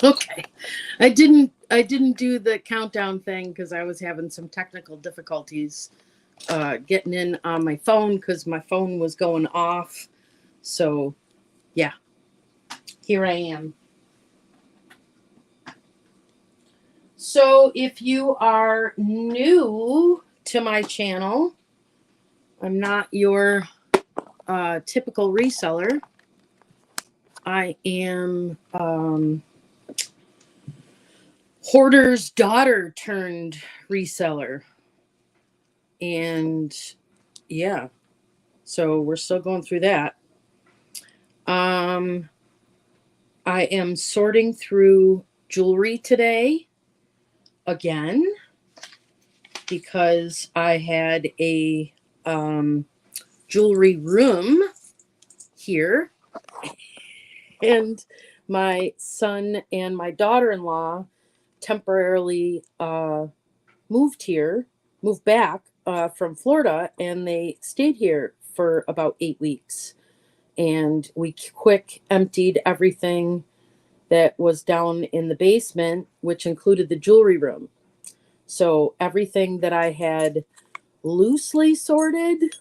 Okay. I didn't do the countdown thing because I was having some technical difficulties getting in on my phone because my phone was going off. So yeah, here I am. So if you are new to my channel, I'm not your typical reseller. I am hoarder's daughter turned reseller. And yeah, so we're still going through that. Um, I am sorting through jewelry today again because I had a jewelry room here, and my son and my daughter-in-law temporarily moved here, moved back from Florida, and they stayed here for about 8 weeks. And we quick emptied everything that was down in the basement, which included the jewelry room. So everything that I had loosely sorted,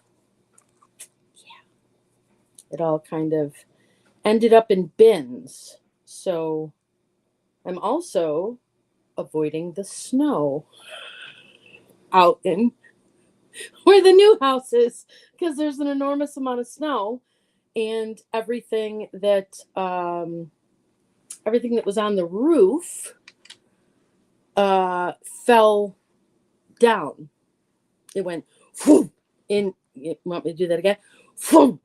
it all kind of ended up in bins. So I'm also avoiding the snow out in where the new house is because there's an enormous amount of snow, and everything that was on the roof fell down. It went whoom, in. You want me to do that again? Whoom,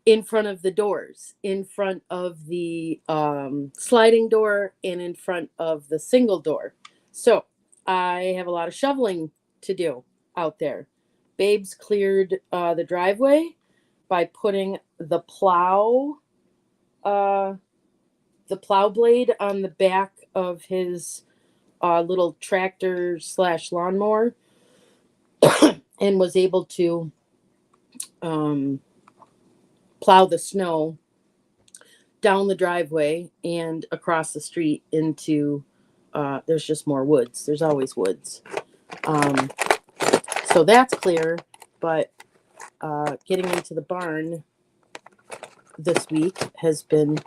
in front of the doors, in front of the sliding door, and in front of the single door. So I have a lot of shoveling to do out there. Babes cleared the driveway by putting uh, the plow blade on the back of his little tractor slash lawnmower, and was able to um, plow the snow down the driveway and across the street into there's just more woods. There's always woods. Um, so that's clear, but getting into the barn this week has been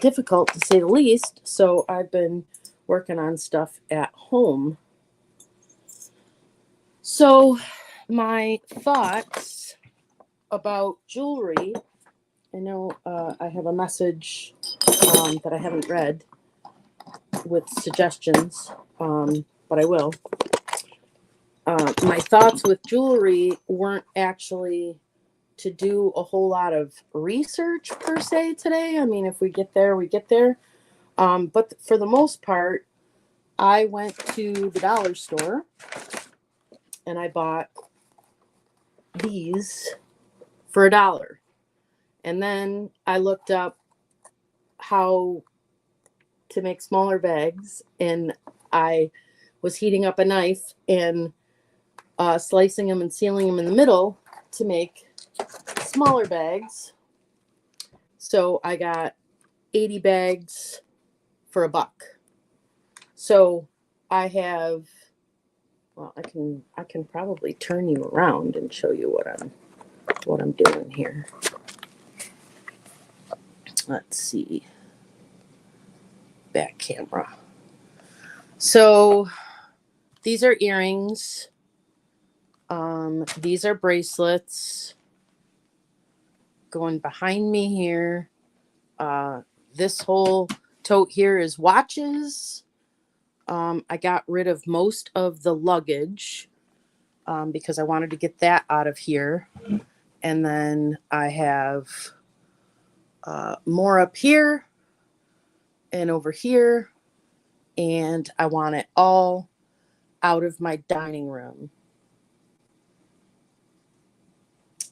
difficult to say the least. So I've been working on stuff at home. So my thoughts about jewelry, I know I have a message that I haven't read with suggestions, but I will. My thoughts with jewelry weren't actually to do a whole lot of research per se today. I mean, if we get there, we get there. But for the most part, I went to the dollar store and I bought these for $1. And then I looked up how to make smaller bags, and I was heating up a knife and slicing them and sealing them in the middle to make smaller bags. So I got 80 bags for $1. So I have, well, I can probably turn you around and show you what I'm doing here. Let's see. Back camera. So these are earrings. These are bracelets. Going behind me here. This whole tote here is watches. I got rid of most of the luggage because I wanted to get that out of here. And then I have more up here and over here. And I want it all out of my dining room.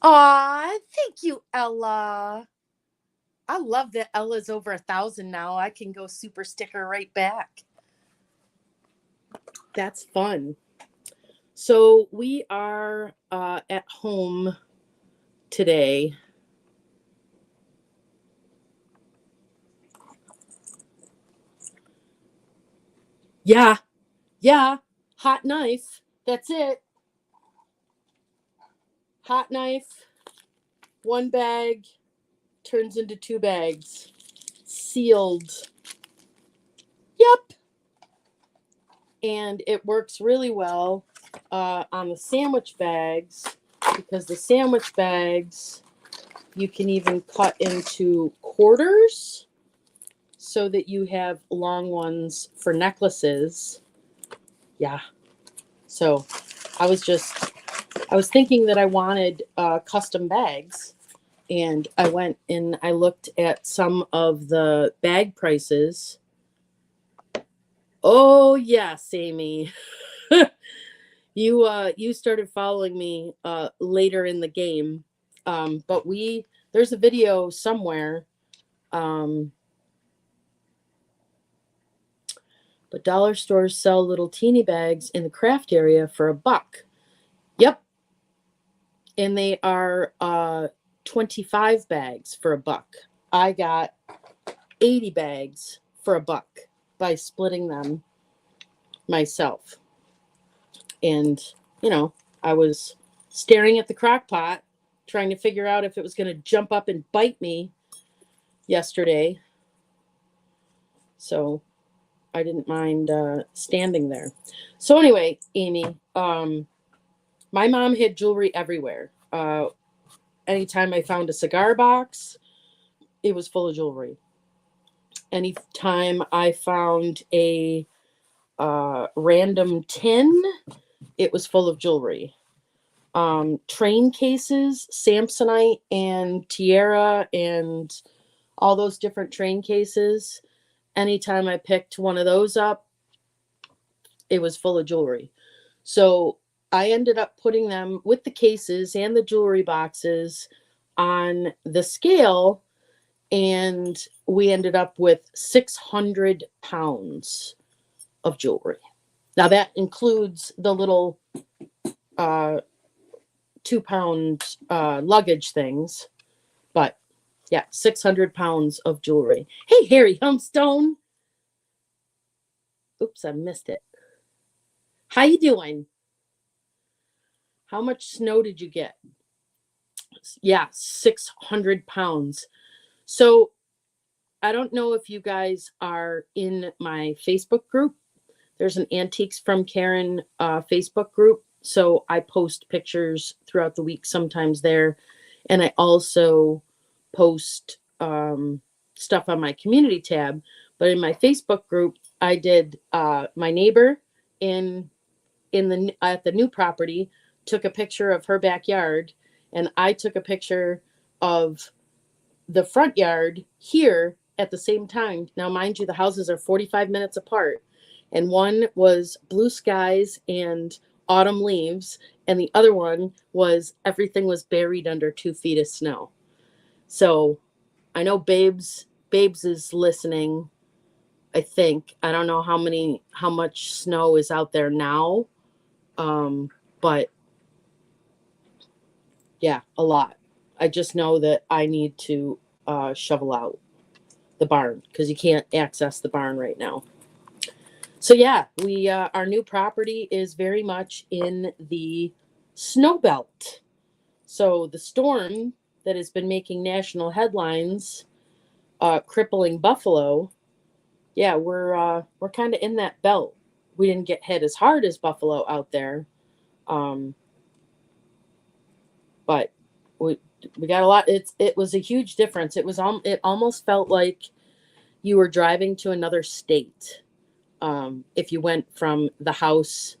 Aw, thank you, Ella. I love that Ella's over 1,000 now. I can go super sticker right back. That's fun. So we are at home today. Yeah. Yeah. Hot knife. That's it. Hot knife. One bag turns into 2 bags. Sealed. Yep. And it works really well on the sandwich bags, because the sandwich bags you can even cut into quarters so that you have long ones for necklaces. Yeah. So I was thinking that I wanted custom bags, and I went and I looked at some of the bag prices. Oh yes, Amy. You started following me later in the game. But there's a video somewhere. Um, but dollar stores sell little teeny bags in the craft area for $1. Yep. And they are 25 bags for $1. I got 80 bags for $1 by splitting them myself. And, I was staring at the crock pot, trying to figure out if it was going to jump up and bite me yesterday. So I didn't mind standing there. So anyway, Amy, my mom hid jewelry everywhere. Anytime I found a cigar box, it was full of jewelry. Anytime I found a random tin, it was full of jewelry. Train cases, Samsonite and Tiara and all those different train cases. Anytime I picked one of those up, it was full of jewelry. So I ended up putting them with the cases and the jewelry boxes on the scale, and we ended up with 600 pounds of jewelry. Now that includes the little 2-pound luggage things, but yeah, 600 pounds of jewelry. Hey, Harry Humstone. Oops, I missed it. How you doing? How much snow did you get? Yeah, 600 pounds. So I don't know if you guys are in my Facebook group. There's an Antiques from Karen Facebook group. So I post pictures throughout the week, sometimes there. And I also post stuff on my community tab. But in my Facebook group, I did my neighbor at the new property took a picture of her backyard, and I took a picture of the front yard here at the same time. Now, mind you, the houses are 45 minutes apart, and one was blue skies and autumn leaves, and the other one was everything was buried under 2 feet of snow. So I know Babes is listening. I think I don't know how much snow is out there now, but yeah, a lot. I just know that I need to shovel out the barn because you can't access the barn right now. So yeah, we our new property is very much in the snow belt. So the storm that has been making national headlines, crippling Buffalo, yeah, we're kind of in that belt. We didn't get hit as hard as Buffalo out there, um, but we got a lot. It was a huge difference. It almost felt like you were driving to another state if you went from the house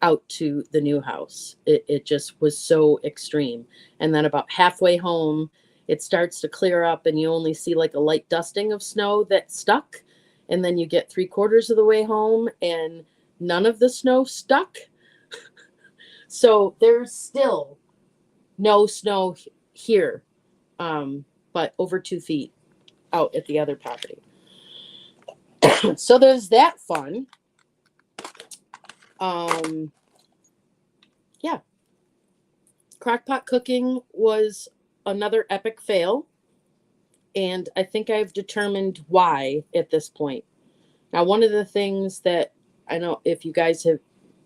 out to the new house. It just was so extreme. And then about halfway home, it starts to clear up, and you only see like a light dusting of snow that stuck. And then you get 3/4 of the way home, and none of the snow stuck. So there's still no snow here, but over 2 feet out at the other property. So there's that fun. Yeah. Crockpot cooking was another epic fail. And I think I've determined why at this point. Now, one of the things that I know if you guys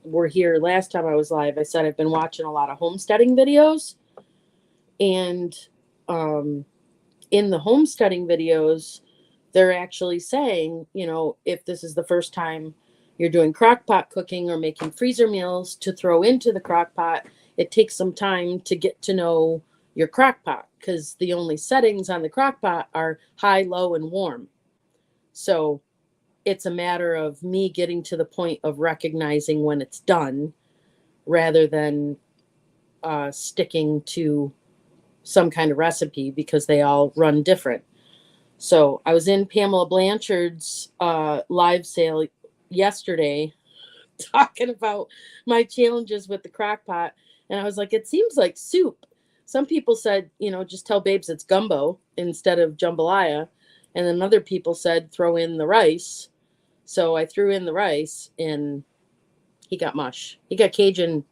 were here last time I was live, I said I've been watching a lot of homesteading videos. And in the homesteading videos, they're actually saying, if this is the first time you're doing crock pot cooking or making freezer meals to throw into the crock pot, it takes some time to get to know your crock pot because the only settings on the crock pot are high, low, and warm. So it's a matter of me getting to the point of recognizing when it's done rather than sticking to some kind of recipe because they all run different. So I was in Pamela Blanchard's live sale yesterday talking about my challenges with the crock pot. And I was like, it seems like soup. Some people said, just tell babes it's gumbo instead of jambalaya. And then other people said, throw in the rice. So I threw in the rice and he got mush. He got Cajun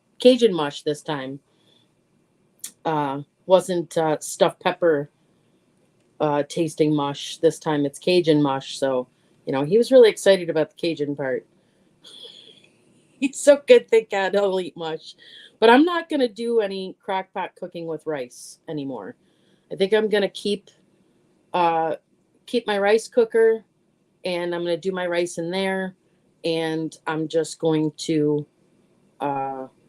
mush this time. Wasn't stuffed pepper tasting mush. This time it's Cajun mush. So, he was really excited about the Cajun part. He's so good, thank God he'll eat mush. But I'm not going to do any crock pot cooking with rice anymore. I think I'm going to keep my rice cooker, and I'm going to do my rice in there, and I'm just going to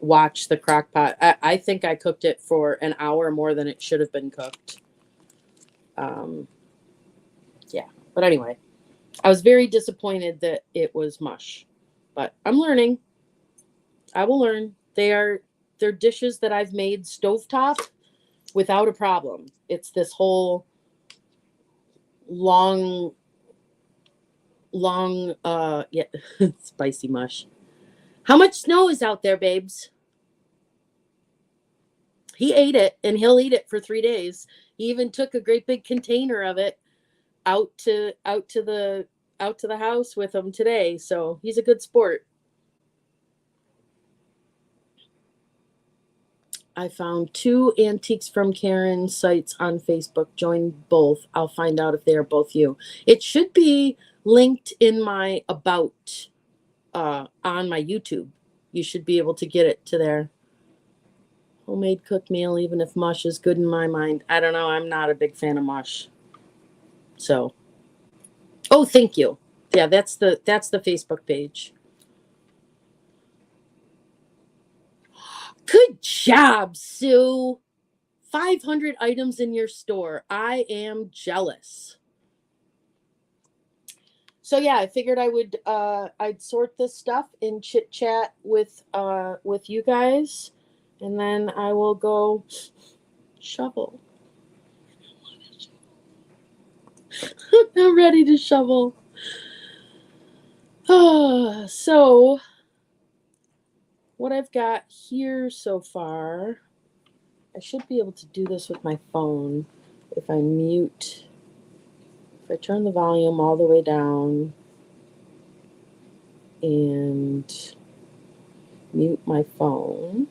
watch the crock pot. I think I cooked it for an hour more than it should have been cooked. Yeah, but anyway, I was very disappointed that it was mush, but I'm learning. I will learn. They're dishes that I've made stovetop without a problem. It's this whole long yeah, spicy mush. How much snow is out there, babes? He ate it and he'll eat it for 3 days. He even took a great big container of it out to the house with him today. So he's a good sport. I found 2 Antiques from Karen sites on Facebook. Join both. I'll find out if they are both you. It should be linked in my about on my YouTube. You should be able to get it to there. Homemade cooked meal, even if mush is good in my mind. I don't know. I'm not a big fan of mush. So, oh, thank you. Yeah, that's the Facebook page. Good job, Sue. 500 items in your store. I am jealous. So yeah, I figured I'd sort this stuff and chit chat with you guys, and then I will go shovel. I'm ready to shovel. So what I've got here so far, I should be able to do this with my phone if I turn the volume all the way down and mute my phone.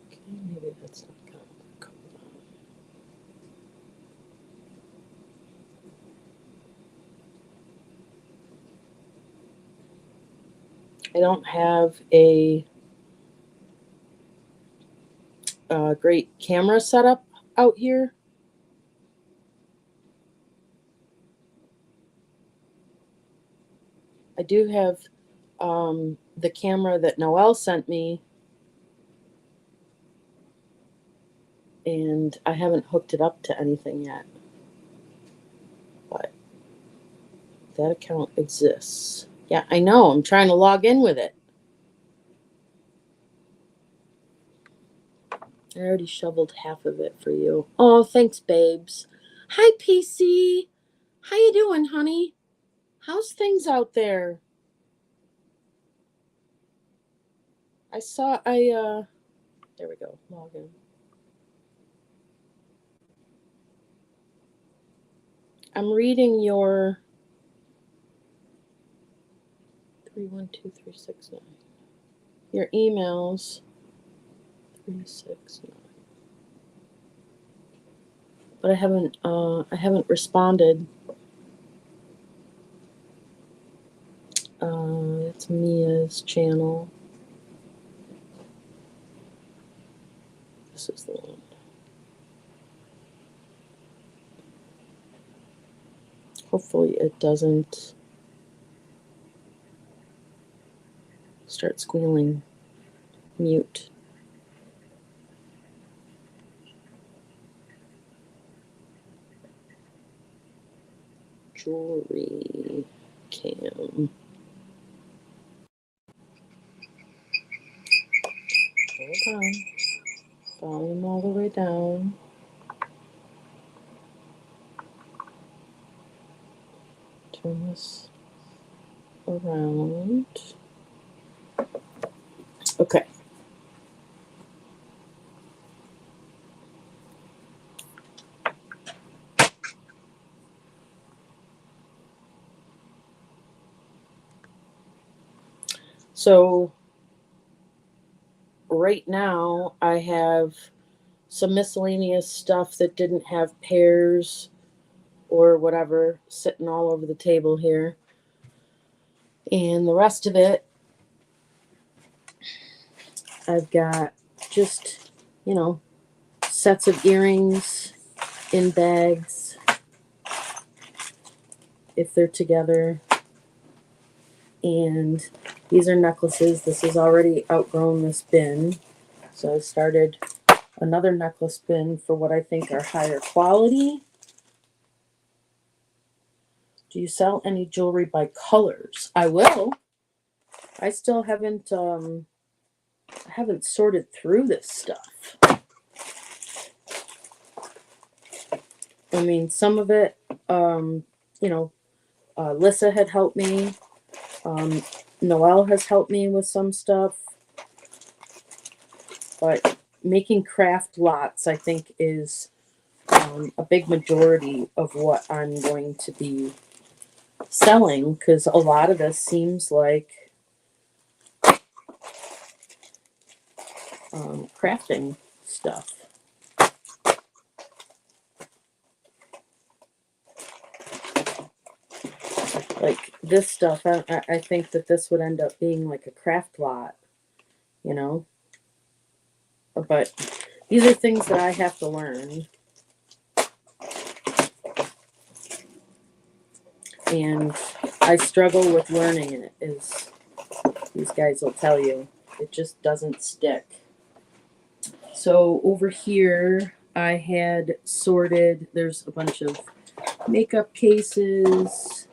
Okay, maybe that's not going to work. I don't have a great camera setup out here. I do have the camera that Noelle sent me, and I haven't hooked it up to anything yet. But that account exists. Yeah, I know. I'm trying to log in with it. I already shoveled half of it for you. Oh, thanks, babes. Hi, PC. How you doing, honey? How's things out there? There we go. Log in. I'm reading your 312369. your emails. 369. But I haven't responded. It's Mia's channel. This is the one. Hopefully it doesn't start squealing. Mute. Jewelry cam. Hold on. Volume all the way down. Turn this around. Okay. So right now I have some miscellaneous stuff that didn't have pairs or whatever sitting all over the table here. And the rest of it, I've got just, sets of earrings in bags if they're together. And these are necklaces. This has already outgrown this bin. So I started another necklace bin for what I think are higher quality. Do you sell any jewelry by colors? I will. I still haven't sorted through this stuff. I mean, some of it, Lissa had helped me. Noelle has helped me with some stuff. But making craft lots, I think, is a big majority of what I'm going to be selling, because a lot of this seems like crafting stuff. Like this stuff, I think that this would end up being like a craft lot, But these are things that I have to learn. And I struggle with learning it, as these guys will tell you. It just doesn't stick. So over here, I had sorted, there's a bunch of makeup cases.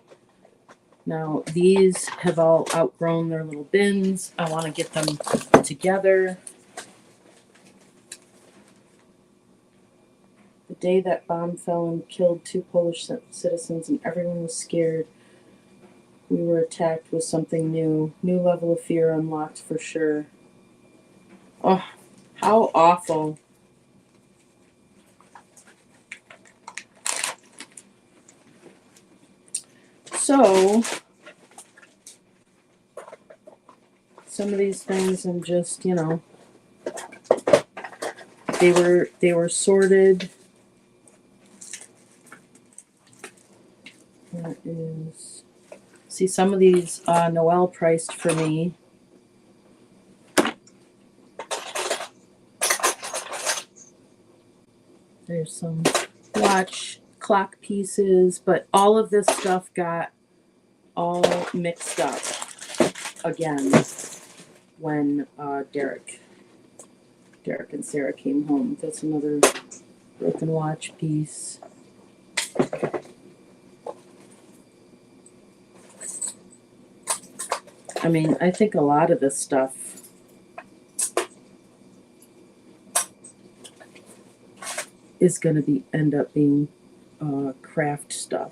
Now, these have all outgrown their little bins. I want to get them together. The day that bomb fell and killed 2 Polish citizens and everyone was scared, we were attacked with something new. New level of fear unlocked for sure. Oh, how awful. So, some of these things I'm just, they were sorted. That is, see, some of these Noelle priced for me. There's some watch clock pieces, but all of this stuff got all mixed up again when Derek and Sarah came home. That's another broken watch piece. I mean, I think a lot of this stuff is going to end up being craft stuff.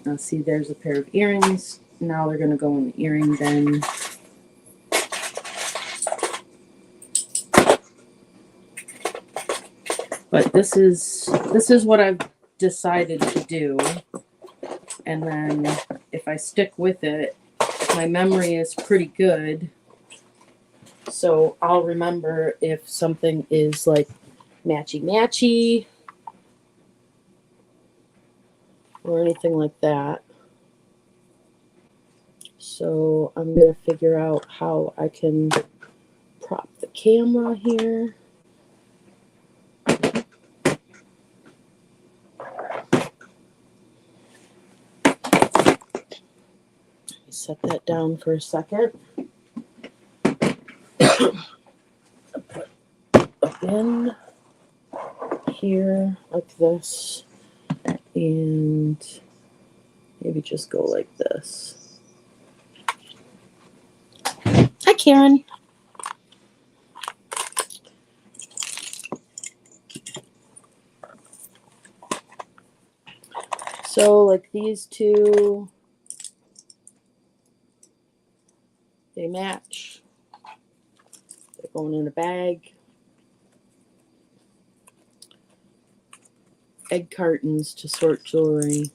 Now, see, there's a pair of earrings. Now they're going to go in the earring bin. But this is what I've decided to do. And then if I stick with it, my memory is pretty good. So I'll remember if something is like matchy or anything like that. So I'm going to figure out how I can prop the camera here. Set that down for a second. Put a bin here like this, and maybe just go like this. Hi, Karen. So like these two, they match. They're going in a bag. Egg cartons to sort jewelry.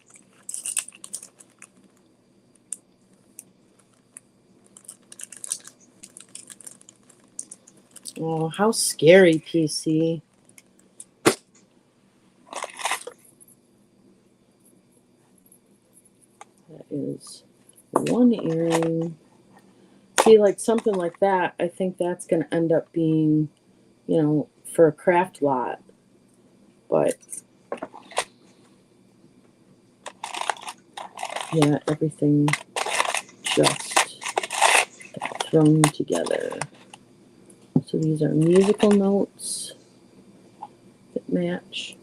Oh, how scary, PC. That is one earring. See, like something like that, I think that's going to end up being, you know, for a craft lot. But, yeah, everything just got thrown together. So these are musical notes that match.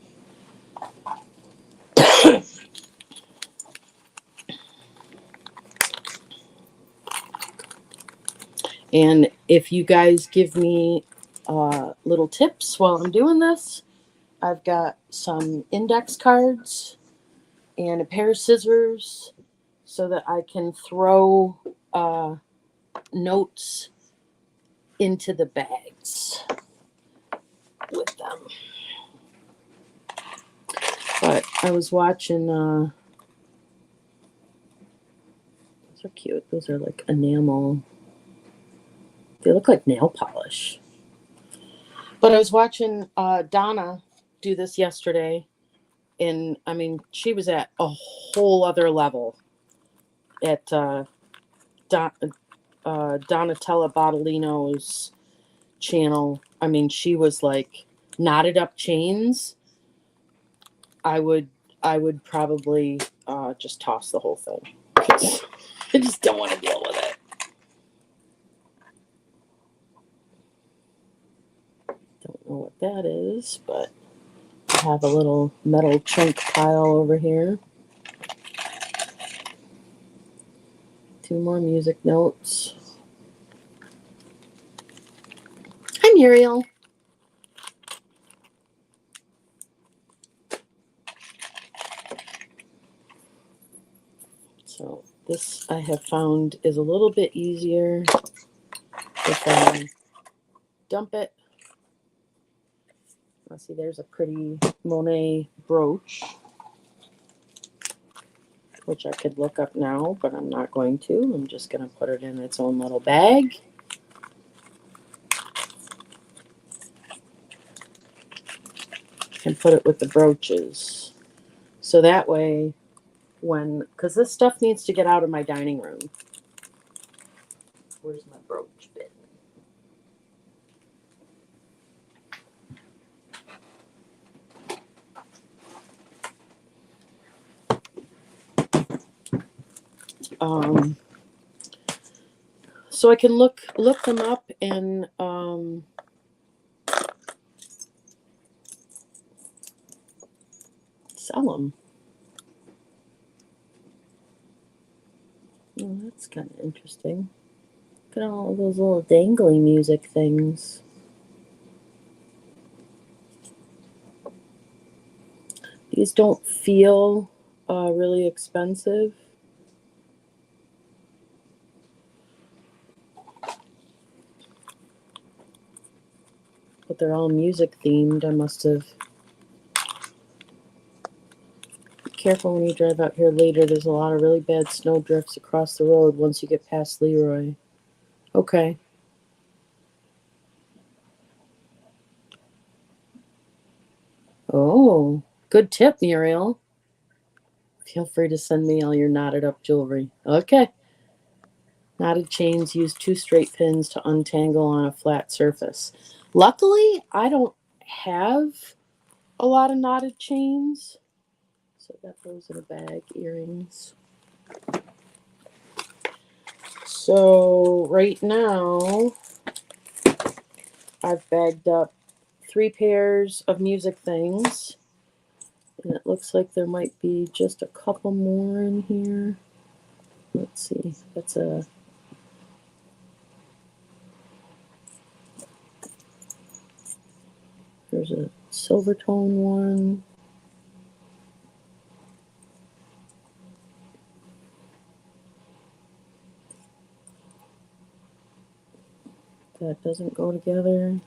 And if you guys give me little tips while I'm doing this, I've got some index cards and a pair of scissors so that I can throw notes into the bags with them. But I was watching, those are cute. Those are like enamel. They look like nail polish. But I was watching Donna do this yesterday. And I mean, she was at a whole other level at Donatella Bottolino's channel. I mean, she was like knotted up chains. I would probably just toss the whole thing. I just don't want to deal with it. Don't know what that is, but I have a little metal chunk pile over here. 2 more music notes. Hi, Muriel. So this I have found is a little bit easier if I dump it. Let's see, there's a pretty Monet brooch, which I could look up now, but I'm not going to. I'm just going to put it in its own little bag. And put it with the brooches. So that way, because this stuff needs to get out of my dining room. Where's my brooch bin? So I can look them up and sell them. Oh, that's kind of interesting. Look at all those little dangly music things. These don't feel really expensive. But they're all music themed. I must have careful when you drive out here later. There's a lot of really bad snow drifts across the road once you get past Leroy. Okay. Oh, good tip, Muriel. Feel free to send me all your knotted up jewelry. Okay. Knotted chains use 2 straight pins to untangle on a flat surface. Luckily, I don't have a lot of knotted chains. So I got those in a bag, earrings. So right now, I've bagged up 3 pairs of music things. And it looks like there might be just a couple more in here. Let's see. There's a silver tone one. That doesn't go together.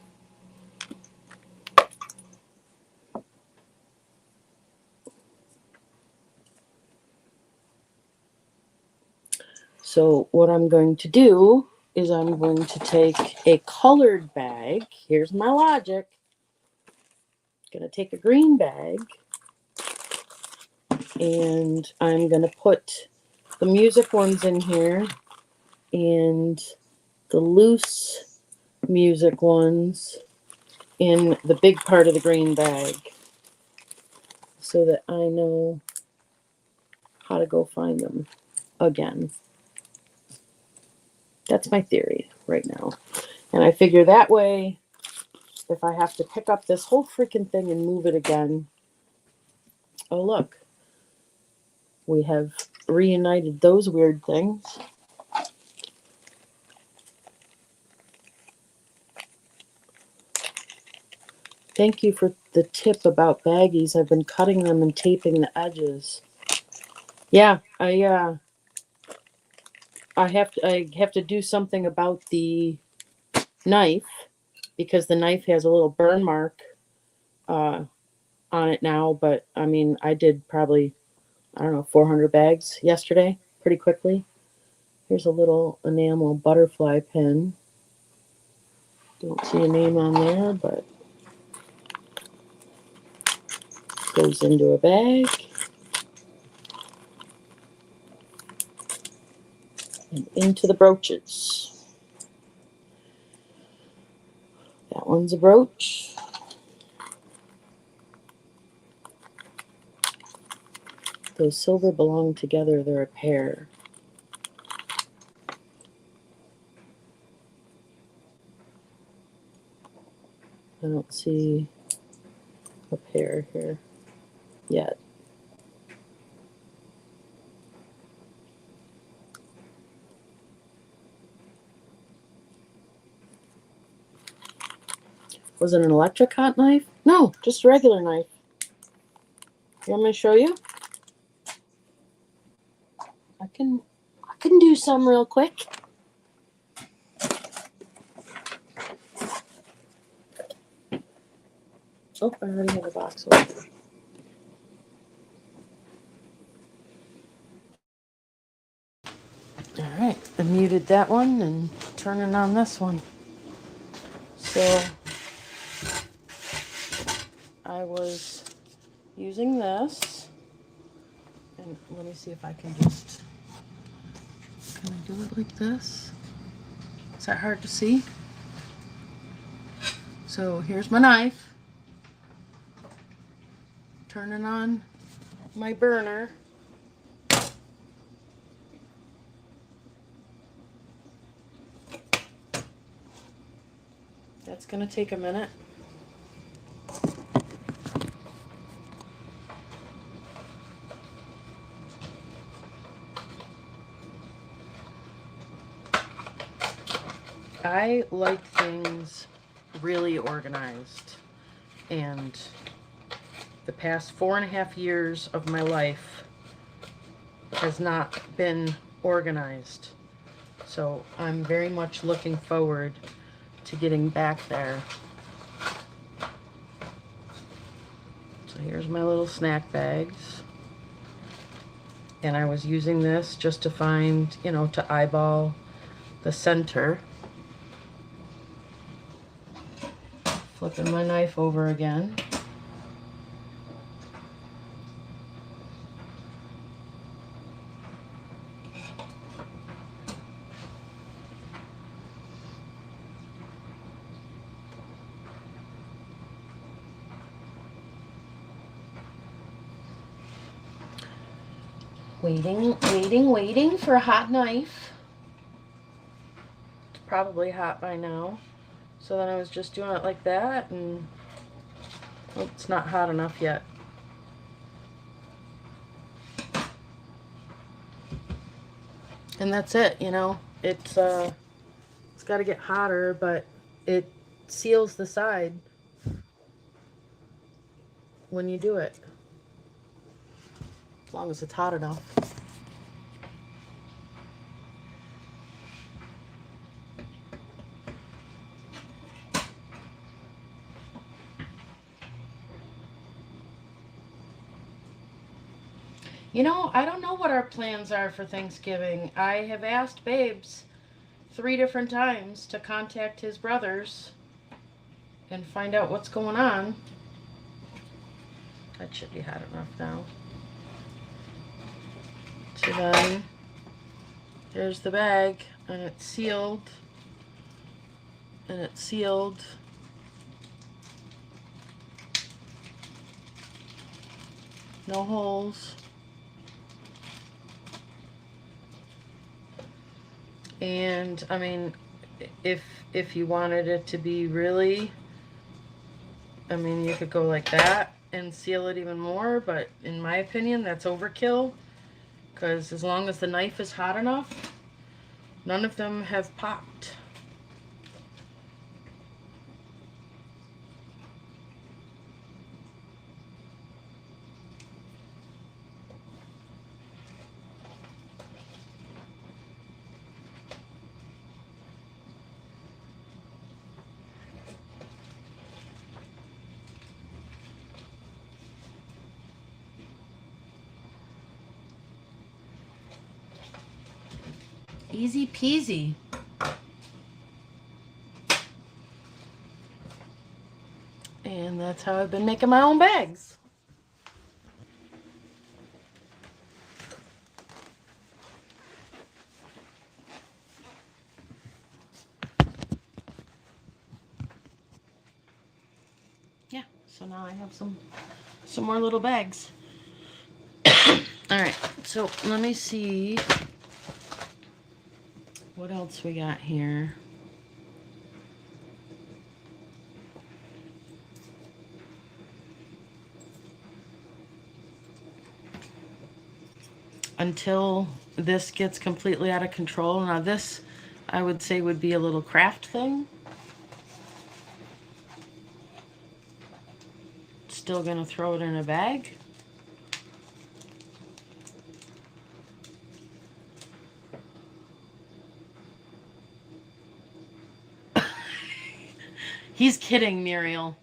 So what I'm going to do is I'm going to take a colored bag. Here's my logic. I'm going to take a green bag and I'm going to put the music ones in here and the loose music ones in the big part of the green bag so that I know how to go find them again. That's my theory right now. And I figure that way, if I have to pick up this whole freaking thing and move it again, oh look, we have reunited those weird things. Thank you for the tip about baggies. I've been cutting them and taping the edges. Yeah, I have to do something about the knife because the knife has a little burn mark on it now. But I mean, I did probably, I don't know, 400 bags yesterday pretty quickly. Here's a little enamel butterfly pin. Don't see a name on there, but goes into a bag. And into the brooches. That one's a brooch. Those silver belong together. They're a pair. I don't see a pair here yet. Was it an electric hot knife? No, just a regular knife. You want me to show you? I can do some real quick. Oh, I already have a box open. All right, I muted that one and turning on this one. So I was using this, and let me see if I can just, can I do it like this? Is that hard to see? So here's my knife, turning on my burner. That's gonna take a minute. I like things really organized, and the past 4.5 years of my life has not been organized. So I'm very much looking forward to getting back there. So here's my little snack bags. And I was using this just to find, you know, to eyeball the center. Flipping my knife over again. Waiting for a hot knife. It's probably hot by now. So then I was just doing it like that, and oh, it's not hot enough yet. And that's it, you know. It's got to get hotter, but it seals the side when you do it. As long as it's hot enough. You know, I don't know what our plans are for Thanksgiving. I have asked Babes 3 different times to contact his brothers and find out what's going on. That should be hot enough now. So then, there's the bag, and it's sealed. And it's sealed. No holes. And I mean, if you wanted it to be really, I mean, you could go like that and seal it even more, but in my opinion, that's overkill, because as long as the knife is hot enough, none of them have popped. Easy peasy. And that's how I've been making my own bags. Yeah, so now I have some more little bags. All right, so let me see what else we got here. Until this gets completely out of control. Now this, I would say, would be a little craft thing. Still gonna throw it in a bag. He's kidding, Muriel.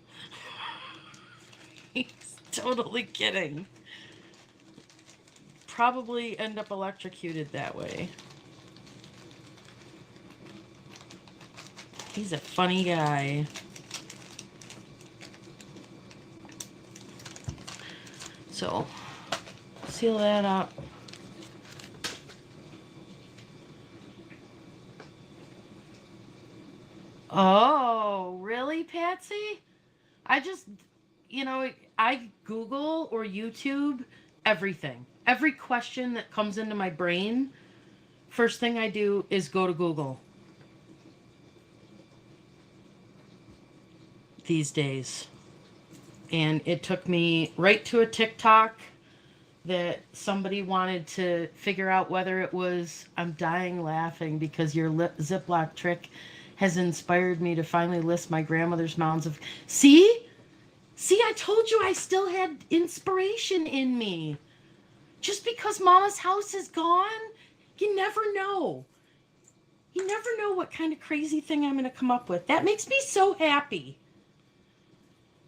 He's totally kidding. Probably end up electrocuted that way. He's a funny guy. So, seal that up. Oh, really, Patsy? I just, you know, I Google or YouTube everything. Every question that comes into my brain, first thing I do is go to Google these days. And it took me right to a TikTok that somebody wanted to figure out whether it was, I'm dying laughing because your Ziploc trick has inspired me to finally list my grandmother's mounds of... See, I told you I still had inspiration in me. Just because Mama's house is gone, you never know. You never know what kind of crazy thing I'm going to come up with. That makes me so happy.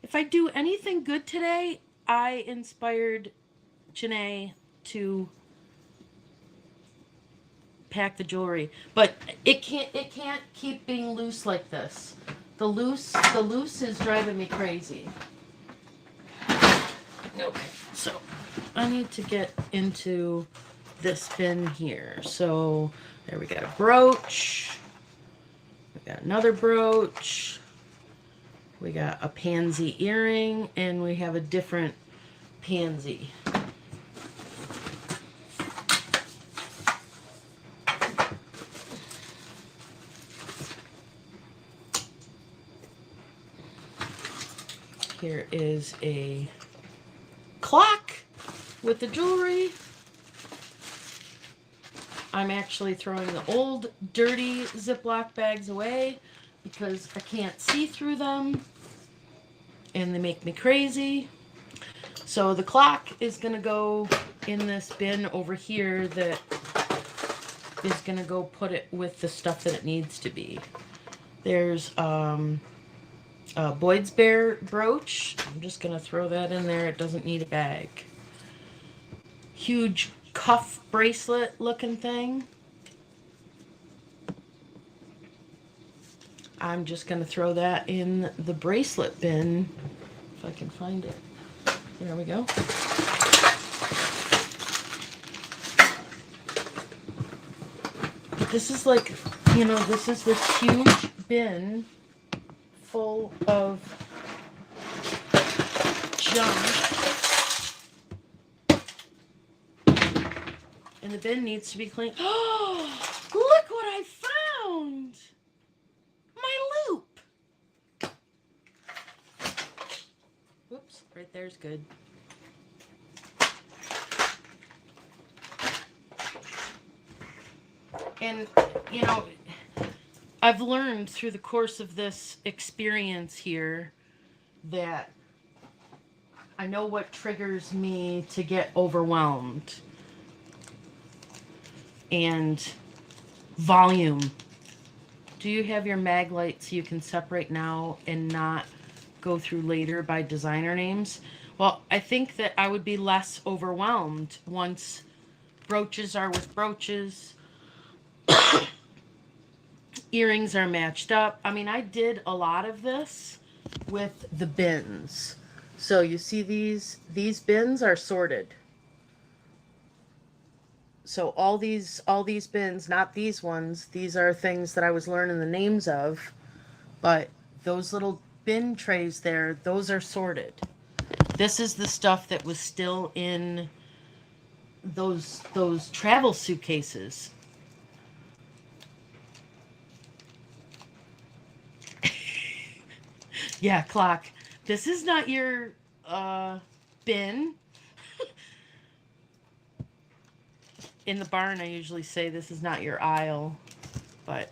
If I do anything good today, I inspired Janae to pack the jewelry. But it can't keep being loose like this. The loose is driving me crazy. Okay, so I need to get into this bin here. So there we got a brooch. We got another brooch. We got a pansy earring, and we have a different pansy. Here is a clock with the jewelry. I'm actually throwing the old dirty Ziploc bags away because I can't see through them and they make me crazy. So the clock is going to go in this bin over here that is going to go put it with the stuff that it needs to be. There's a Boyd's Bear brooch. I'm just going to throw that in there. It doesn't need a bag. Huge cuff bracelet looking thing. I'm just going to throw that in the bracelet bin if I can find it. There we go. But this is like, you know, this is this huge bin full of junk. And the bin needs to be cleaned. Oh, look what I found! My loop! Whoops, right there's good. And, you know, I've learned through the course of this experience here that I know what triggers me to get overwhelmed. And volume. Do you have your mag light so you can separate now and not go through later by designer names? Well, I think that I would be less overwhelmed once brooches are with brooches, earrings are matched up. I mean, I did a lot of this with the bins. So you see these bins are sorted. So all these bins, not these ones, these are things that I was learning the names of, but those little bin trays there, those are sorted. This is the stuff that was still in those travel suitcases. Yeah, clock. This is not your bin. In the barn, I usually say this is not your aisle, but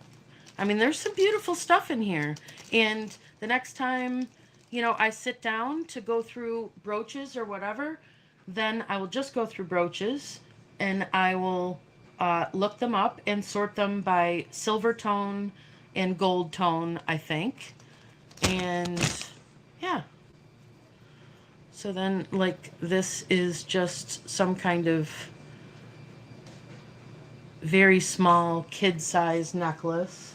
I mean, there's some beautiful stuff in here. And the next time, you know, I sit down to go through brooches or whatever, then I will just go through brooches and I will look them up and sort them by silver tone and gold tone, I think. And yeah. So then, like, this is just some kind of very small kid-size necklace.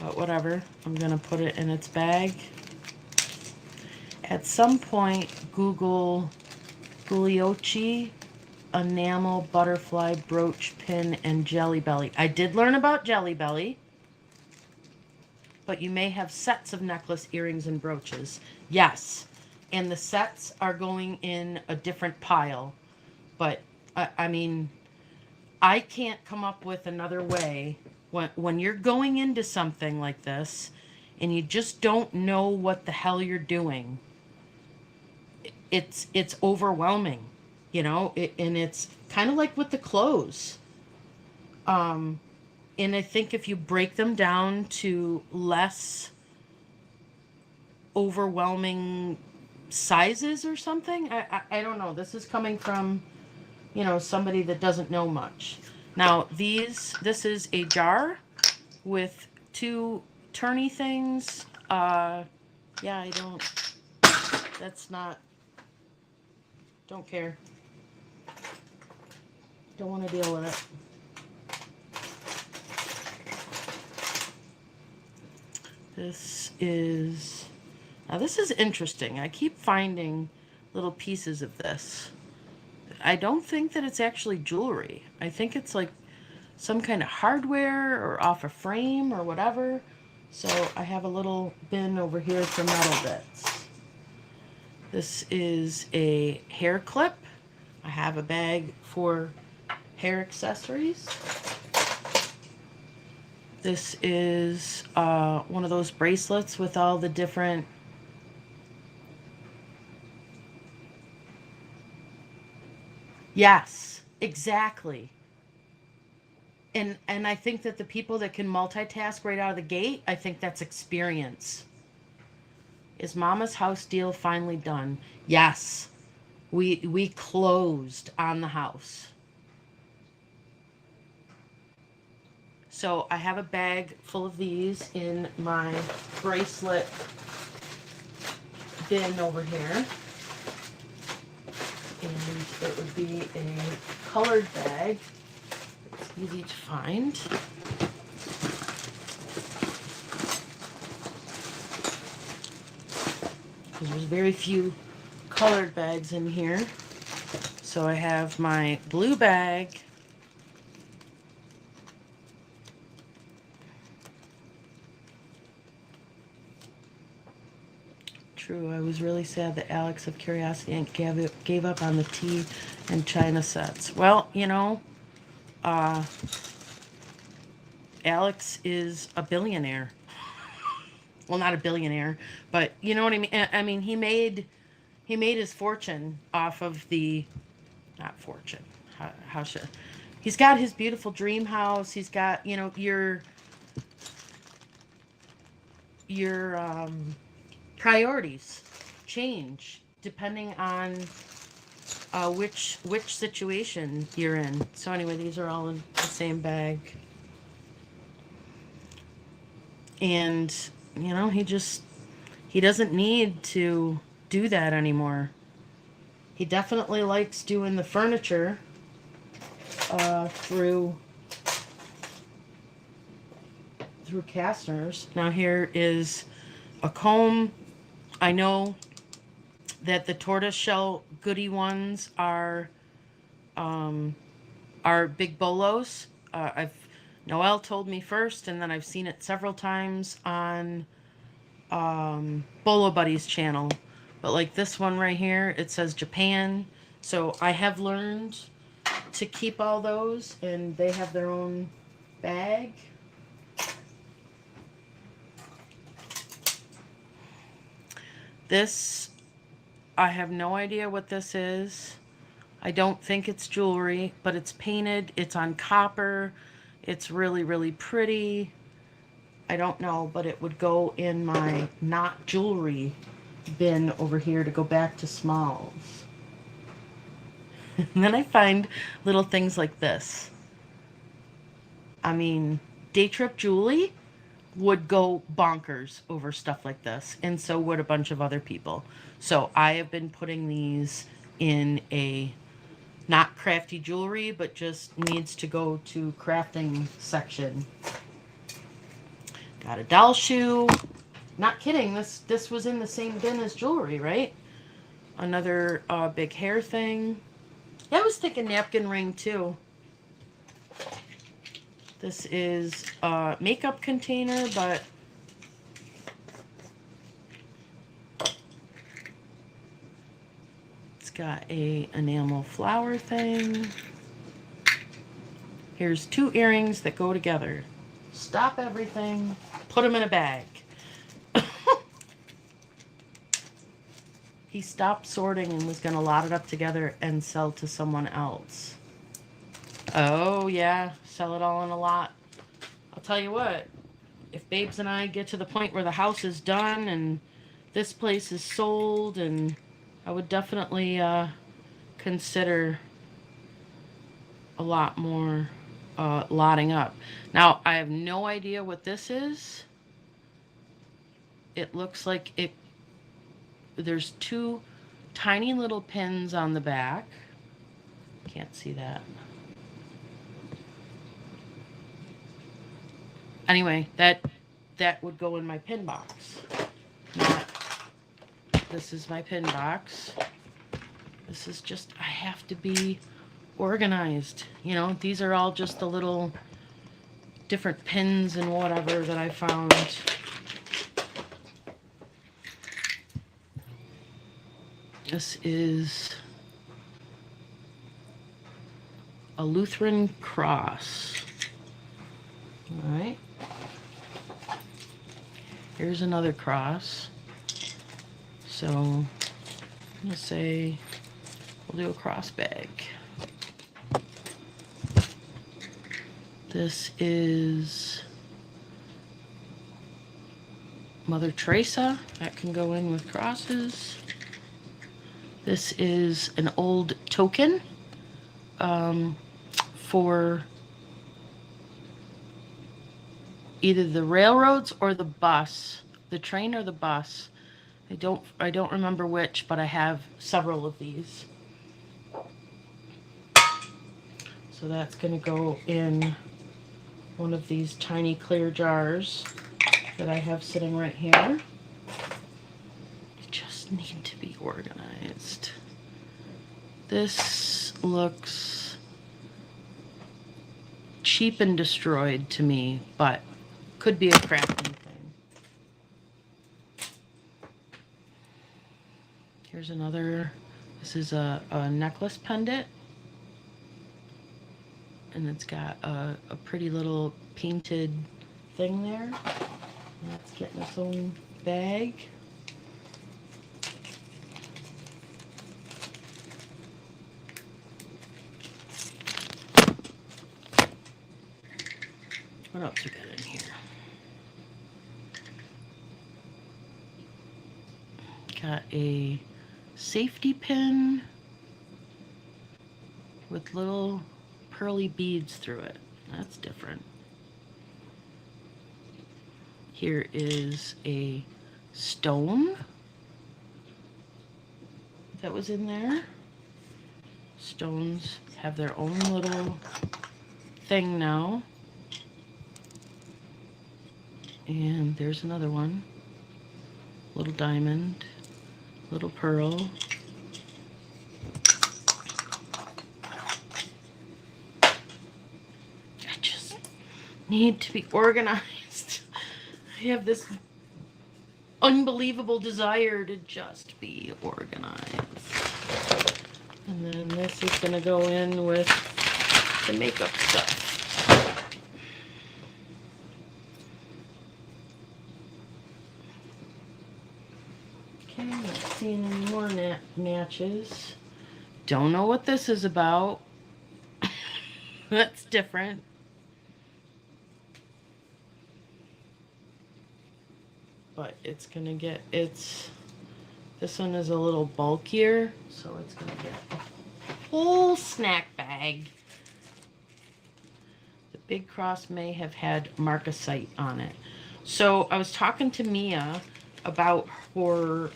But whatever, I'm going to put it in its bag. At some point, Google Bugliosi enamel butterfly brooch pin and Jelly Belly. I did learn about Jelly Belly, but you may have sets of necklace, earrings, and brooches. Yes, and the sets are going in a different pile. But, I mean, I can't come up with another way. When you're going into something like this and you just don't know what the hell you're doing, it's overwhelming, you know, and it's kind of like with the clothes. And I think if you break them down to less overwhelming sizes or something, I don't know. This is coming from, you know, somebody that doesn't know much. Now, this is a jar with two turny things. Yeah, don't care. Don't want to deal with it. This is, now this is interesting. I keep finding little pieces of this. I don't think that it's actually jewelry. I think it's like some kind of hardware or off a frame or whatever. So I have a little bin over here for metal bits. This is a hair clip. I have a bag for hair accessories. This is one of those bracelets with all the different Yes, exactly. And I think that the people that can multitask right out of the gate, I think that's experience. Is Mama's house deal finally done? Yes. We closed on the house. So I have a bag full of these in my bracelet bin over here. And it would be a colored bag. It's easy to find. Because there's very few colored bags in here. So I have my blue bag. True, I was really sad that Alex of Curiosity Inc. gave up on the tea and china sets. Well, you know, Alex is a billionaire. Well, not a billionaire, but you know what I mean. I mean, he made his fortune off of the, not fortune. How should, he's got his beautiful dream house. He's got, you know, your priorities change depending on which situation you're in. So anyway, these are all in the same bag. And you know, he doesn't need to do that anymore. He definitely likes doing the furniture through Kastner's. Now here is a comb. I know that the tortoiseshell goody ones are Big Bolos. Noelle told me first, and then I've seen it several times on Bolo Buddy's channel. But like this one right here, it says Japan. So I have learned to keep all those, and they have their own bag. This, I have no idea what this is. I don't think it's jewelry, but it's painted. It's on copper. It's really, really pretty. I don't know, but it would go in my not jewelry bin over here to go back to smalls. And then I find little things like this. I mean, Day Trip Julie would go bonkers over stuff like this, and so would a bunch of other people. So I have been putting these in a not crafty jewelry, but just needs to go to crafting section. Got a doll shoe. Not kidding, this was in the same bin as jewelry, right? Another big hair thing. Yeah, I was thinking napkin ring too. This is a makeup container, but it's got a enamel flower thing. Here's 2 earrings that go together. Stop everything, put them in a bag. He stopped sorting and was going to lot it up together and sell to someone else. Oh, yeah, sell it all in a lot. I'll tell you what, if Babes and I get to the point where the house is done and this place is sold, and I would definitely consider a lot more lotting up. Now, I have no idea what this is. It looks like it. There's 2 tiny little pins on the back. Can't see that. Anyway, that would go in my pin box. Not, this is my pin box. This is just, I have to be organized. You know, these are all just the little different pins and whatever that I found. This is a Lutheran cross. All right. Here's another cross. So I'm gonna say we'll do a cross bag. This is Mother Teresa. That can go in with crosses. This is an old token for either the railroads or the bus, the train or the bus. I don't remember which, but I have several of these. So that's going to go in one of these tiny clear jars that I have sitting right here. They just need to be organized. This looks cheap and destroyed to me, but could be a crafting thing. Here's another. This is a necklace pendant. And it's got a pretty little painted thing there. That's getting its own bag. What else we got in here? Got a safety pin with little pearly beads through it. That's different. Here is a stone that was in there. Stones have their own little thing now. And there's another one. Little diamond, little pearl. Need to be organized. I have this unbelievable desire to just be organized. And then this is going to go in with the makeup stuff. Okay, not seeing any more matches. Don't know what this is about. That's different. But it's gonna get, this one is a little bulkier, so it's gonna get a whole snack bag. The big cross may have had marcasite on it. So I was talking to Mia about her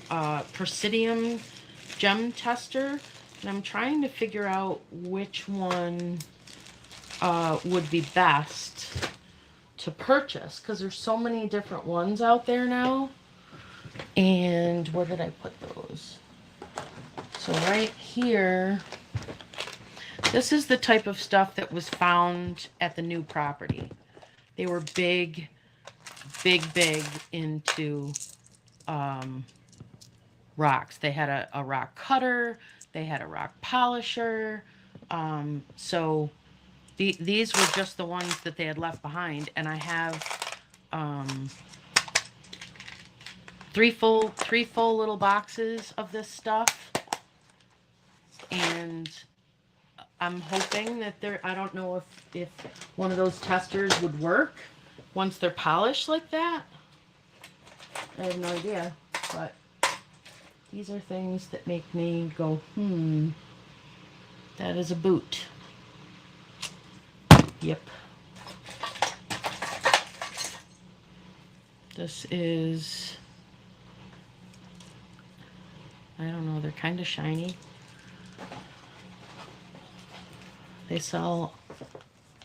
Presidium gem tester, and I'm trying to figure out which one would be best to purchase, because there's so many different ones out there now. And where did I put those? So right here, this is the type of stuff that was found at the new property. They were big into rocks. They had a rock cutter, they had a rock polisher. So these were just the ones that they had left behind, and I have three full little boxes of this stuff, and I'm hoping that I don't know if one of those testers would work once they're polished like that. I have no idea, but these are things that make me go, that is a boot. Yep. This is, I don't know, they're kind of shiny. They sell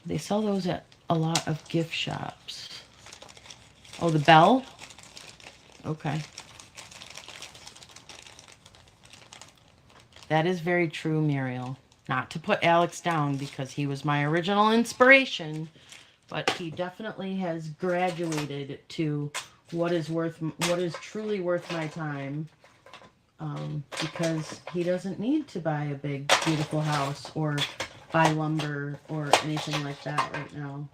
those at a lot of gift shops. Oh, the bell? Okay. That is very true, Muriel. Not to put Alex down because he was my original inspiration, but he definitely has graduated to what is truly worth my time. Because he doesn't need to buy a big, beautiful house or buy lumber or anything like that right now.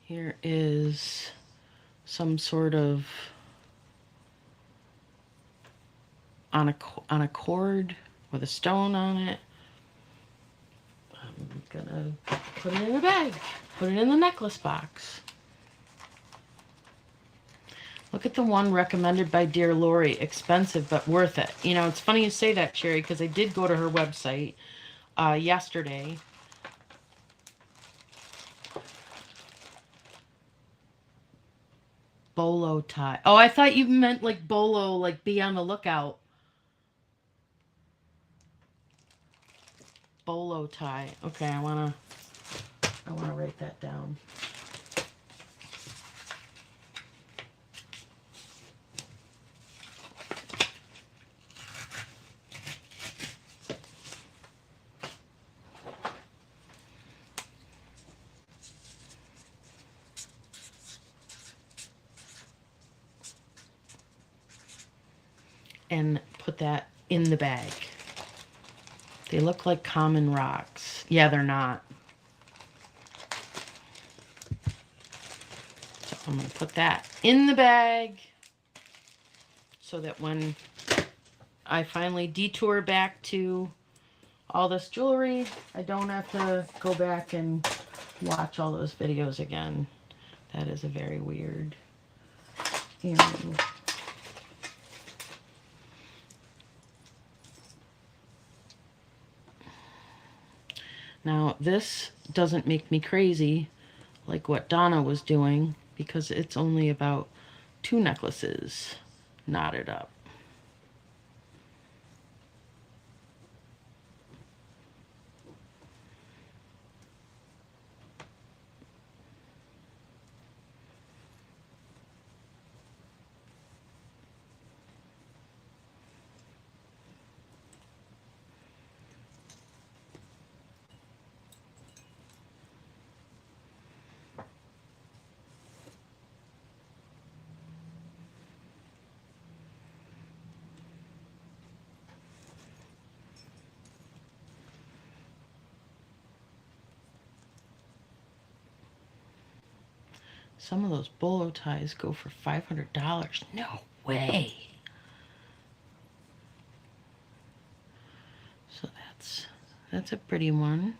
Here is some sort of on a cord with a stone on it. I'm gonna put it in a bag. Put it in the necklace box. Look at the one recommended by Dear Lori. Expensive, but worth it. You know, it's funny you say that, Sherry, because I did go to her website yesterday. Bolo tie. Oh, I thought you meant like bolo, like be on the lookout. Bolo tie. Okay, I wanna write that down. And put that in the bag. They look like common rocks. Yeah, they're not. So I'm going to put that in the bag so that when I finally detour back to all this jewelry, I don't have to go back and watch all those videos again. That is a very weird earring. Now, this doesn't make me crazy like what Donna was doing because it's only about 2 necklaces knotted up. Some of those bolo ties go for $500. No way. So that's a pretty one.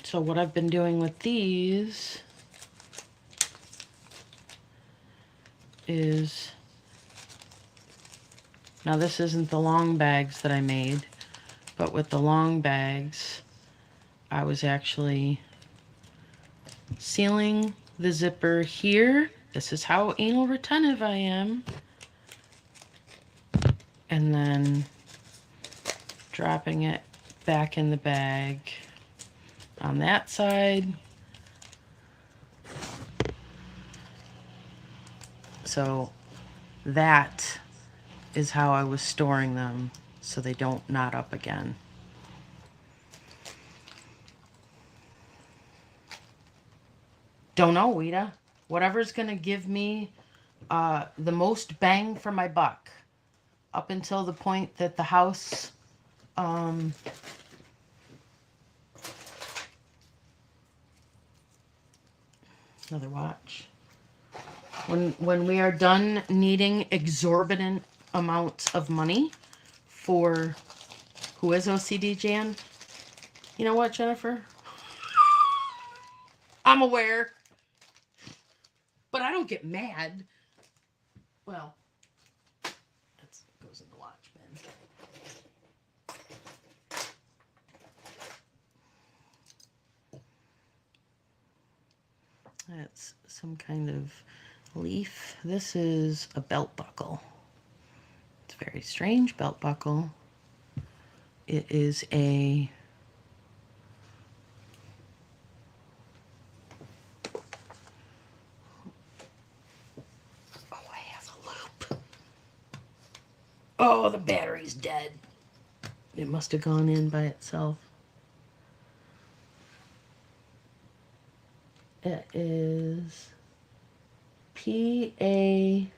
So what I've been doing with these is, now this isn't the long bags that I made, but with the long bags, I was actually sealing the zipper here. This is how anal retentive I am. And then dropping it back in the bag on that side. So that is how I was storing them so they don't knot up again. Don't know, Weta. Whatever's going to give me the most bang for my buck up until the point that the house another watch. When we are done needing exorbitant amounts of money for who is OCD, Jan? You know what, Jennifer? I'm aware. But I don't get mad. Well, that goes in the watch bin. That's some kind of leaf. This is a belt buckle. It's Very strange belt buckle. It is a I have a loop. Oh, the battery's dead. It must have gone in by itself. It is Paquette,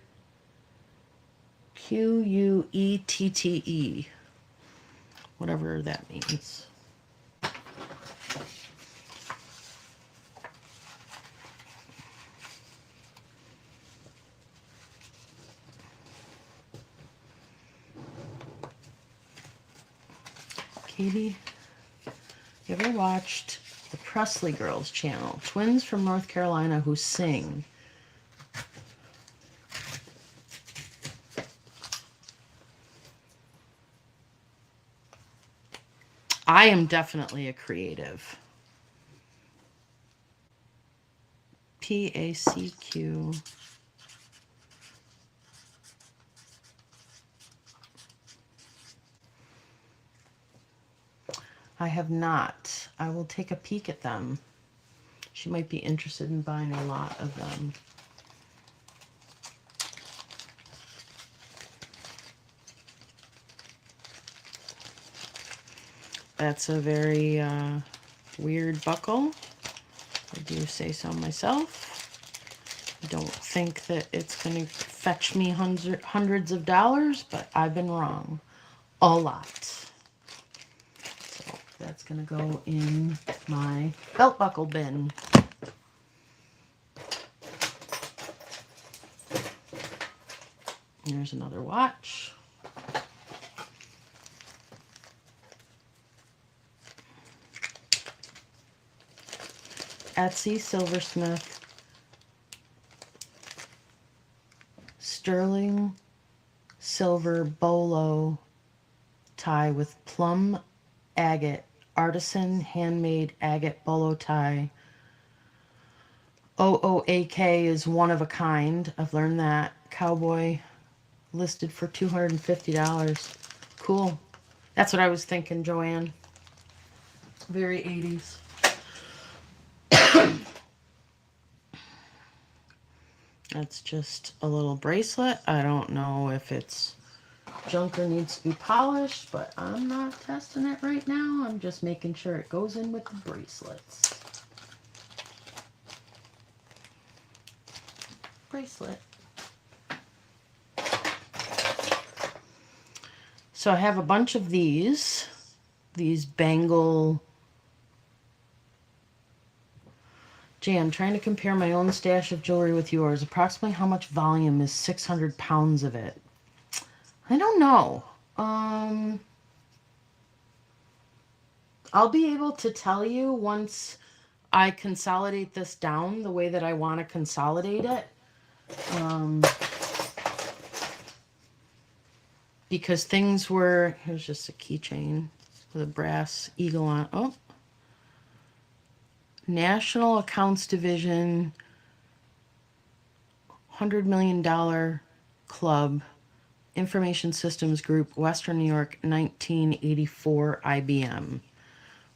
whatever that means. Katie, you ever watched the Presley Girls channel? Twins from North Carolina who sing. I am definitely a creative. PACQ. I have not. I will take a peek at them. She might be interested in buying a lot of them. That's a very weird buckle. I do say so myself. I don't think that it's going to fetch me hundreds of dollars, but I've been wrong a lot. So that's going to go in my belt buckle bin. There's another watch. Etsy Silversmith sterling silver bolo tie with plum agate, artisan handmade agate bolo tie. OOAK is one of a kind. I've learned that. Cowboy listed for $250. Cool. That's what I was thinking, Joanne. Very 80s. That's just a little bracelet. I don't know if it's junk or needs to be polished, but I'm not testing it right now. I'm just making sure it goes in with the bracelets. Bracelet. So I have a bunch of these bangle. Jay, I'm trying to compare my own stash of jewelry with yours. Approximately how much volume is 600 pounds of it? I don't know. I'll be able to tell you once I consolidate this down the way that I want to consolidate it. Because things were, here's just a keychain with a brass eagle on. Oh, National Accounts Division, $100 million club, Information Systems Group, Western New York, 1984 IBM.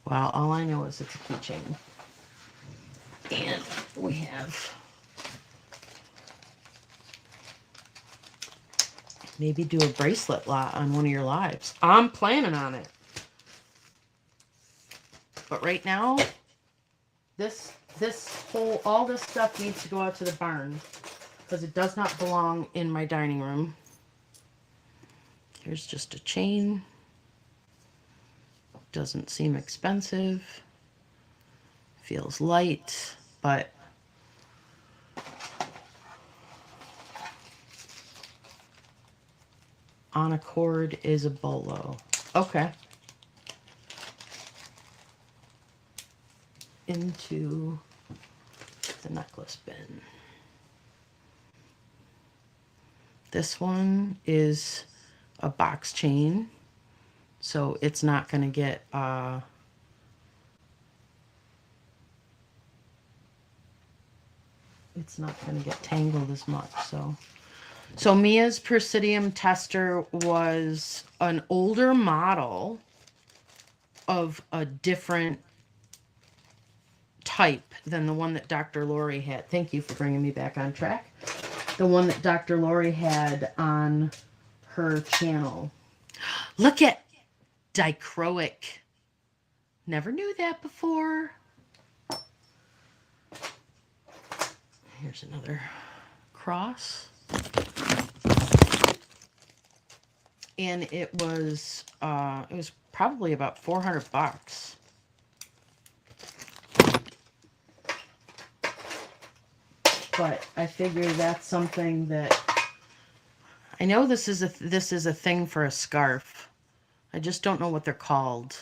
Wow, all I know is it's a keychain. And we have, maybe do a bracelet lot on one of your lives. I'm planning on it. But right now, all this stuff needs to go out to the barn because it does not belong in my dining room. Here's just a chain. Doesn't seem expensive. Feels light, but on a cord is a bolo. Okay. Into the necklace bin. This one is a box chain, so it's not going to get tangled as much. So So Mia's Presidium tester was an older model of a different type than the one that Dr. Lori had. Thank you for bringing me back on track. The one that Dr. Lori had on her channel. Look at dichroic. Never knew that before. Here's another cross. And it was probably about 400 bucks. But I figure that's something that I know this is a thing for a scarf. I just don't know what they're called.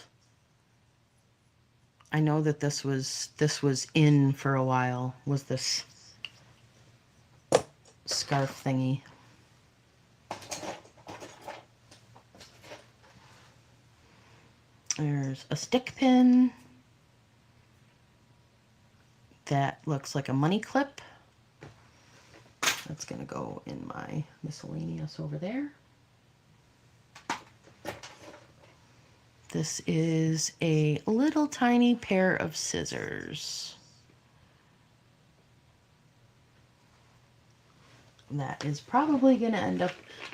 I know that this was in for a while. Was this scarf thingy? There's a stick pin that looks like a money clip. That's going to go in my miscellaneous over there. This is a little tiny pair of scissors. That is probably going to end up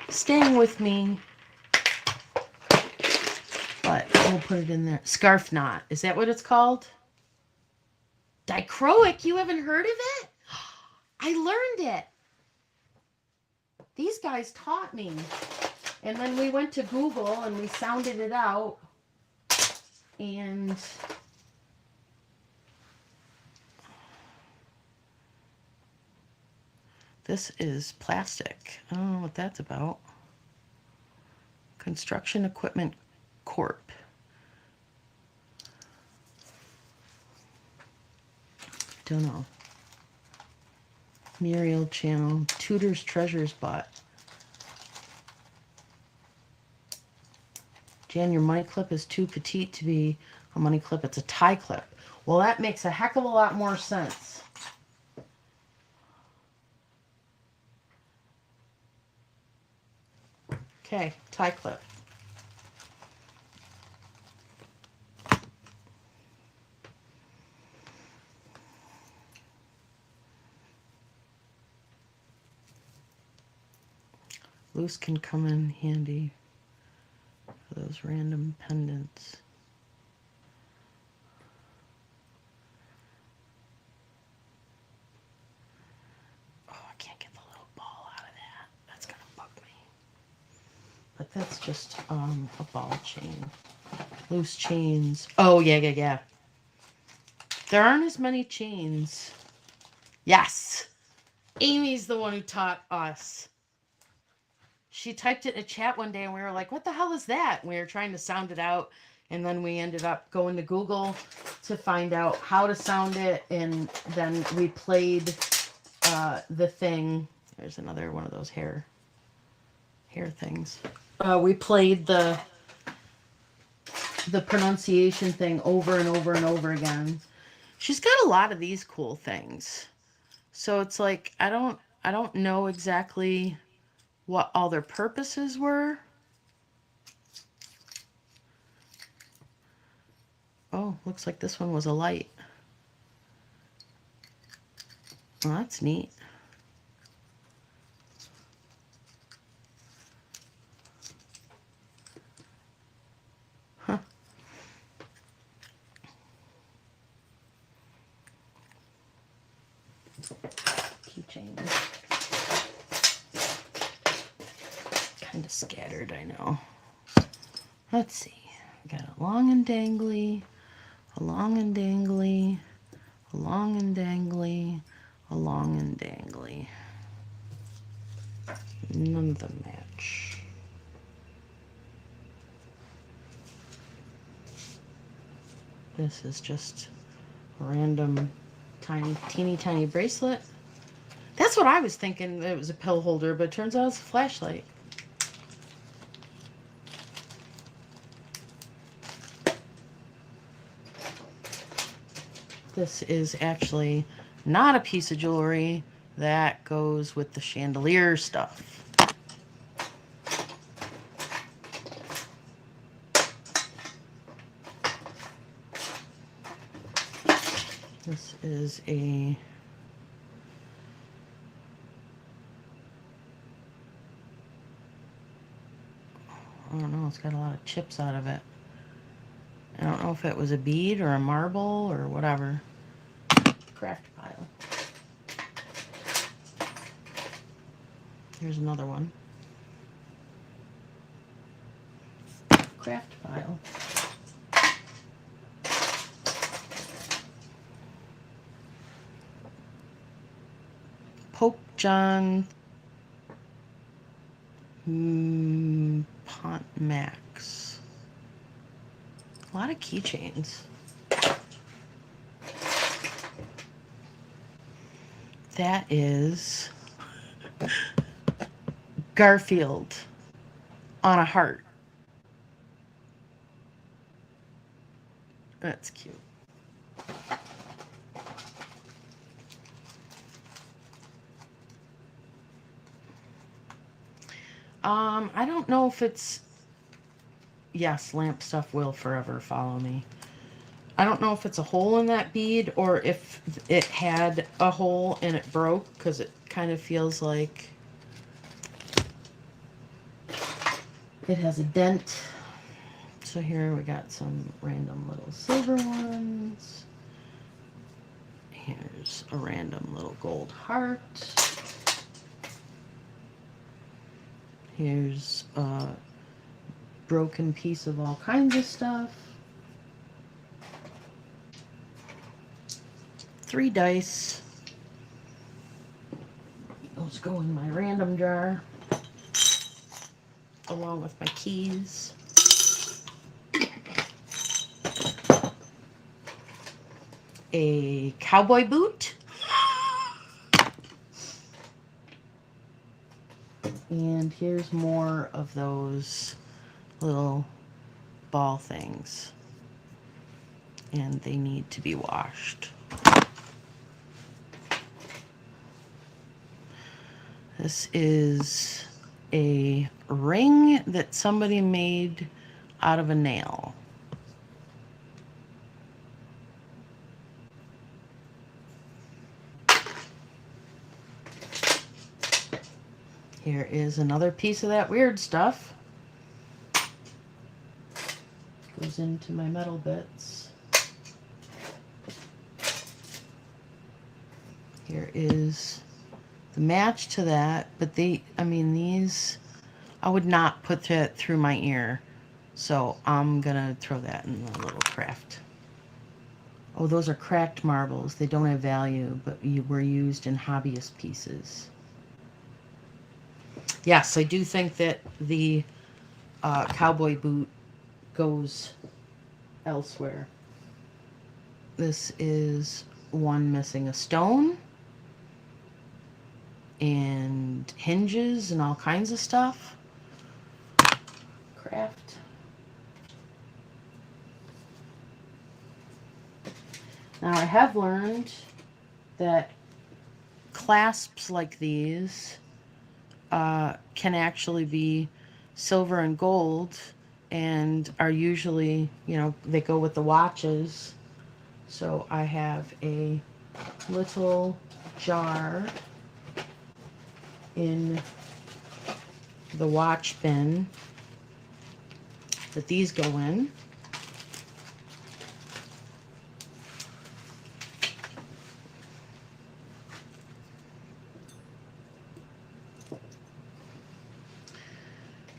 staying with me, but we'll put it in there. Scarf knot. Is that what it's called? Dichroic? You haven't heard of it? I learned it. These guys taught me. And then we went to Google and we sounded it out. And this is plastic. I don't know what that's about. Construction Equipment Corp. Don't know. Muriel Channel. Tudor's Treasures bought. Jan, your money clip is too petite to be a money clip. It's a tie clip. Well, that makes a heck of a lot more sense. Okay, tie clip. Loose can come in handy for those random pendants. Oh, I can't get the little ball out of that. That's gonna bug me. But that's just a ball chain. Loose chains. Oh, yeah. There aren't as many chains. Yes! Amy's the one who taught us. She typed it in a chat one day and we were like, what the hell is that? And we were trying to sound it out. And then we ended up going to Google to find out how to sound it. And then we played the thing. There's another one of those hair things. We played the pronunciation thing over and over and over again. She's got a lot of these cool things. So it's like, I don't know exactly what all their purposes were. Oh, looks like this one was a light. Well, that's neat. Huh. Keychain. Kind of scattered, I know. Let's see. I got a long and dangly, a long and dangly, a long and dangly, a long and dangly. None of them match. This is just a random teeny tiny bracelet. That's what I was thinking, that it was a pill holder, but it turns out it's a flashlight. This is actually not a piece of jewelry. That goes with the chandelier stuff. This is a I don't know, it's got a lot of chips out of it. I don't know if it was a bead or a marble or whatever. Craft pile. Here's another one. Craft pile. Pope John Pontmax. A lot of keychains. That is Garfield on a heart. That's cute. I don't know if it's... Yes, lamp stuff will forever follow me. I don't know if it's a hole in that bead or if it had a hole and it broke, because it kind of feels like it has a dent. So here we got some random little silver ones. Here's a random little gold heart. Here's a broken piece of all kinds of stuff. 3 dice. Those go in my random jar, along with my keys. A cowboy boot. And here's more of those little ball things. And they need to be washed. This is a ring that somebody made out of a nail. Here is another piece of that weird stuff. Goes into my metal bits. Here is the match to that, but these, I would not put that through my ear. So I'm gonna throw that in the little craft. Oh, those are cracked marbles. They don't have value, but were used in hobbyist pieces. Yes, I do think that the cowboy boot goes elsewhere. This is one missing a stone and hinges and all kinds of stuff. Craft. Now I have learned that clasps like these can actually be silver and gold and are usually, they go with the watches. So I have a little jar in the watch bin that these go in.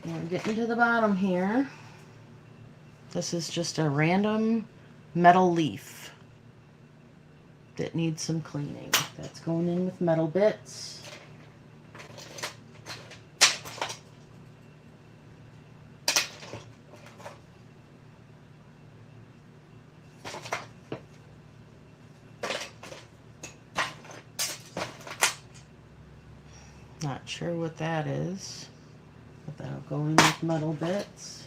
We're getting to the bottom here. This is just a random metal leaf that needs some cleaning. That's going in with metal bits. Not sure what that is, but that'll go in with metal bits.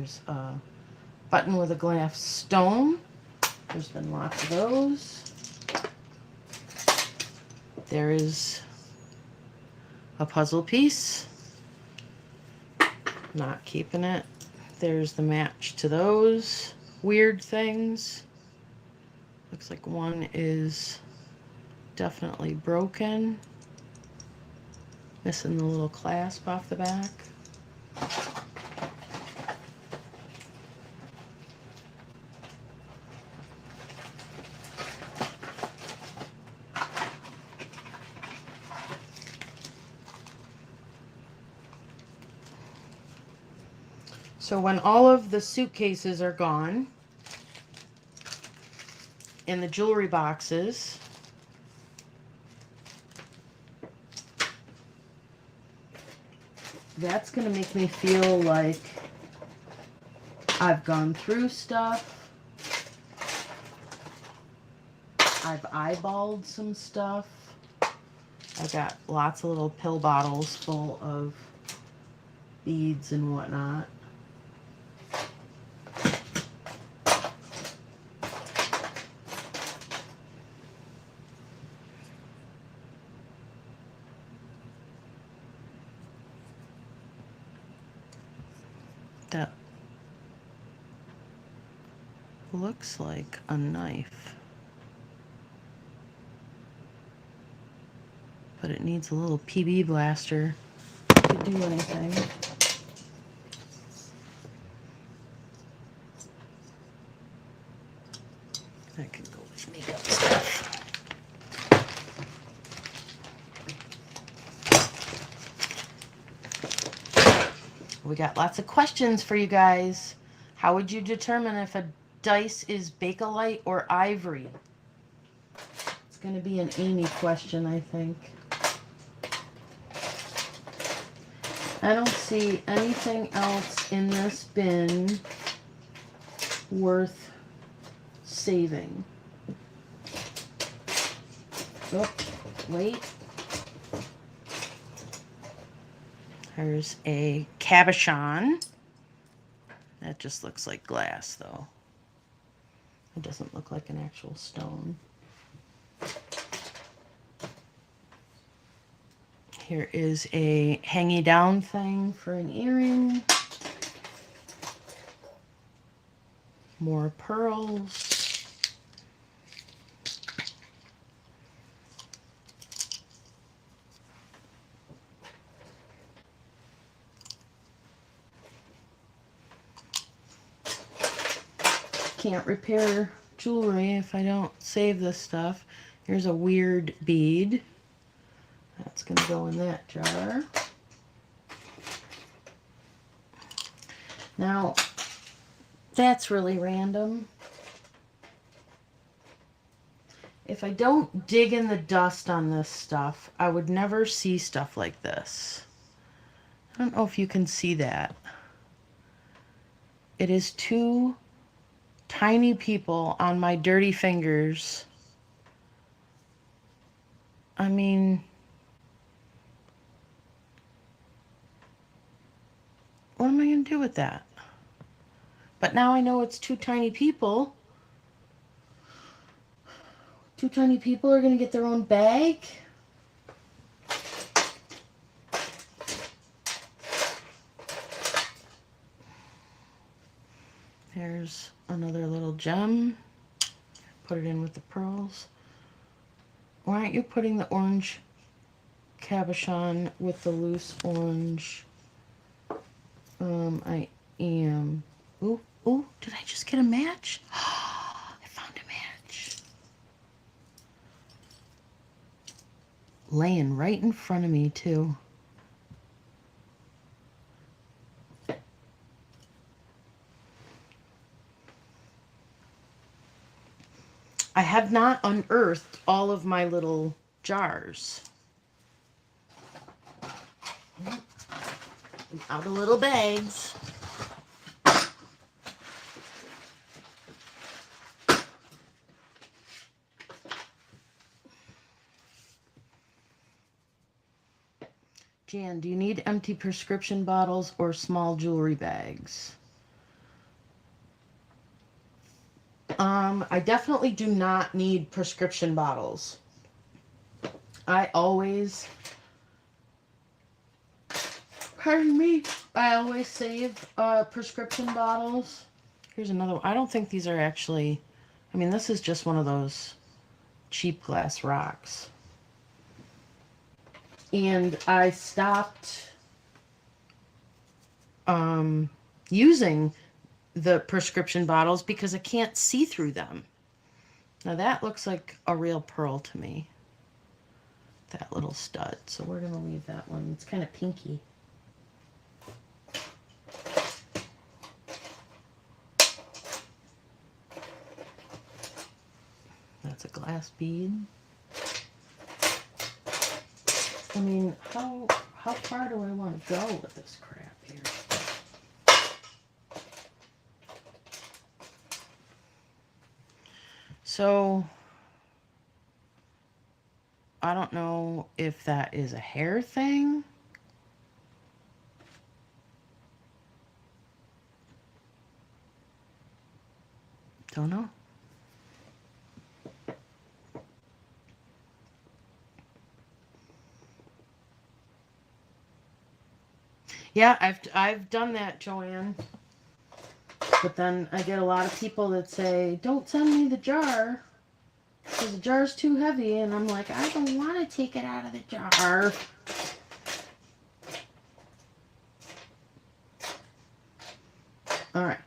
There's a button with a glass stone. There's been lots of those. There is a puzzle piece. Not keeping it. There's the match to those weird things. Looks like one is definitely broken. Missing the little clasp off the back. So when all of the suitcases are gone and the jewelry boxes, that's going to make me feel like I've gone through stuff. I've eyeballed some stuff. I've got lots of little pill bottles full of beads and whatnot. That looks like a knife, but it needs a little PB blaster to do anything. That can go with makeup stuff. We got lots of questions for you guys. How would you determine if a dice is Bakelite or ivory? It's going to be an Amy question, I think. I don't see anything else in this bin worth saving. Oh, wait. There's a cabochon. That just looks like glass, though. It doesn't look like an actual stone. Here is a hangy down thing for an earring. More pearls. Can't repair jewelry if I don't save this stuff. Here's a weird bead. That's going to go in that jar. Now, that's really random. If I don't dig in the dust on this stuff, I would never see stuff like this. I don't know if you can see that. It is two tiny people on my dirty fingers. I mean, what am I going to do with that? But now I know it's two tiny people. Two tiny people are going to get their own bag. There's another little gem. Put it in with the pearls. Why aren't you putting the orange cabochon with the loose orange? I am. Ooh, ooh, did I just get a match? I found a match. Laying right in front of me, too. I have not unearthed all of my little jars. Out of little bags. Jan, do you need empty prescription bottles or small jewelry bags? I definitely do not need prescription bottles. I always, pardon me, I always save prescription bottles. Here's another one. I don't think these are actually, I mean, this is just one of those cheap glass rocks. And I stopped using the prescription bottles because I can't see through them. Now that looks like a real pearl to me. That little stud. So we're going to leave that one. It's kind of pinky. That's a glass bead. I mean, how far do I want to go with this crap here? So, I don't know if that is a hair thing. Don't know. Yeah, I've done that, Joanne. But then I get a lot of people that say, "Don't send me the jar because the jar's too heavy," and I'm like, I don't want to take it out of the jar. All right.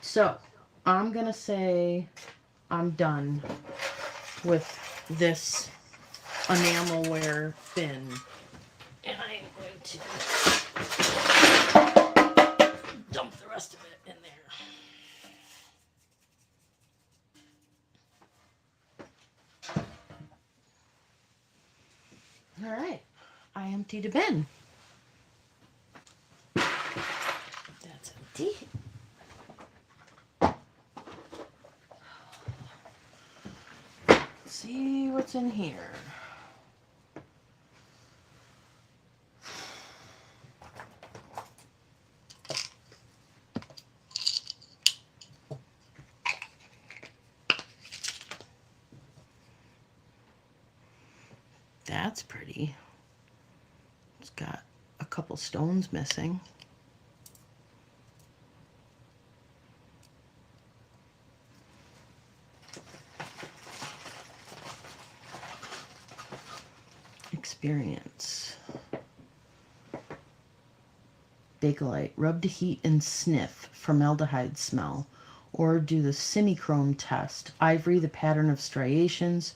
So, I'm going to say I'm done with this enamelware bin. And I'm going to dump the rest of it in there. All right. I emptied a bin. That's empty. Let's see what's in here. That's pretty. It's got a couple stones missing. Experience. Bakelite. Rub to heat and sniff. Formaldehyde smell. Or do the semichrome test. Ivory, the pattern of striations,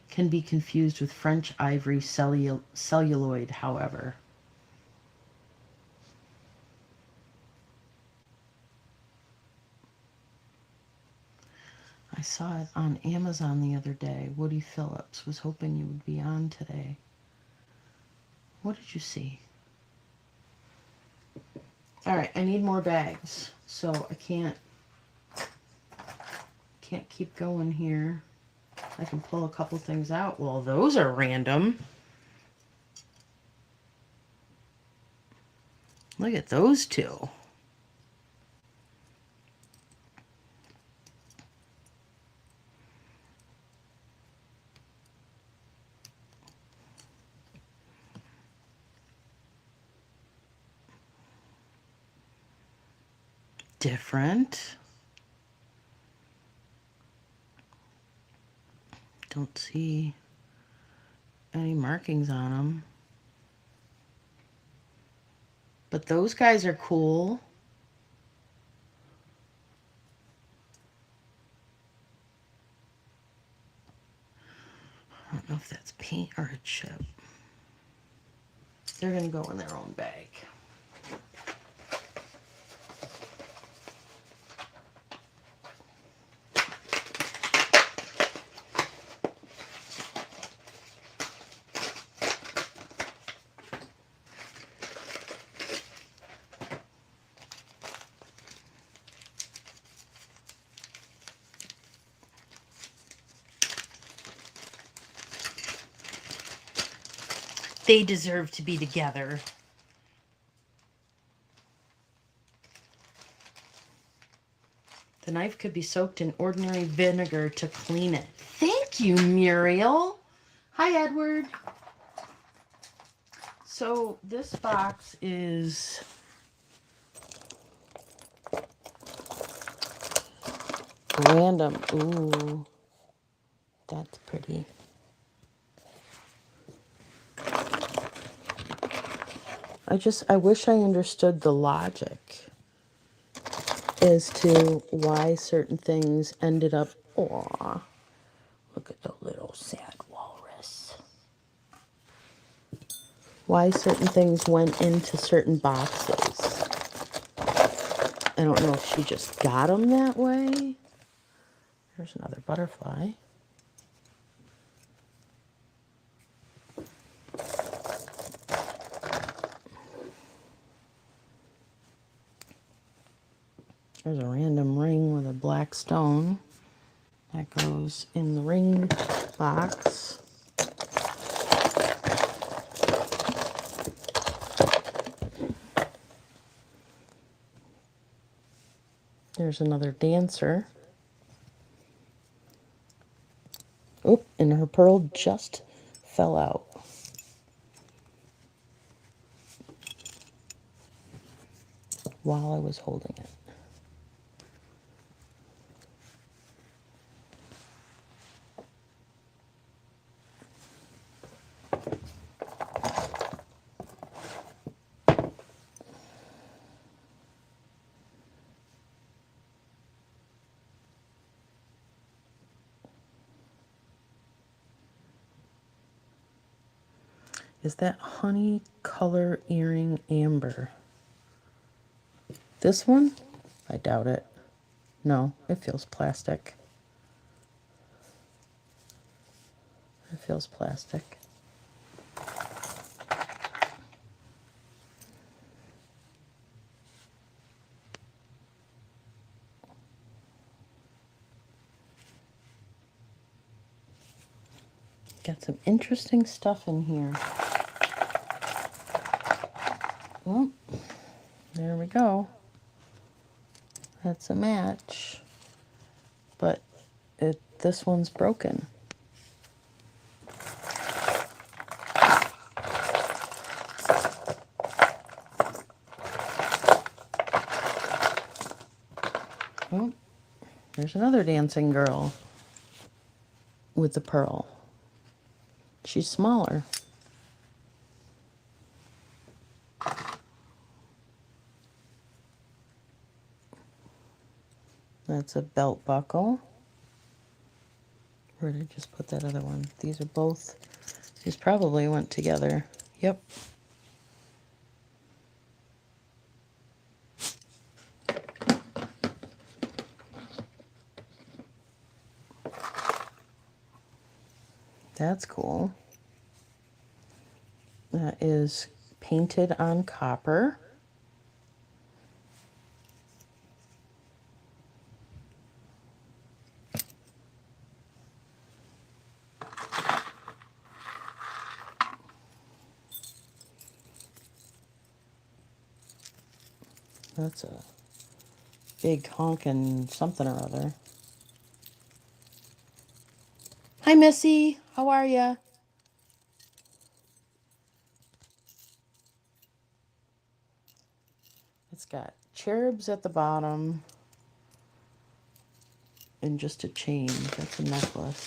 can be confused with French ivory celluloid, however. I saw it on Amazon the other day. Woody Phillips. Was hoping you would be on today. What did you see? All right, I need more bags, so I can't keep going here. I can pull a couple things out. Well, those are random. Look at those two. Different. Don't see any markings on them. But those guys are cool. I don't know if that's paint or a chip. They're going to go in their own bag. They deserve to be together. The knife could be soaked in ordinary vinegar to clean it. Thank you, Muriel. Hi, Edward. So this box is random. Ooh, that's pretty. I wish I understood the logic as to why certain things ended up. Aw, look at the little sad walrus. Why certain things went into certain boxes. I don't know if she just got them that way. There's another butterfly. There's a random ring with a black stone. That goes in the ring box. There's another dancer. Oop, and her pearl just fell out. While I was holding it. Is that honey color earring amber? This one? I doubt it. No, it feels plastic. It feels plastic. Got some interesting stuff in here. Well, there we go. That's a match. But this one's broken. Oh, there's another dancing girl with the pearl. She's smaller. That's a belt buckle. Where did I just put that other one? These probably went together. Yep. That's cool. That is painted on copper. That's a big honkin' something or other. Hi, Missy. How are ya? It's got cherubs at the bottom and just a chain. That's a necklace.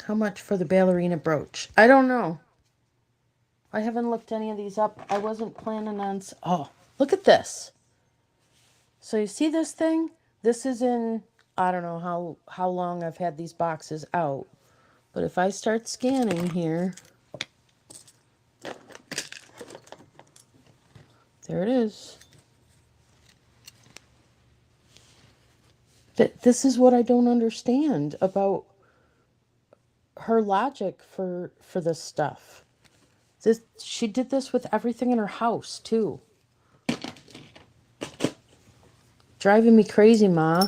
How much for the ballerina brooch? I don't know. I haven't looked any of these up. I wasn't planning on... Oh, look at this. So you see this thing? This is in... I don't know how long I've had these boxes out. But if I start scanning here... There it is. This is what I don't understand about her logic for this stuff. She did this with everything in her house, too. Driving me crazy, Ma.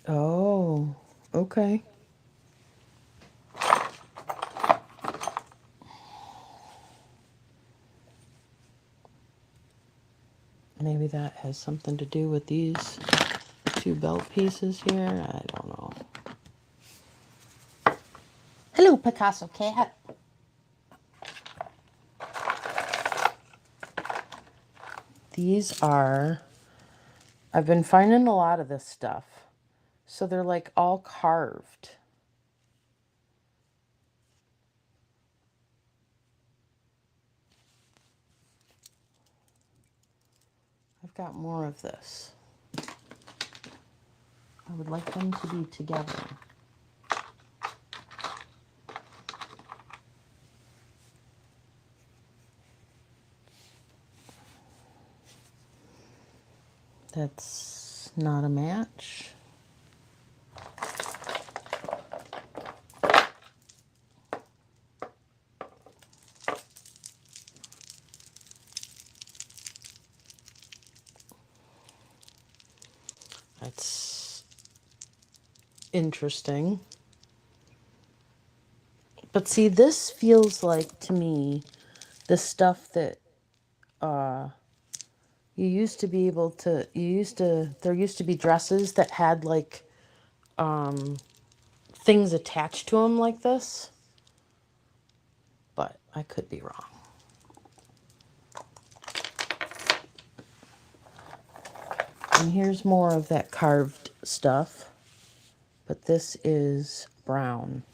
Oh, okay. Maybe that has something to do with these two belt pieces here. I don't know. Hello, Picasso cat. These are, I've been finding a lot of this stuff. So they're like all carved. I've got more of this. I would like them to be together. That's not a match. That's interesting. But see, this feels like to me the stuff that you used to be able to, there used to be dresses that had like things attached to them like this. But I could be wrong. And here's more of that carved stuff. But this is brown.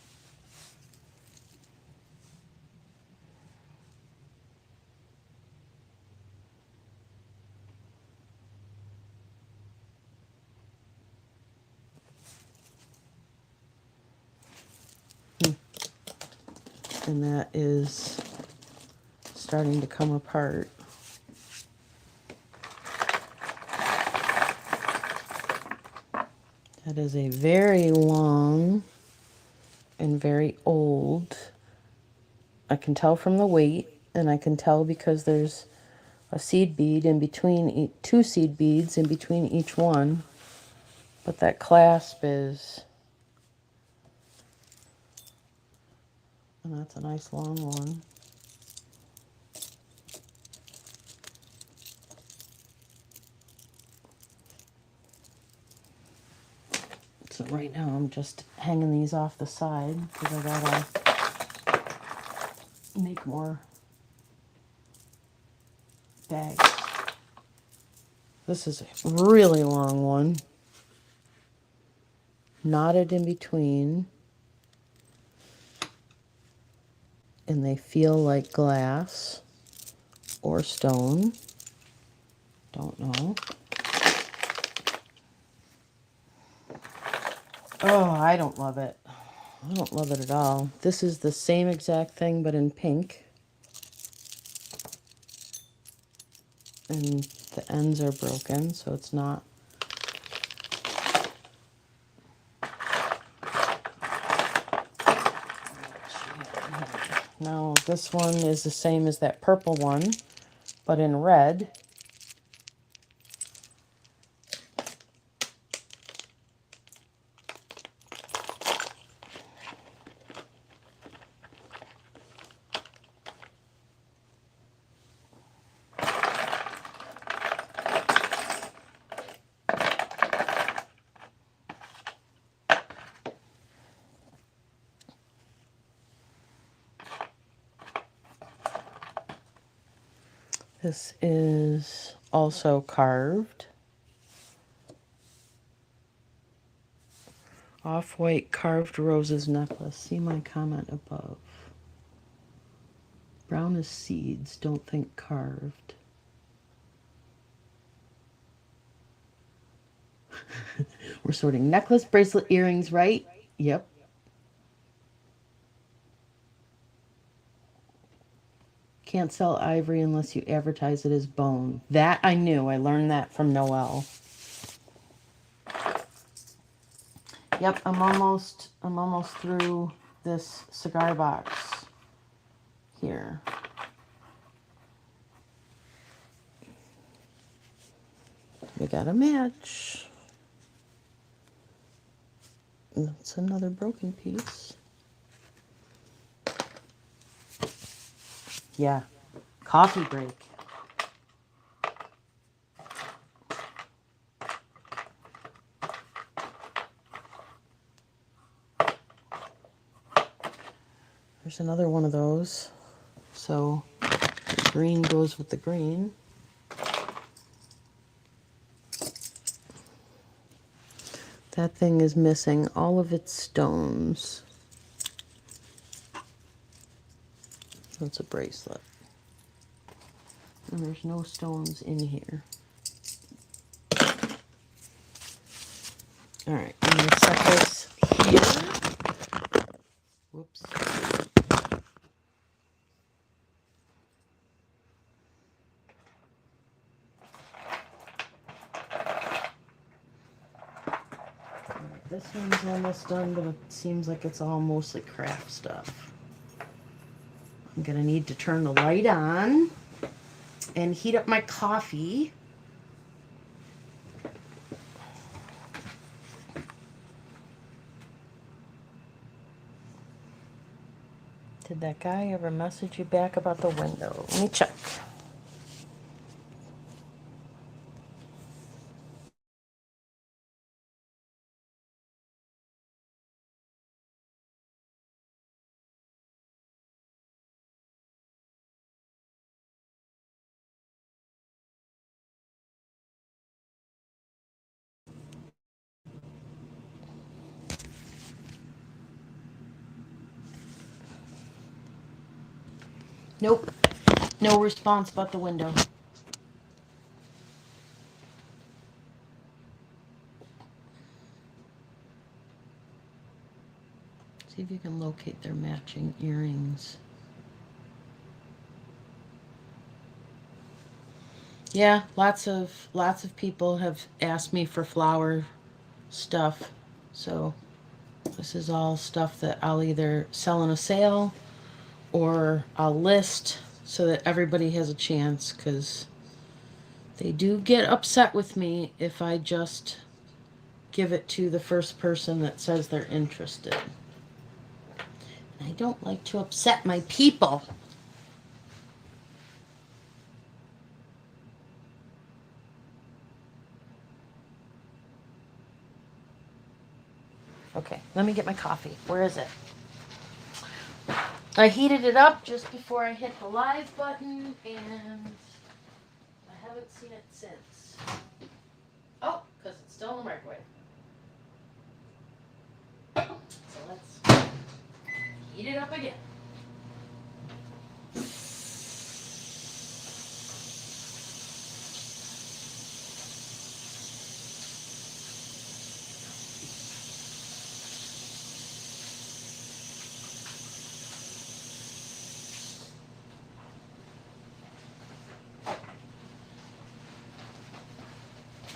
And that is starting to come apart. That is a very long and very old. I can tell from the weight, and I can tell because there's a seed bead in between, two seed beads in between each one. But that clasp is, and that's a nice long one. So right now I'm just hanging these off the side because I gotta make more bags. This is a really long one. Knotted in between. And they feel like glass or stone. Don't know. Oh, I don't love it. I don't love it at all. This is the same exact thing but in pink. And the ends are broken, so it's not. Now this one is the same as that purple one, but in red. This is also carved. Off-white carved roses necklace. See my comment above. Brown is seeds, don't think carved. We're sorting necklace, bracelet, earrings, right? Yep. Can't sell ivory unless you advertise it as bone. That I knew. I learned that from Noelle. Yep, I'm almost through this cigar box here. We got a match. That's another broken piece. Yeah, coffee break. There's another one of those. So green goes with the green. That thing is missing all of its stones. That's a bracelet. And there's no stones in here. All right, I'm gonna set this here. Whoops. This one's almost done, but it seems like it's all mostly craft stuff. I'm gonna need to turn the light on and heat up my coffee. Did that guy ever message you back about the window? Let me check. Nope. No response about the window. See if you can locate their matching earrings. Yeah, lots of people have asked me for flower stuff. So this is all stuff that I'll either sell in a sale or I'll list so that everybody has a chance, because they do get upset with me if I just give it to the first person that says they're interested. I don't like to upset my people. Okay, let me get my coffee. Where is it? I heated it up just before I hit the live button, and I haven't seen it since. Oh, because it's still in the microwave. So let's heat it up again.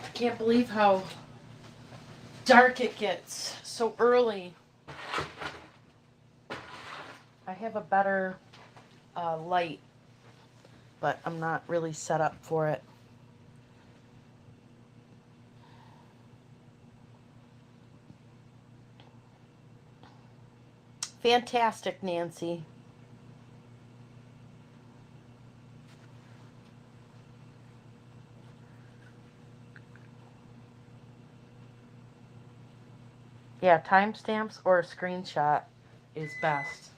I can't believe how dark it gets so early. I have a better light, but I'm not really set up for it. Fantastic, Nancy. Yeah, timestamps or a screenshot is best.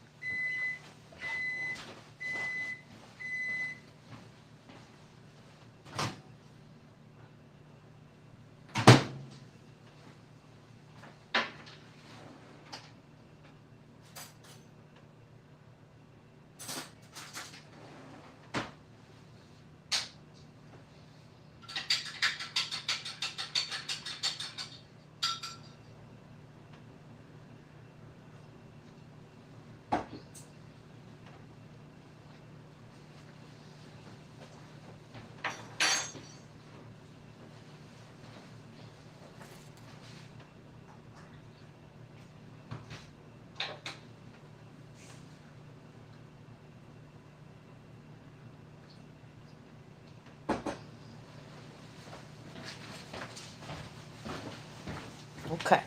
Okay,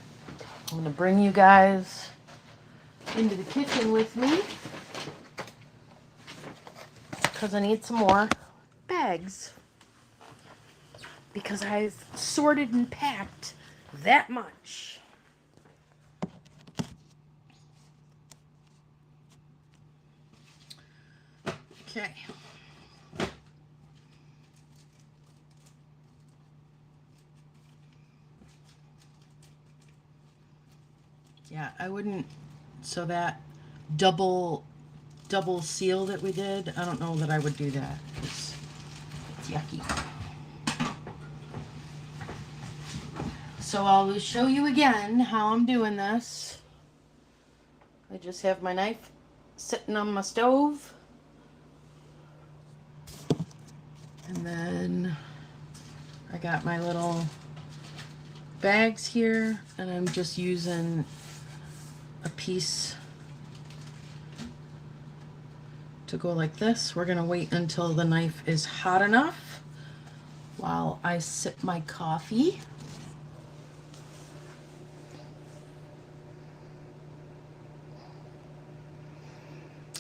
I'm gonna bring you guys into the kitchen with me because I need some more bags because I've sorted and packed that much. Okay. Yeah, I wouldn't, so that double seal that we did, I don't know that I would do that. It's yucky. So I'll show you again how I'm doing this. I just have my knife sitting on my stove. And then I got my little bags here, and I'm just using a piece to go like this. We're gonna wait until the knife is hot enough while I sip my coffee.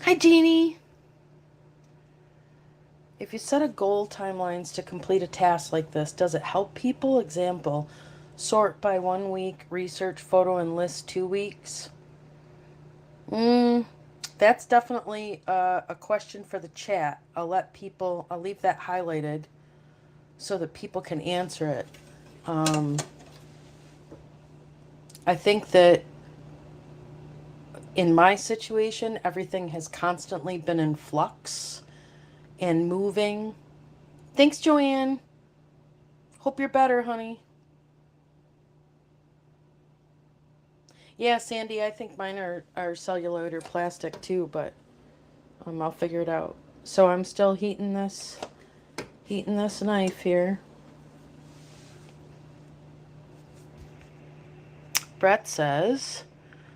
Hi, Jeannie. If you set a goal timelines to complete a task like this, does it help people? Example, sort by 1 week, research, photo, and list 2 weeks. That's definitely a question for the chat. I'll leave that highlighted so that people can answer it. I think that in my situation, everything has constantly been in flux and moving. Thanks, Joanne. Hope you're better, honey. Yeah, Sandy, I think mine are celluloid or plastic too, but I'll figure it out. So I'm still heating this knife here. Brett says,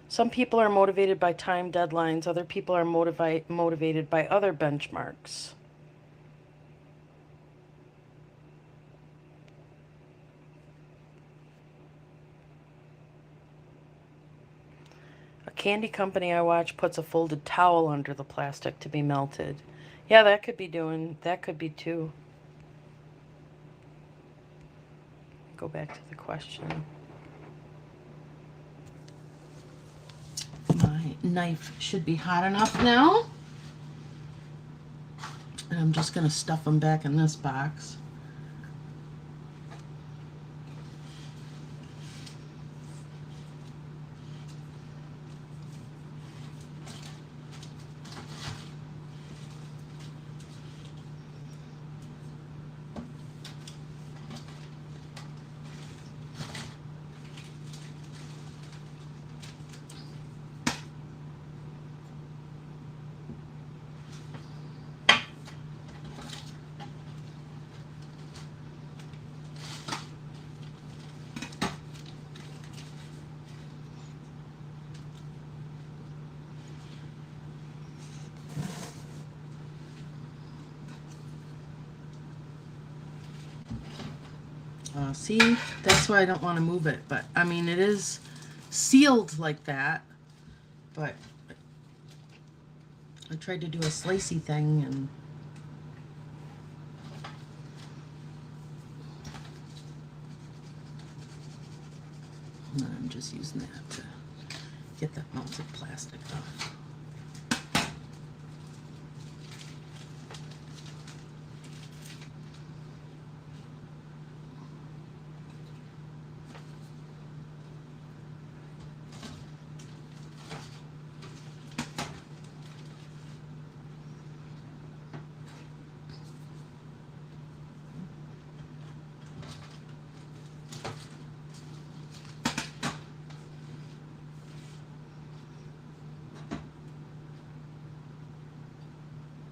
some people are motivated by time deadlines, other people are motivated by other benchmarks. A candy company I watch puts a folded towel under the plastic to be melted. Yeah, that could be too. Go back to the question. My knife should be hot enough now. And I'm just going to stuff them back in this box. See, that's why I don't want to move it. But, I mean, it is sealed like that. But I tried to do a slicey thing, and I'm just using that to get that melted plastic off.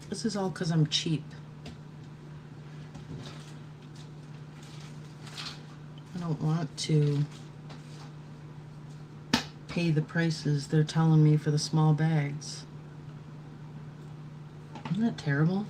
This is all because I'm cheap. I don't want to pay the prices they're telling me for the small bags. Isn't that terrible?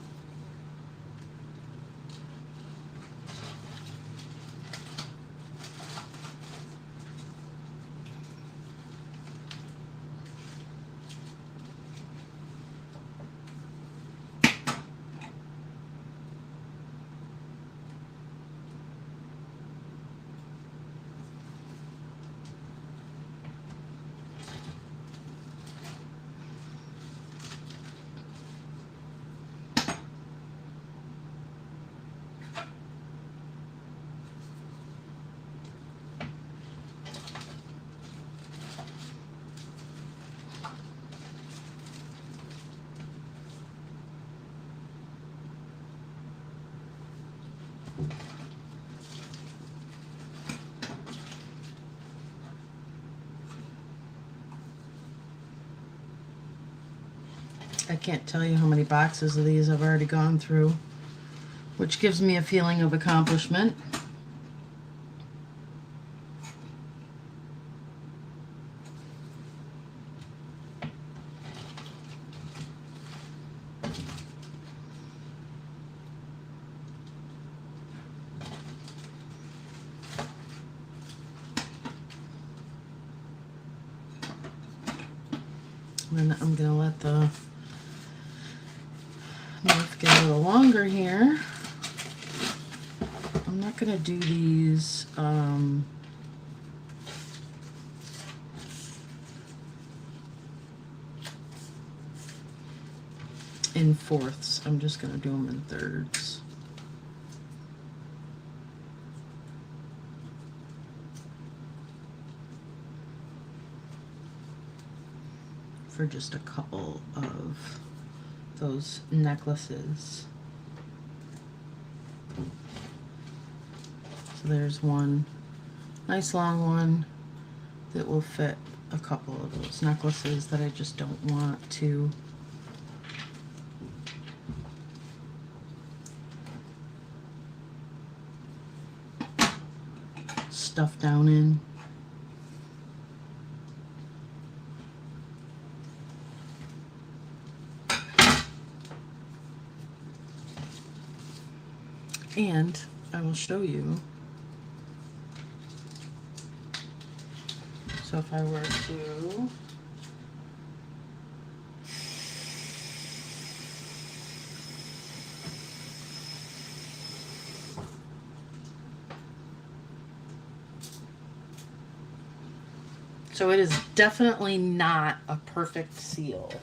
I can't tell you how many boxes of these I've already gone through, which gives me a feeling of accomplishment. And I'm going to let the knife get a little longer here. I'm not going to do these in fourths. I'm just going to do them in thirds. For just a couple of those necklaces. So there's one nice long one that will fit a couple of those necklaces that I just don't want to stuff down in. And I will show you. So if I were to so it is definitely not a perfect seal,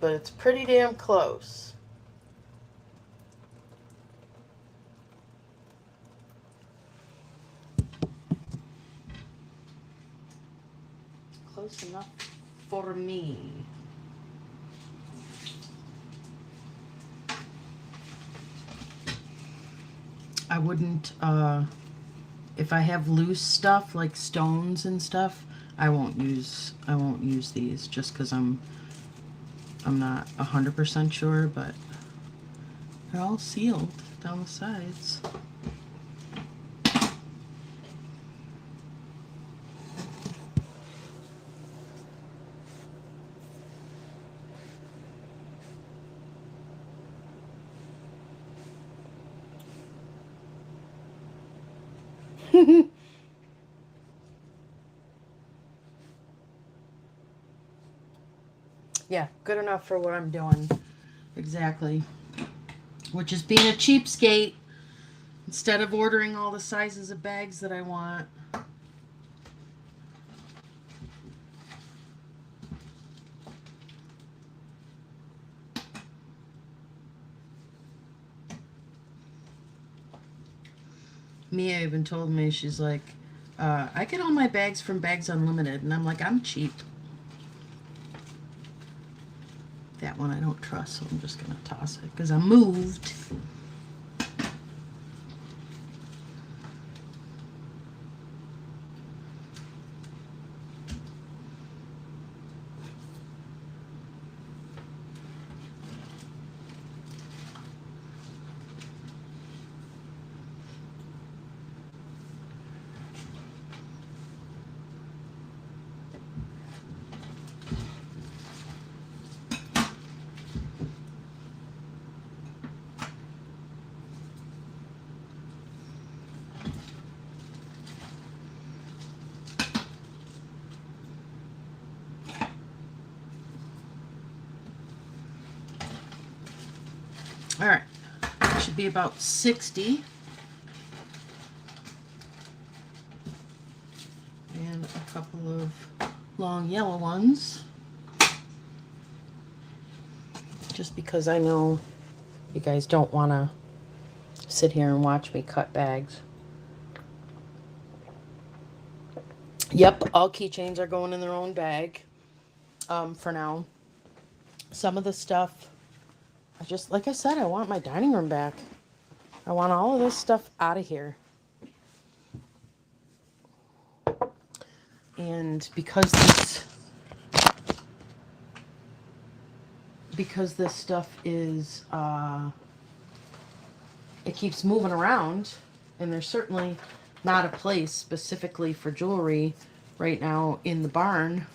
but it's pretty damn close. Close enough for me. I wouldn't, if I have loose stuff like stones and stuff, I won't use these just because I'm not 100% sure, but they're all sealed down the sides. Yeah, good enough for what I'm doing. Exactly. Which is being a cheapskate instead of ordering all the sizes of bags that I want. Mia even told me, she's like, I get all my bags from Bags Unlimited. And I'm like, I'm cheap. That one I don't trust, so I'm just going to toss it because I moved. All right, should be about 60. And a couple of long yellow ones. Just because I know you guys don't want to sit here and watch me cut bags. Yep, all keychains are going in their own bag for now. Some of the stuff Like I said, I want my dining room back. I want all of this stuff out of here. And because this stuff is it keeps moving around, and there's certainly not a place specifically for jewelry right now in the barn.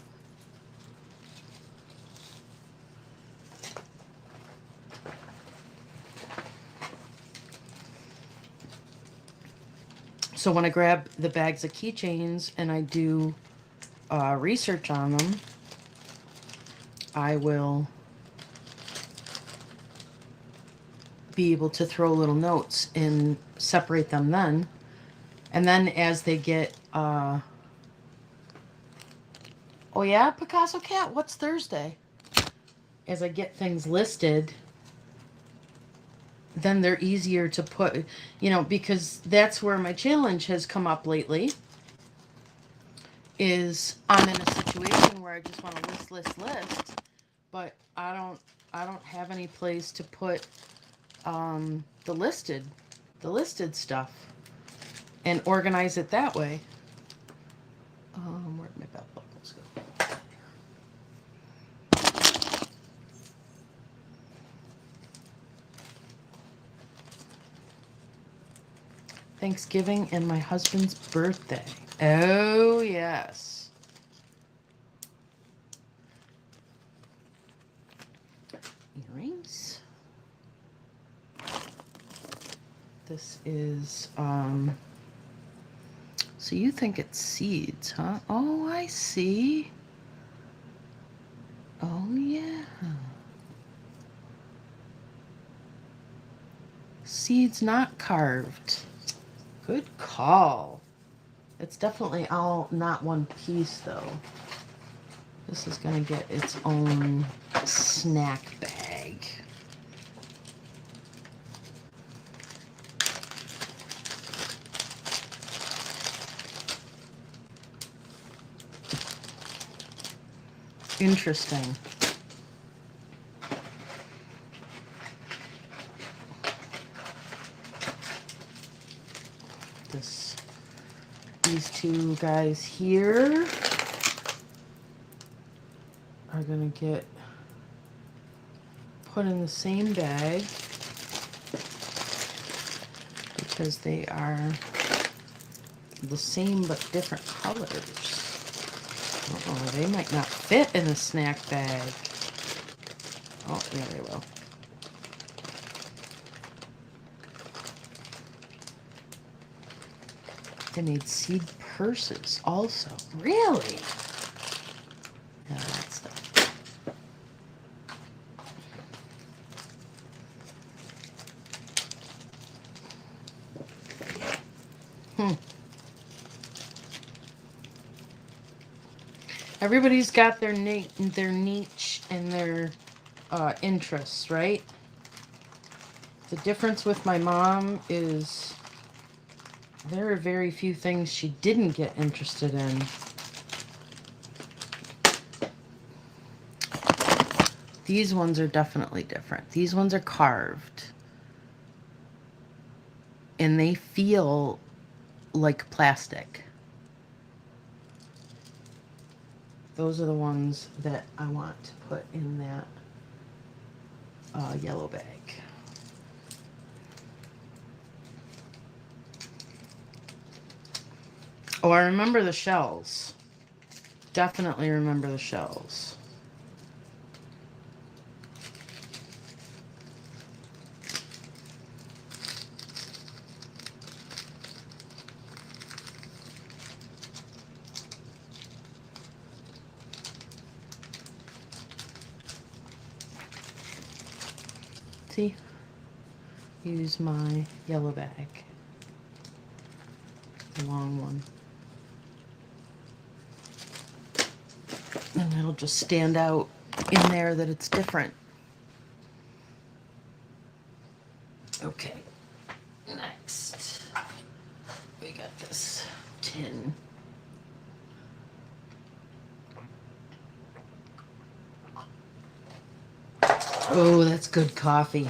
So when I grab the bags of keychains and I do research on them, I will be able to throw little notes and separate them then. And then as they get, oh yeah, Picasso Cat, what's Thursday? As I get things listed, then they're easier to put, because that's where my challenge has come up lately, is I'm in a situation where I just want to list, but I don't have any place to put the listed stuff and organize it that way. Where'd my belt buckles go? Thanksgiving and my husband's birthday. Oh, yes. Earrings. This is, so you think it's seeds, huh? Oh, I see. Oh, yeah. Seeds not carved. Good call. It's definitely all not one piece, though. This is going to get its own snack bag. Interesting. These two guys here are gonna get put in the same bag because they are the same but different colors. Oh, they might not fit in a snack bag. Oh, yeah, they will. They made seed purses also. Really? Yeah, that stuff. Everybody's got their niche and their interests, right? The difference with my mom is there are very few things she didn't get interested in. These ones are definitely different. These ones are carved. And they feel like plastic. Those are the ones that I want to put in that yellow bag. Oh, I remember the shells. Definitely remember the shells. See? Use my yellow bag. The long one. And it'll just stand out in there that it's different. Okay. Next, we got this tin. Oh, that's good coffee.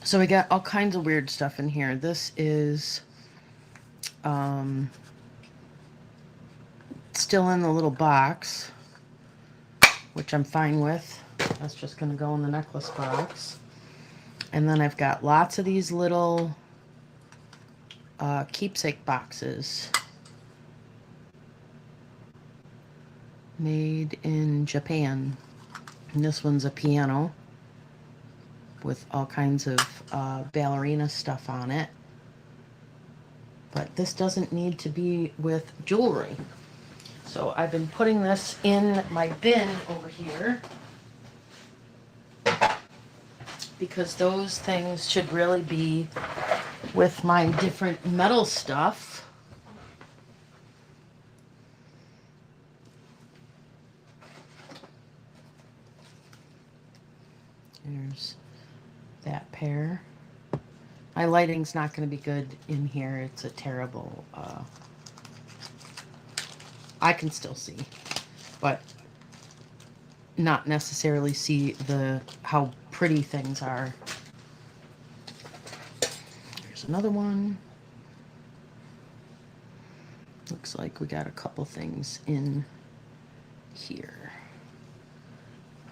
So we got all kinds of weird stuff in here. This is still in the little box, which I'm fine with. That's just going to go in the necklace box. And then I've got lots of these little keepsake boxes made in Japan. And this one's a piano with all kinds of ballerina stuff on it. But this doesn't need to be with jewelry. So I've been putting this in my bin over here because those things should really be with my different metal stuff. There's that pair. My lighting's not going to be good in here. It's a terrible, I can still see, but not necessarily see how pretty things are. There's another one. Looks like we got a couple things in here.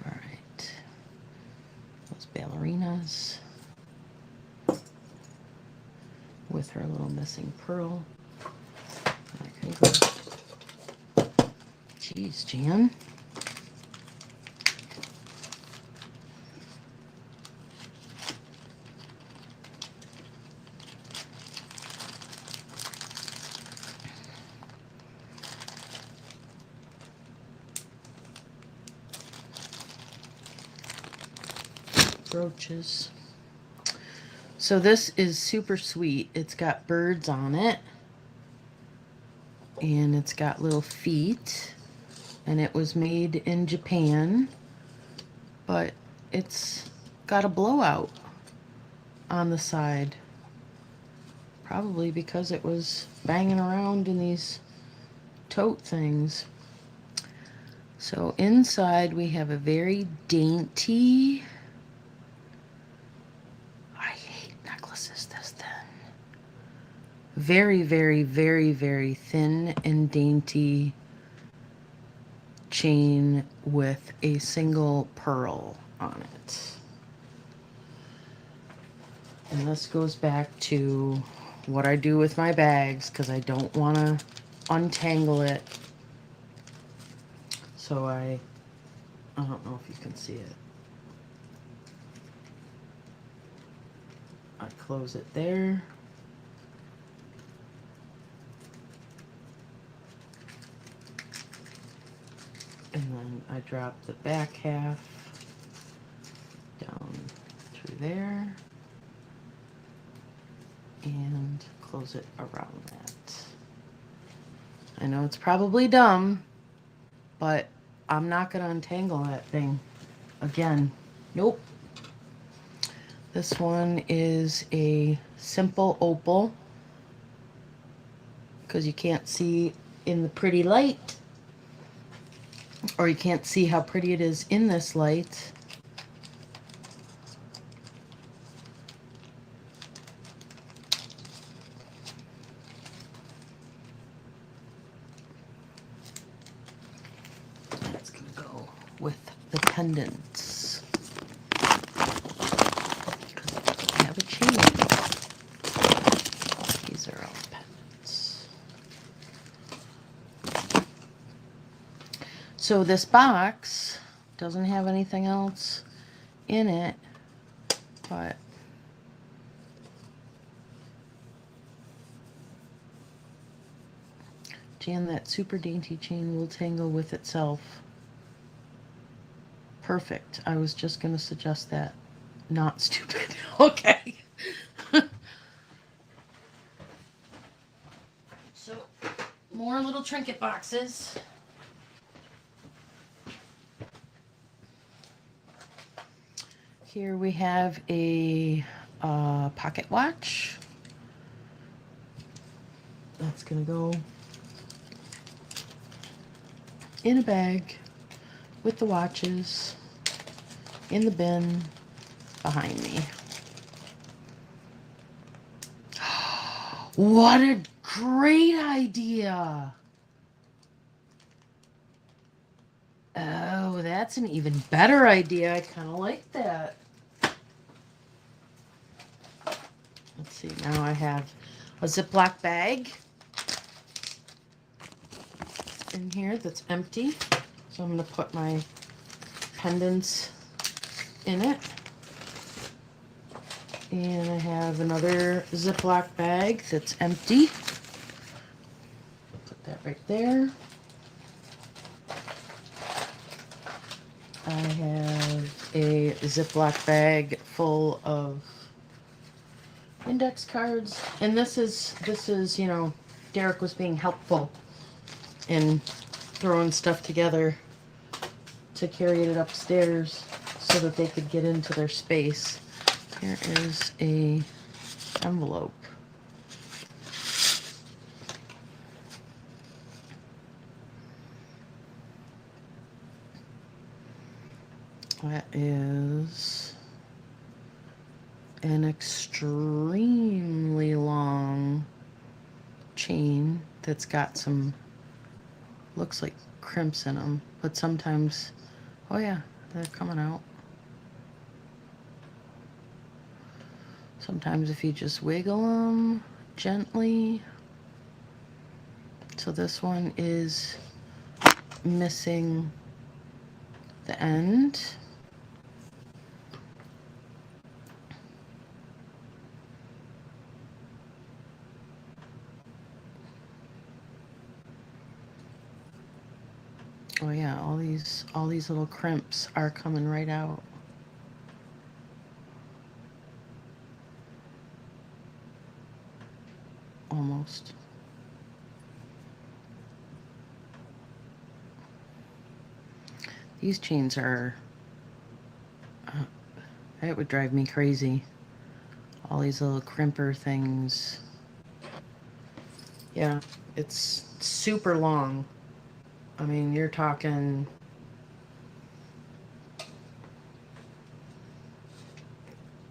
All right. Those ballerinas with her little missing pearl. I can go. Jeez, Jan. Brooches. So this is super sweet. It's got birds on it. And it's got little feet. And it was made in Japan. But it's got a blowout on the side. Probably because it was banging around in these tote things. So inside we have a very dainty... I hate necklaces this thin. Very, very, very, very thin and dainty chain with a single pearl on it. And this goes back to what I do with my bags because I don't want to untangle it. So I don't know if you can see it. I close it there. And then I drop the back half down through there and close it around that. I know it's probably dumb, but I'm not going to untangle that thing again. Nope. This one is a simple opal because you can't see in the pretty light, or you can't see how pretty it is in this light. That's going to go with the pendants. Because I have a chain. These are all pendants. So this box doesn't have anything else in it, but Jan, that super dainty chain will tangle with itself. Perfect. I was just going to suggest that. Not stupid. Okay. So, more little trinket boxes. Here we have a pocket watch. That's gonna go in a bag with the watches in the bin behind me. What a great idea! Oh, that's an even better idea. I kind of like that. Let's see, now I have a Ziploc bag in here that's empty. So I'm going to put my pendants in it. And I have another Ziploc bag that's empty. Put that right there. I have a Ziploc bag full of index cards. And this is, you know, Derek was being helpful in throwing stuff together to carry it upstairs so that they could get into their space. Here is a envelope. That is an extremely long chain that's got some, looks like crimps in them, but sometimes, oh yeah, they're coming out. Sometimes if you just wiggle them gently. So this one is missing the end. Oh yeah, all these little crimps are coming right out. Almost. These chains are, it would drive me crazy. All these little crimper things. Yeah, it's super long. I mean, you're talking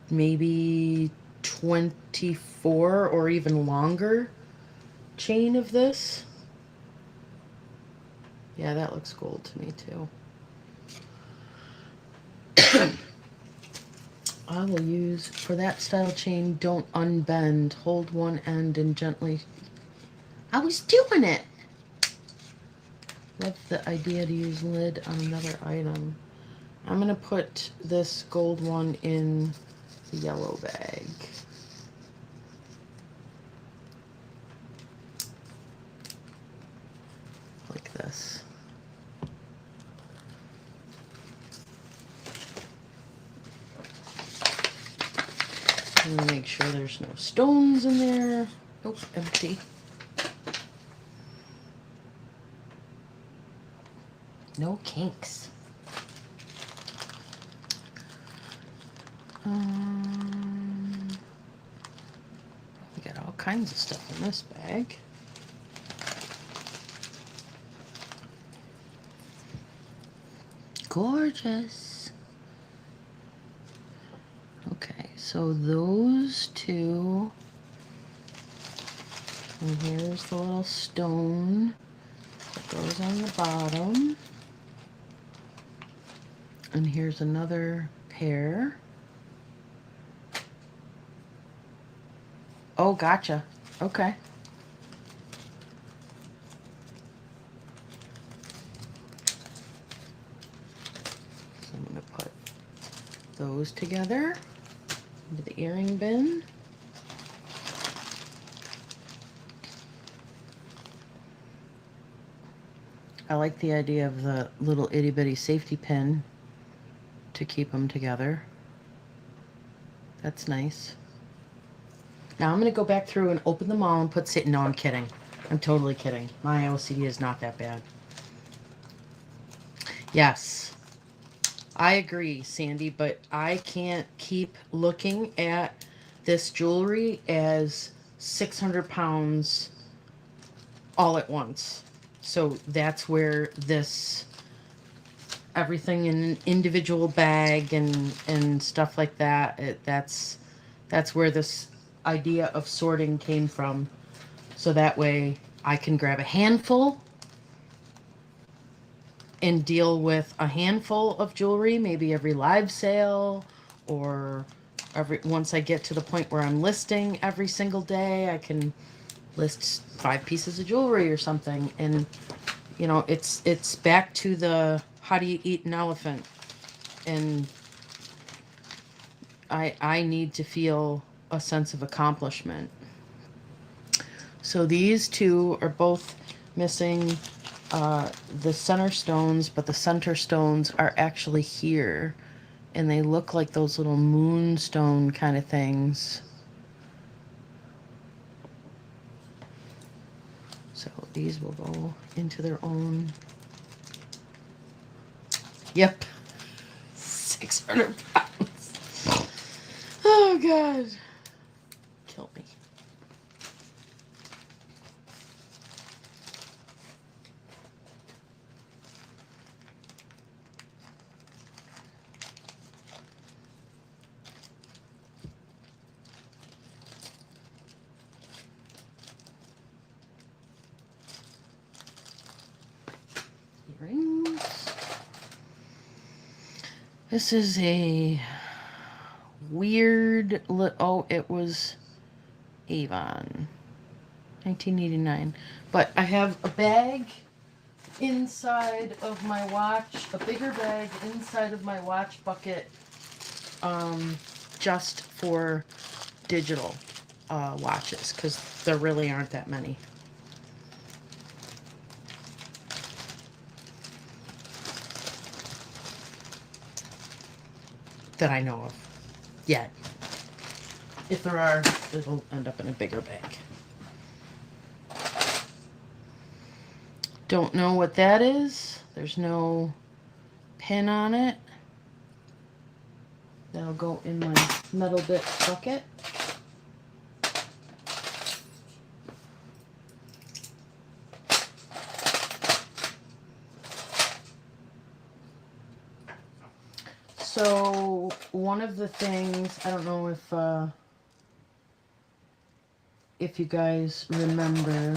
maybe 24 or even longer chain of this. Yeah, that looks gold to me too. I will use, for that style chain, don't unbend. Hold one end and gently... I was doing it! Love the idea to use lid on another item. I'm going to put this gold one in the yellow bag. Like this. I'm going to make sure there's no stones in there. Nope, empty. No kinks. We got all kinds of stuff in this bag. Gorgeous. Okay, so those two. And here's the little stone that goes on the bottom. And here's another pair. Oh, gotcha. Okay. So I'm going to put those together into the earring bin. I like the idea of the little itty bitty safety pin to keep them together. That's nice. Now I'm going to go back through and open them all and put no, I'm kidding. I'm totally kidding. My OCD is not that bad. Yes. I agree, Sandy, but I can't keep looking at this jewelry as 600 pounds all at once. So that's where this, everything in an individual bag and stuff like that, that's where this idea of sorting came from. So that way I can grab a handful and deal with a handful of jewelry, maybe every live sale, or every, once I get to the point where I'm listing every single day, I can list 5 pieces of jewelry or something. And you know, it's back to the how do you eat an elephant? And I need to feel a sense of accomplishment. So these two are both missing the center stones, but the center stones are actually here, and they look like those little moonstone kind of things. So these will go into their own. Yep, 600 pounds. Oh God, kill me. Earrings. This is a weird, oh, it was Avon, 1989. But I have a bag inside of my watch, a bigger bag inside of my watch bucket, just for digital watches, because there really aren't that many. That I know of yet. If there are, it'll end up in a bigger bag. Don't know what that is. There's no pin on it. That'll go in my metal bit bucket. So one of the things, I don't know if you guys remember,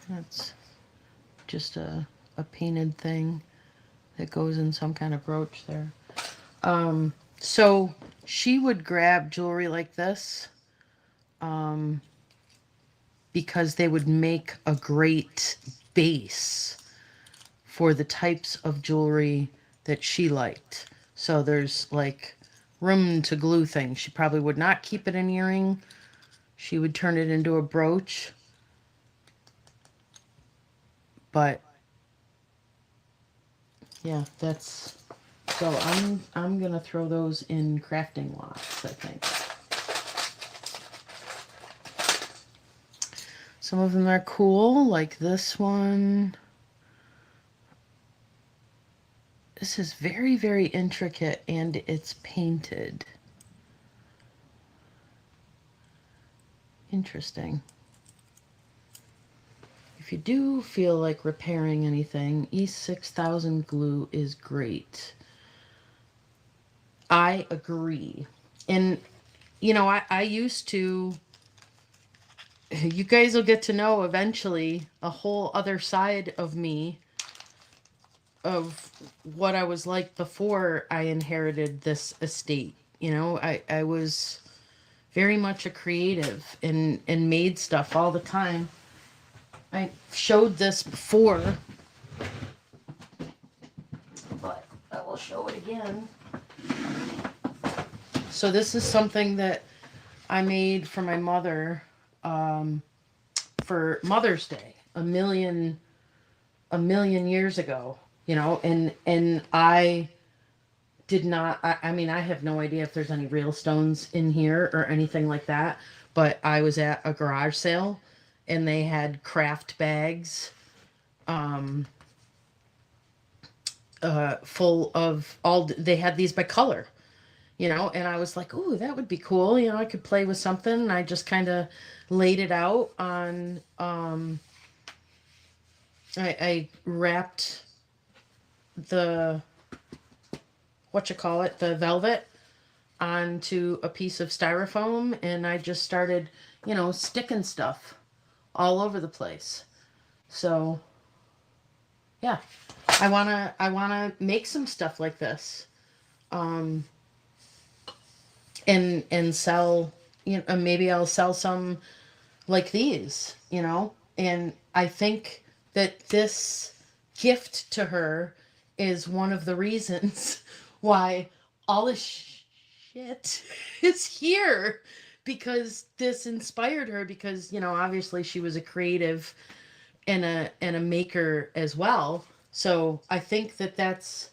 that's just a painted thing that goes in some kind of brooch there. So she would grab jewelry like this, because they would make a great base for the types of jewelry that she liked. So there's like room to glue things. She probably would not keep it an earring. She would turn it into a brooch. But yeah, that's, so I'm gonna throw those in crafting lots, I think. Some of them are cool, like this one. This is very, very intricate, and it's painted. Interesting. If you do feel like repairing anything, E6000 glue is great. I agree. And, you know, I used to, you guys will get to know eventually a whole other side of me, of what I was like before I inherited this estate. You know, I was very much a creative and made stuff all the time. I showed this before, but I will show it again. So this is something that I made for my mother, for Mother's Day a million years ago, you know, and I did not, I mean, I have no idea if there's any real stones in here or anything like that, but I was at a garage sale and they had craft bags, full of all, they had these by color, and I was like, "Ooh, that would be cool. I could play with something." And I just kind of laid it out on, I wrapped the, the velvet onto a piece of styrofoam, and I just started, sticking stuff all over the place. So, yeah, I wanna make some stuff like this, um, and sell. Maybe I'll sell some like these. And I think that this gift to her is one of the reasons why all this shit is here, because this inspired her, because obviously she was a creative and a maker as well. So I think that that's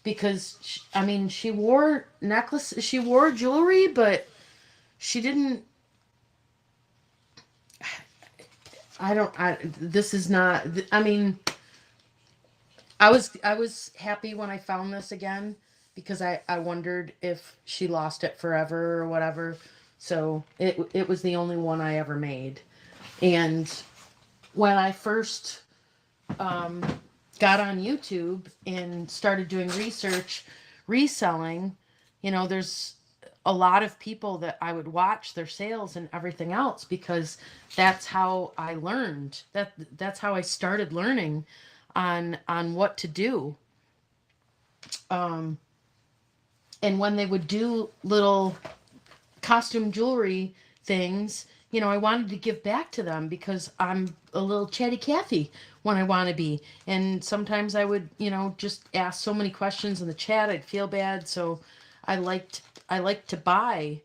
because I mean, she wore jewelry, but she didn't. I don't. This is not. I mean, I was happy when I found this again, because I wondered if she lost it forever or whatever. So it was the only one I ever made, and when I first um, got on YouTube and started doing research, reselling, there's a lot of people that I would watch their sales and everything else, because that's how I learned. That's how I started learning on what to do. Um, and when they would do little costume jewelry things, I wanted to give back to them, because I'm a little chatty Cathy when I want to be. And sometimes I would, just ask so many questions in the chat, I'd feel bad. So I liked to buy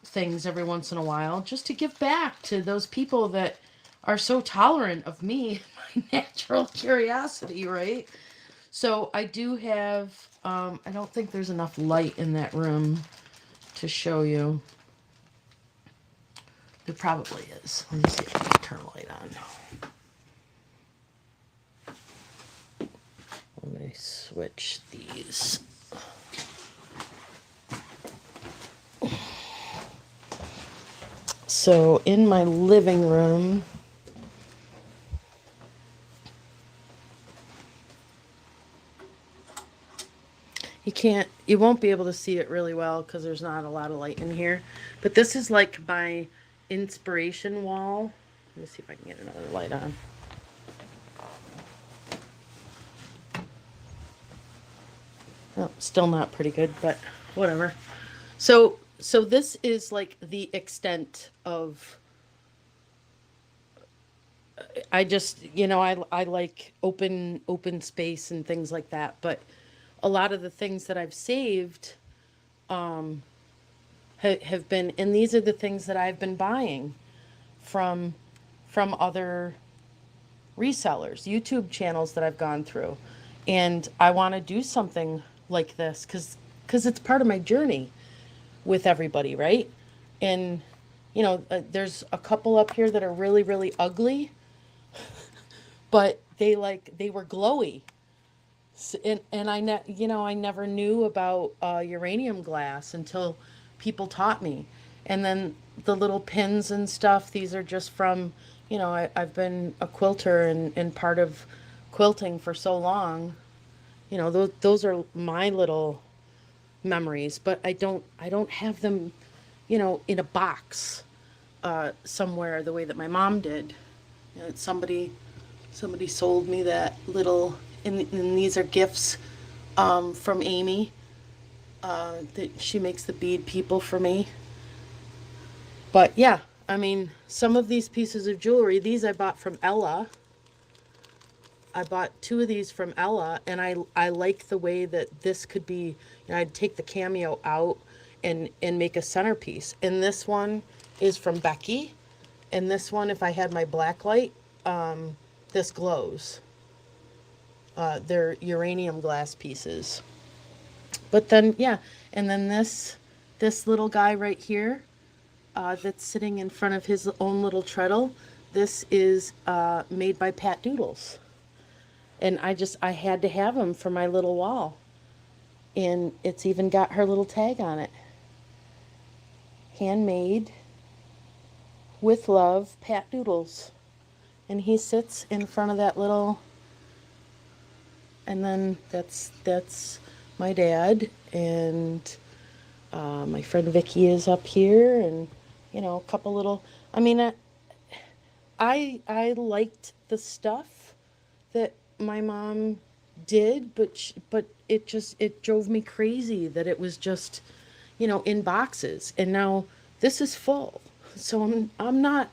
things every once in a while, just to give back to those people that are so tolerant of me, my natural curiosity, right? So I do have, I don't think there's enough light in that room to show you. There probably is. Let me see if I can turn the light on. Let me switch these. So in my living room, you won't be able to see it really well because there's not a lot of light in here. But this is like my inspiration wall. Let me see if I can get another light on. Oh, still not pretty good, but whatever. So this is like the extent of, I just, I like open space and things like that, but a lot of the things that I've saved have been, and these are the things that I've been buying from other resellers, YouTube channels that I've gone through. And I want to do something like this because it's part of my journey with everybody, right? And there's a couple up here that are really, really ugly, but they were glowy. And I never knew about uranium glass until people taught me. And then the little pins and stuff, these are just from, I've been a quilter and part of quilting for so long. Those are my little memories, but I don't have them, in a box somewhere the way that my mom did. Somebody sold me that little, and these are gifts from Amy. That she makes the bead people for me. But yeah, I mean, some of these pieces of jewelry, these I bought from Ella. I bought two of these from Ella, and I like the way that this could be. I'd take the cameo out and make a centerpiece. And this one is from Becky, and this one, if I had my black light, this glows. They're uranium glass pieces. But then, yeah, and then this little guy right here, that's sitting in front of his own little treadle. This is made by Pat Doodles, and I had to have him for my little wall. And it's even got her little tag on it. Handmade with love, Pat Noodles. And he sits in front of that little, and then that's my dad, and my friend Vicky is up here, and a couple little. I mean, I liked the stuff that my mom did, but it drove me crazy that it was just, in boxes, and now this is full. So I'm not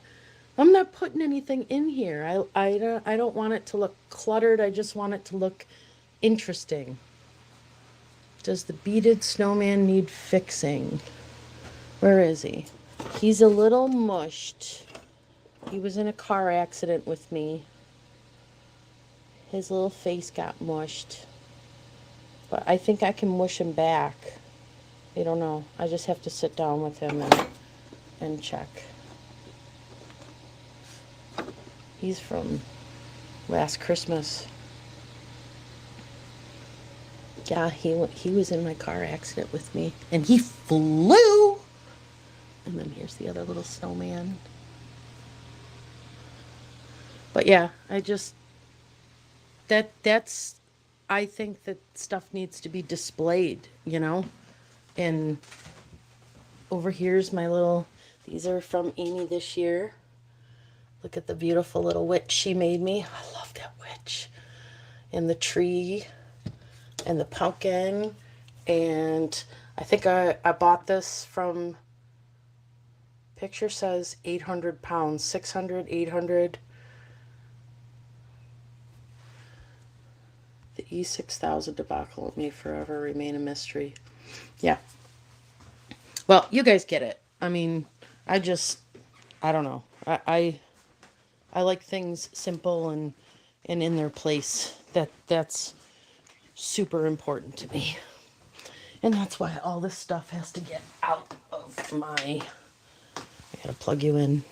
putting anything in here. I don't want it to look cluttered. I just want it to look interesting. Does the beaded snowman need fixing? Where is he? He's a little mushed. He was in a car accident with me. His little face got mushed. But I think I can mush him back. I don't know. I just have to sit down with him and check. He's from last Christmas. Yeah, he was in my car accident with me, and he flew. And then here's the other little snowman. But yeah, that's I think that stuff needs to be displayed, And over here's my little, these are from Amy this year. Look at the beautiful little witch she made me. I love that witch. And the tree and the pumpkin. And I think I bought this from, picture says 800 pounds, 600, 800. The E6000 debacle may forever remain a mystery. Yeah. Well, you guys get it. I mean, I don't know. I like things simple and in their place. That's super important to me. And that's why all this stuff has to get out of I gotta plug you in.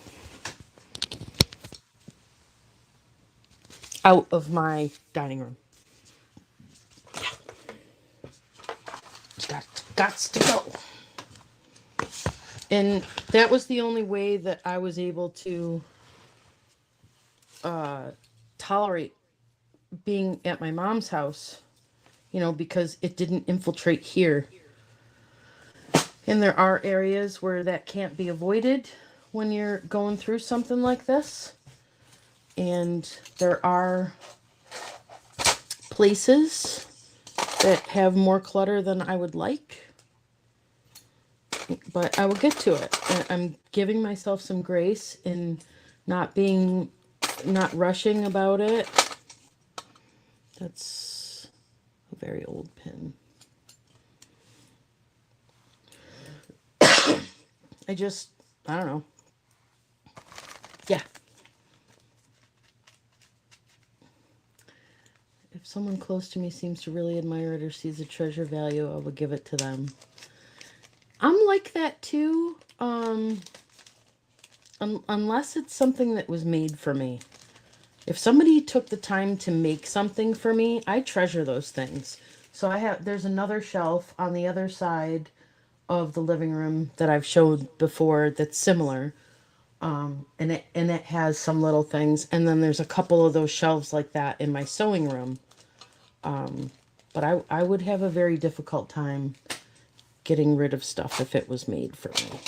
Out of my dining room. Gots to go. And that was the only way that I was able to tolerate being at my mom's house, because it didn't infiltrate here. And there are areas where that can't be avoided when you're going through something like this. And there are places that have more clutter than I would like. But I will get to it. I'm giving myself some grace in not rushing about it. That's a very old pin. I don't know. Yeah. If someone close to me seems to really admire it or sees a treasure value, I will give it to them. I'm like that too, unless it's something that was made for me. If somebody took the time to make something for me, I treasure those things. So there's another shelf on the other side of the living room that I've showed before that's similar. And it has some little things. And then there's a couple of those shelves like that in my sewing room. But I would have a very difficult time getting rid of stuff if it was made for me.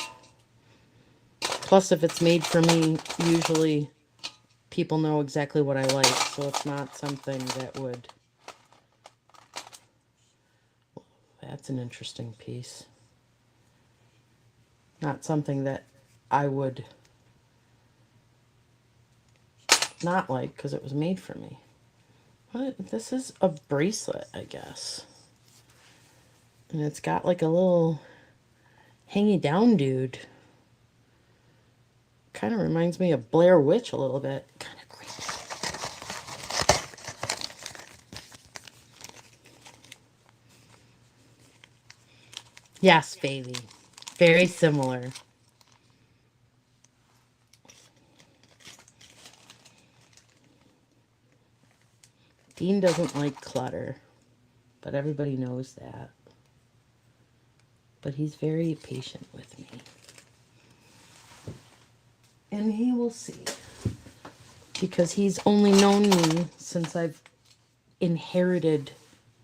Plus, if it's made for me, usually people know exactly what I like, so it's not something that would... That's an interesting piece. Not something that I would not like because it was made for me. What? This is a bracelet, I guess. And it's got like a little hangy down dude. Kind of reminds me of Blair Witch a little bit. Kind of creepy. Yes, baby. Very similar. Dean doesn't like clutter, but everybody knows that. but he's very patient with me. And he will see. Because he's only known me since I've inherited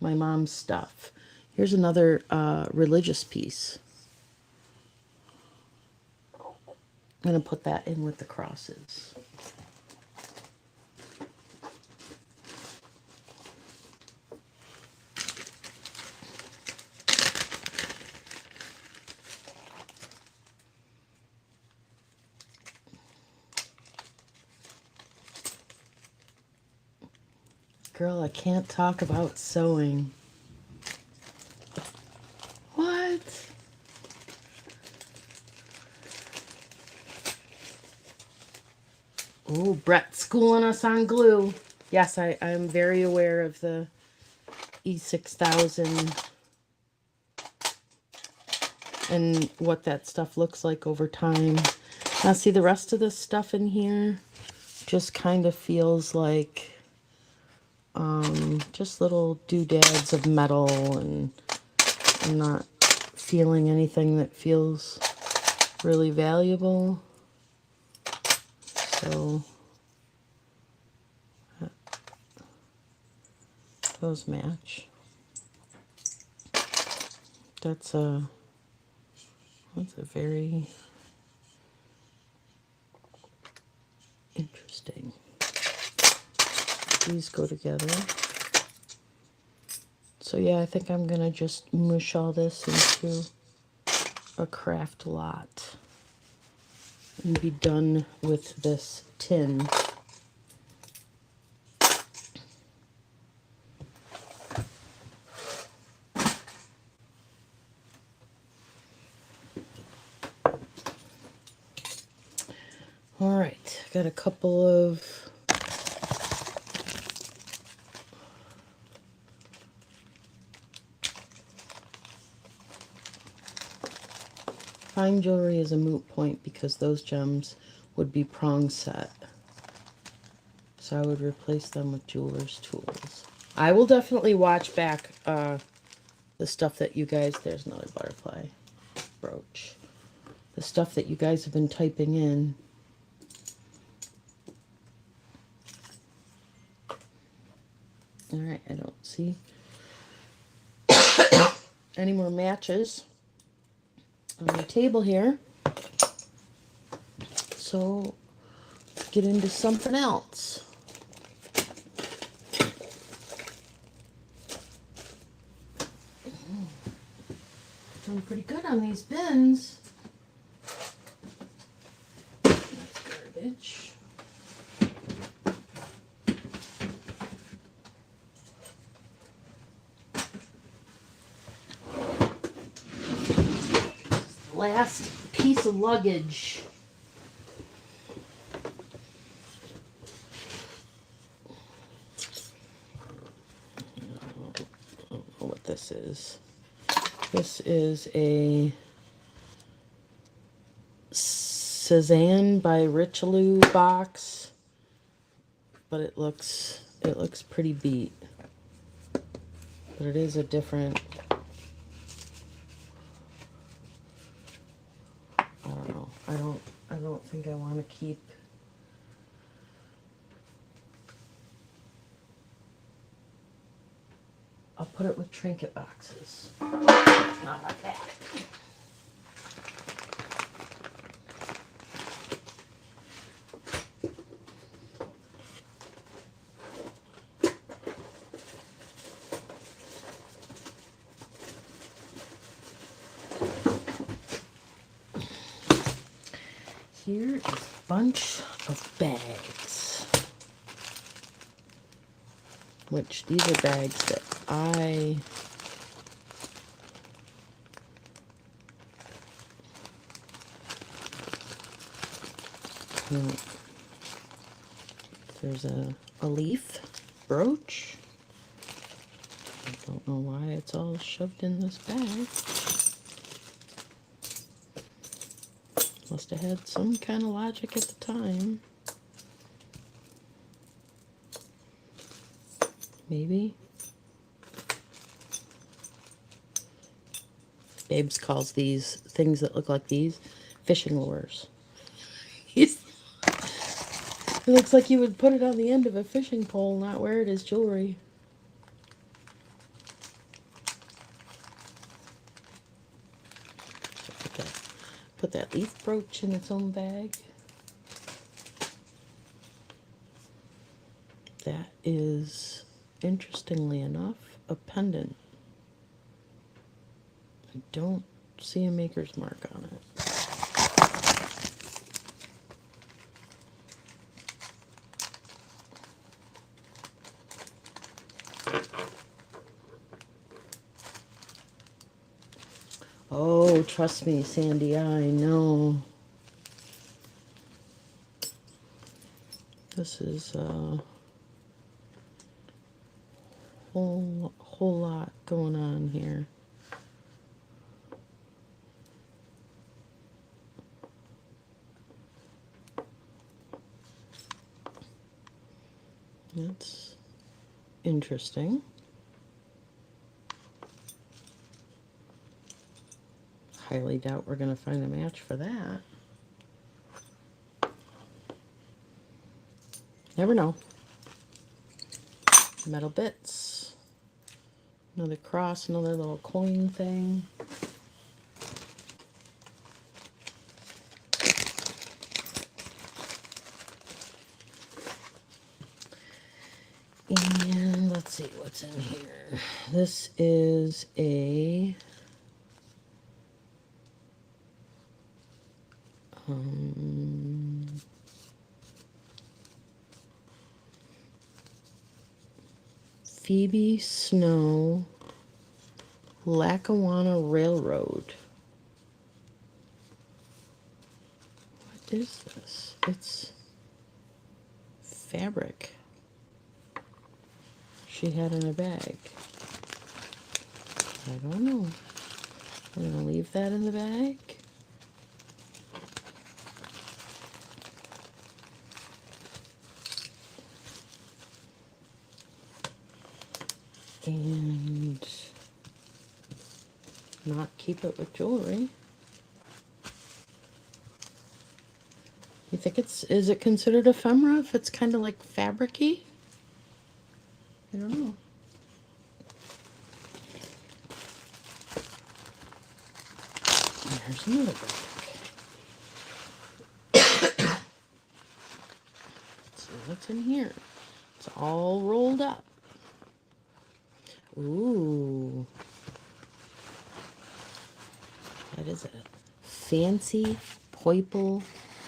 my mom's stuff. Here's another religious piece. I'm going to put that in with the crosses. Girl, I can't talk about sewing. What? Oh, Brett's schooling us on glue. Yes, I'm very aware of the E6000 and what that stuff looks like over time. Now see, the rest of this stuff in here just kind of feels like just little doodads of metal, and I'm not feeling anything that feels really valuable. So those match. That's a very interesting. These go together. So yeah, I think I'm gonna just mush all this into a craft lot and be done with this tin. All right, got a couple of fine jewelry is a moot point because those gems would be prong set. So I would replace them with jeweler's tools. I will definitely watch back the stuff that you guys, there's another butterfly brooch. The stuff that you guys have been typing in. All right, I don't see any more matches on the table here. So let's get into something else. Doing pretty good on these bins. That's garbage. Last piece of luggage. I don't know what this is. This is a Cezanne by Richelieu box, but it looks pretty beat. But it is a different, I don't know. I don't think I want to keep I'll put it with trinket boxes. Not like that. Here is a bunch of bags, which these are bags that I there's a leaf brooch. I don't know why it's all shoved in this bag. Must have had some kind of logic at the time. Maybe. Babes calls these things that look like these fishing lures. It looks like you would put it on the end of a fishing pole, not wear it as jewelry. Put that leaf brooch in its own bag. That is, interestingly enough, a pendant. I don't see a maker's mark on it. Oh, trust me, Sandy, I know. This is a whole lot going on here. That's interesting. Highly doubt we're going to find a match for that. Never know. Metal bits. Another cross, another little coin thing. And let's see what's in here. This is a Phoebe Snow Lackawanna Railroad. What is this? It's fabric she had in a bag. I don't know. I'm going to leave that in the bag. And not keep it with jewelry. You think is it considered ephemera if it's kind of like fabric-y? I don't know. There's another bag. Let's see what's in here. It's all rolled up. Ooh. What is it? Fancy purple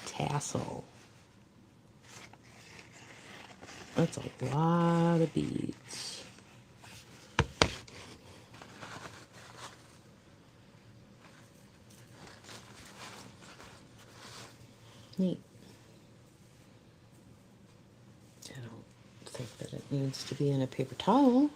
tassel. That's a lot of beads. Neat. I don't think that it needs to be in a paper towel.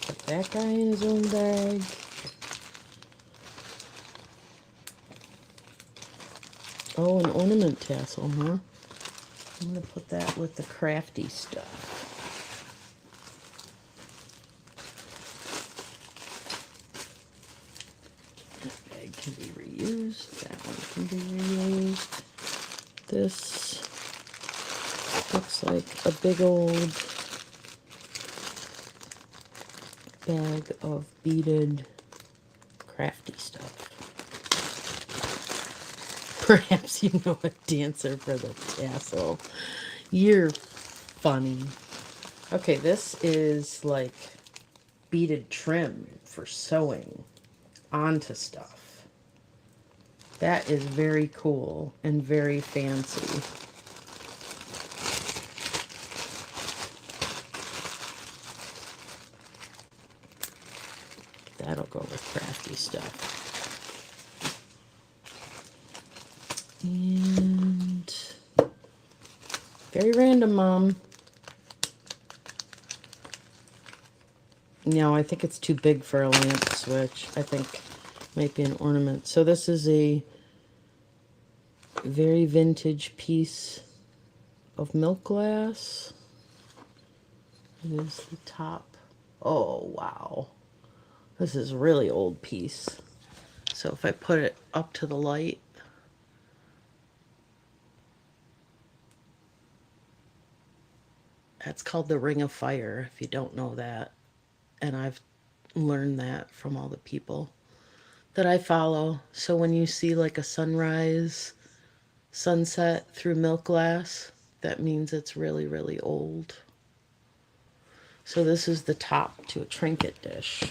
Put that guy in his own bag. Oh, an ornament tassel, huh? I'm going to put that with the crafty stuff. That bag can be reused. That one can be reused. This looks like a big old bag of beaded crafty stuff. Perhaps you know a dancer for the tassel. You're funny. Okay, this is like beaded trim for sewing onto stuff. That is very cool and very fancy. That'll go with crafty stuff. And very random, Mom. No, I think it's too big for a lamp switch. I think Might be an ornament. So this is a very vintage piece of milk glass. It is the top. Oh, wow. This is a really old piece. So if I put it up to the light, that's called the Ring of Fire, if you don't know that. And I've learned that from all the people that I follow. So when you see like a sunrise, sunset through milk glass, that means it's really, really old. So this is the top to a trinket dish.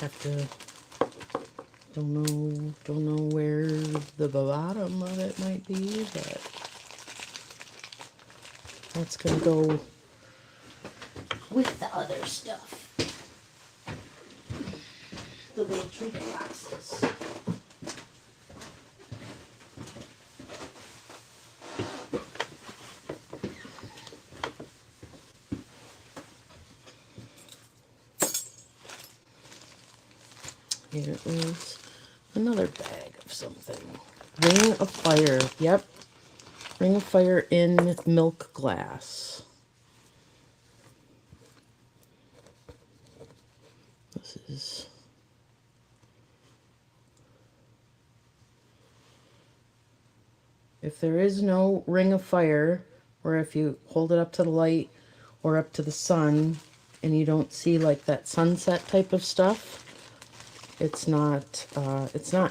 Have to, don't know where the bottom of it might be, but that's gonna go with the other stuff. The little trinket boxes. Here is another bag of something. Ring of Fire. Yep. Ring of Fire in milk glass. This is... If there is no Ring of Fire, or if you hold it up to the light or up to the sun and you don't see like that sunset type of stuff, it's not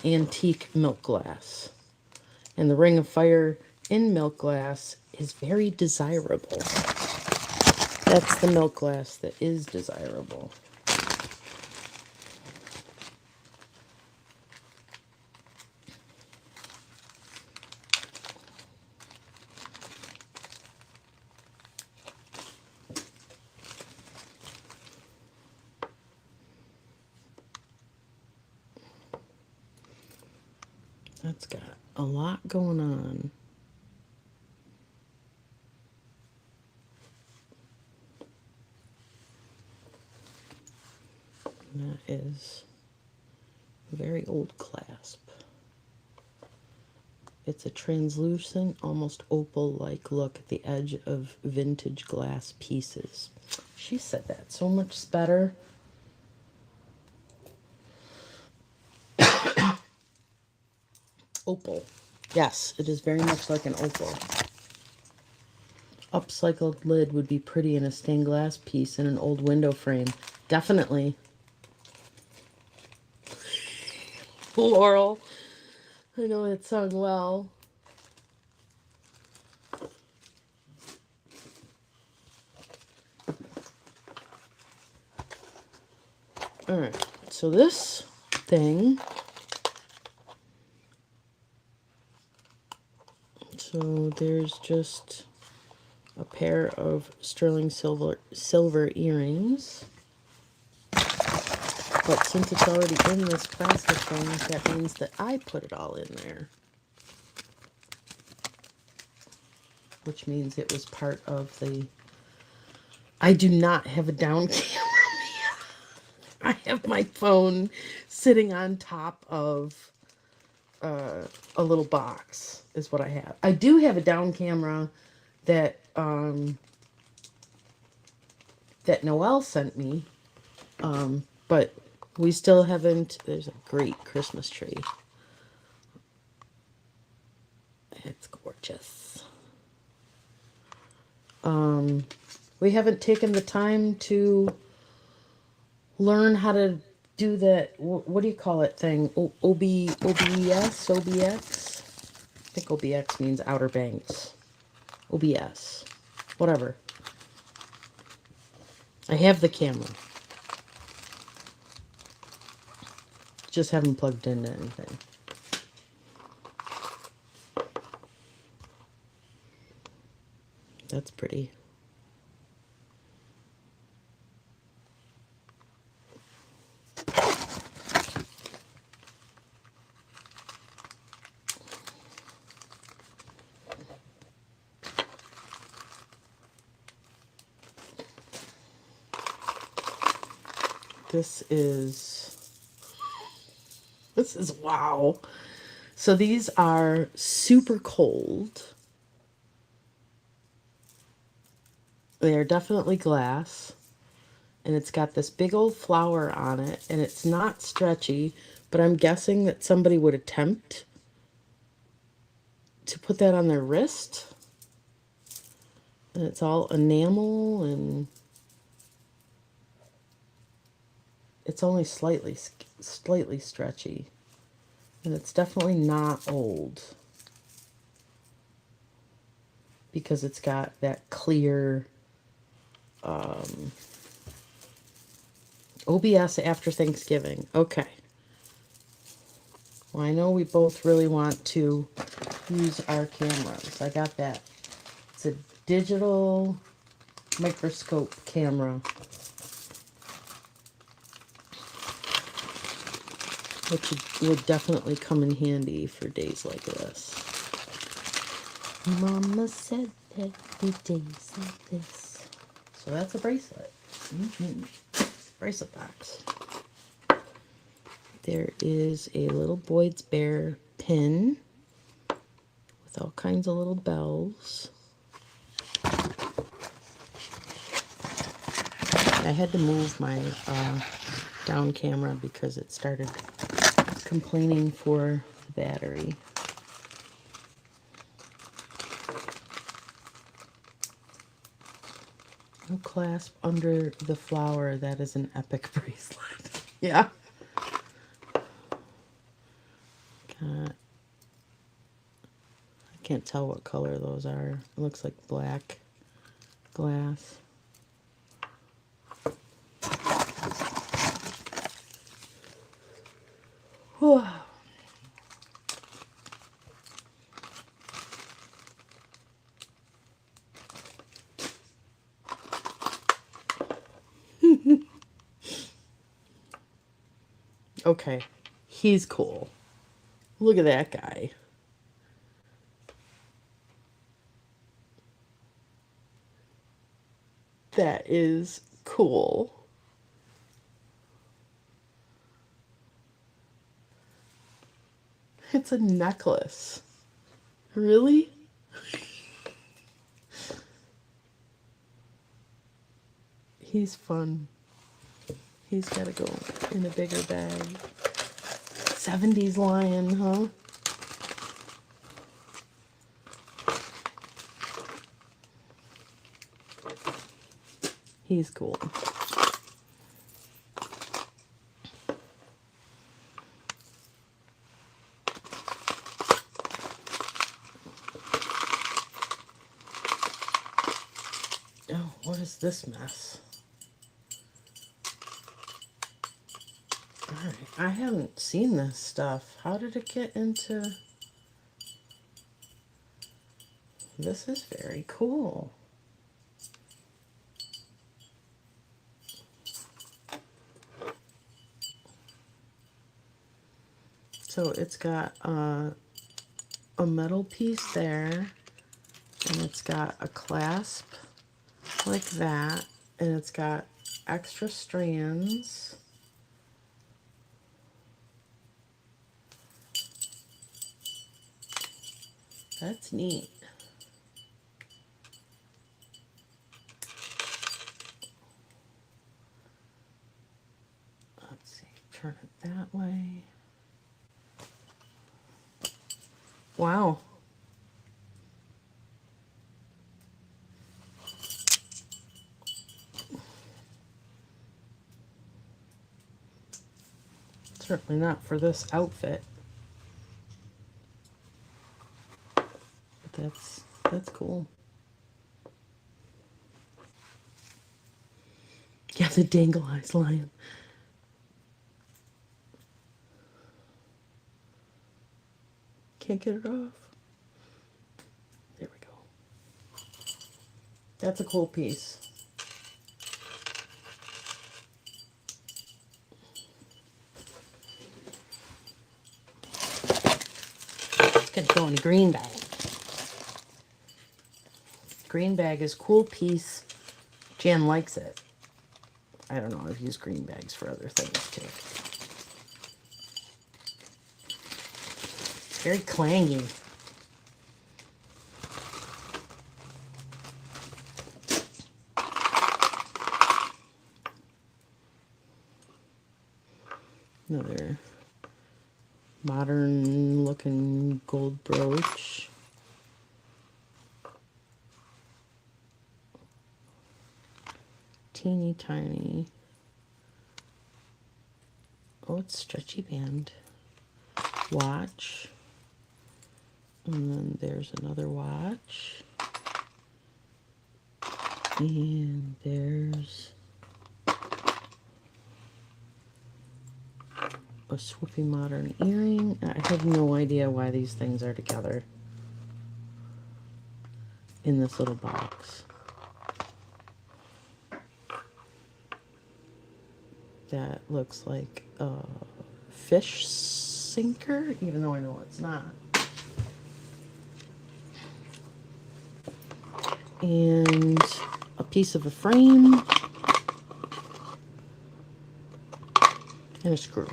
antique milk glass. And the Ring of Fire in milk glass is very desirable. That's the milk glass that is desirable. That's got a lot going on. And that is a very old clasp. It's a translucent, almost opal-like look at the edge of vintage glass pieces. She said that so much better. Opal. Yes, it is very much like an opal. Upcycled lid would be pretty in a stained glass piece in an old window frame. Definitely. Laurel. I know it sung well. Alright, so this thing... So there's just a pair of sterling silver earrings. But since it's already in this plastic thing, that means that I put it all in there. Which means it was part of the... I do not have a down camera. I have my phone sitting on top of a little box is what I have. I do have a down camera that that Noelle sent me, but we still haven't... There's a great Christmas tree. It's gorgeous. We haven't taken the time to learn how to do that, what do you call it thing? OBS? OBX? I think OBX means Outer Banks. OBS. Whatever. I have the camera. Just haven't plugged into anything. That's pretty. This is wow. So these are super cold. They are definitely glass. And it's got this big old flower on it. And it's not stretchy. But I'm guessing that somebody would attempt to put that on their wrist. And it's all enamel. And it's only slightly stretchy. And it's definitely not old. Because it's got that clear OBS after Thanksgiving. Okay. Well, I know we both really want to use our cameras. I got that. It's a digital microscope camera, which would definitely come in handy for days like this. Mama said that the days like this. So that's a bracelet. Bracelet box. There is a little Boyd's Bear pin with all kinds of little bells. I had to move my down camera because it started complaining for the battery. No clasp under the flower. That is an epic bracelet. Yeah. I can't tell what color those are. It looks like black glass. Whew. Okay, he's cool. Look at that guy. That is cool. It's a necklace. Really? He's fun. He's got to go in a bigger bag. 70s lion, huh? He's cool. Oh, what is this mess? Alright, I haven't seen this stuff. How did it get into... This is very cool. So it's got a metal piece there, and it's got a clasp like that, and it's got extra strands. That's neat. Let's see, turn it that way. Wow. Certainly not for this outfit. But that's cool. Yeah, the dangle eyes lion. Can't get it off. There we go. That's a cool piece. It's gonna go in a green bag. Green bag is cool piece. Jan likes it. I don't know, I've used green bags for other things too. Very clangy. Another modern looking gold brooch. Teeny tiny. Oh, it's stretchy band. Watch. And then there's another watch. And there's a swoopy modern earring. I have no idea why these things are together in this little box. That looks like a fish sinker, even though I know it's not. And a piece of a frame and a screw.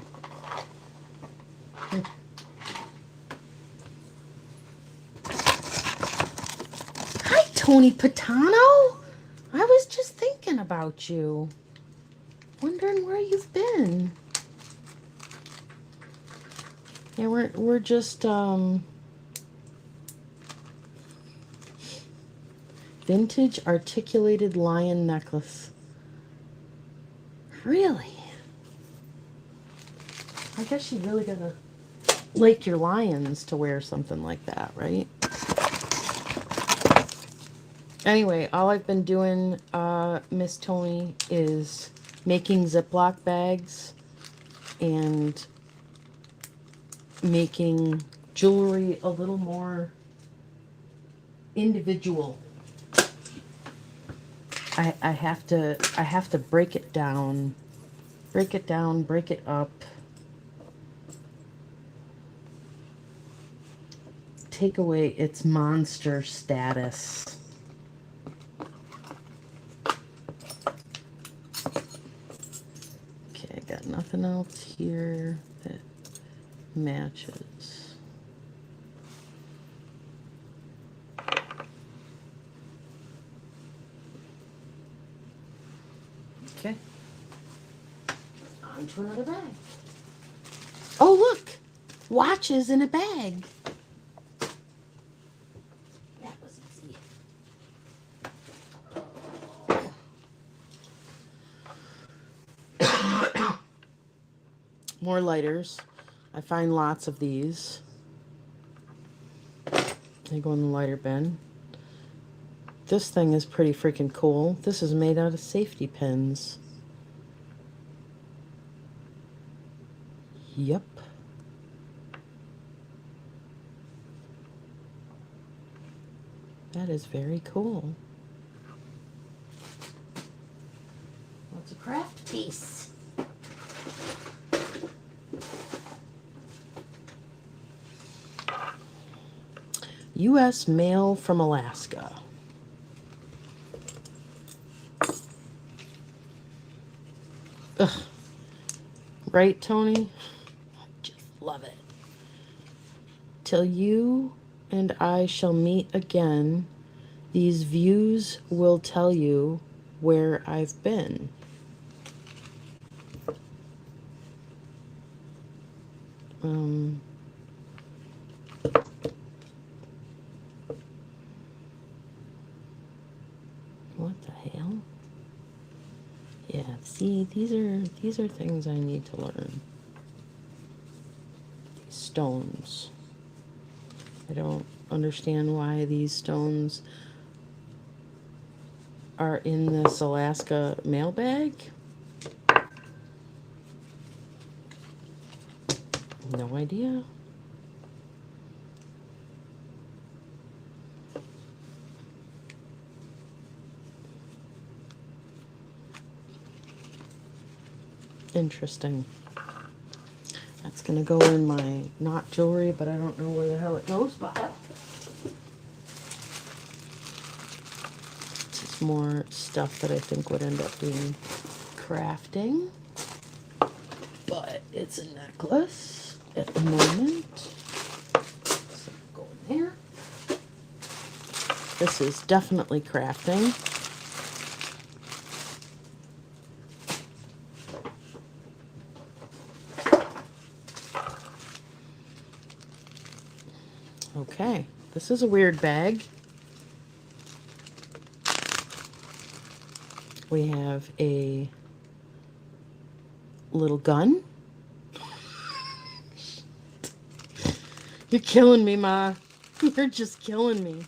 Hi, Tony Patano. I was just thinking about you. Wondering where you've been. Yeah, we're just vintage articulated lion necklace. Really? I guess you really gotta like your lions to wear something like that, right? Anyway, all I've been doing, Miss Tony, is making Ziploc bags and making jewelry a little more individual. I have to break it down, break it up, take away its monster status. Okay, I got nothing else here that matches. Okay. On to another bag. Oh, look! Watches in a bag. That was easy. More lighters. I find lots of these. They go in the lighter bin. This thing is pretty freaking cool. This is made out of safety pins. Yep. That is very cool. What's a craft piece? U.S. mail from Alaska. Ugh. Right, Tony? I just love it. Till you and I shall meet again, these views will tell you where I've been. What the hell? Yeah, see, these are things I need to learn. These stones. I don't understand why these stones are in this Alaska mailbag. No idea. Interesting. That's gonna go in my not jewelry, but I don't know where the hell it goes by. It's just more stuff that I think would end up being crafting, but it's a necklace at the moment. So go in there. This is definitely crafting. Okay, this is a weird bag. We have a little gun. You're killing me, Ma. You're just killing me.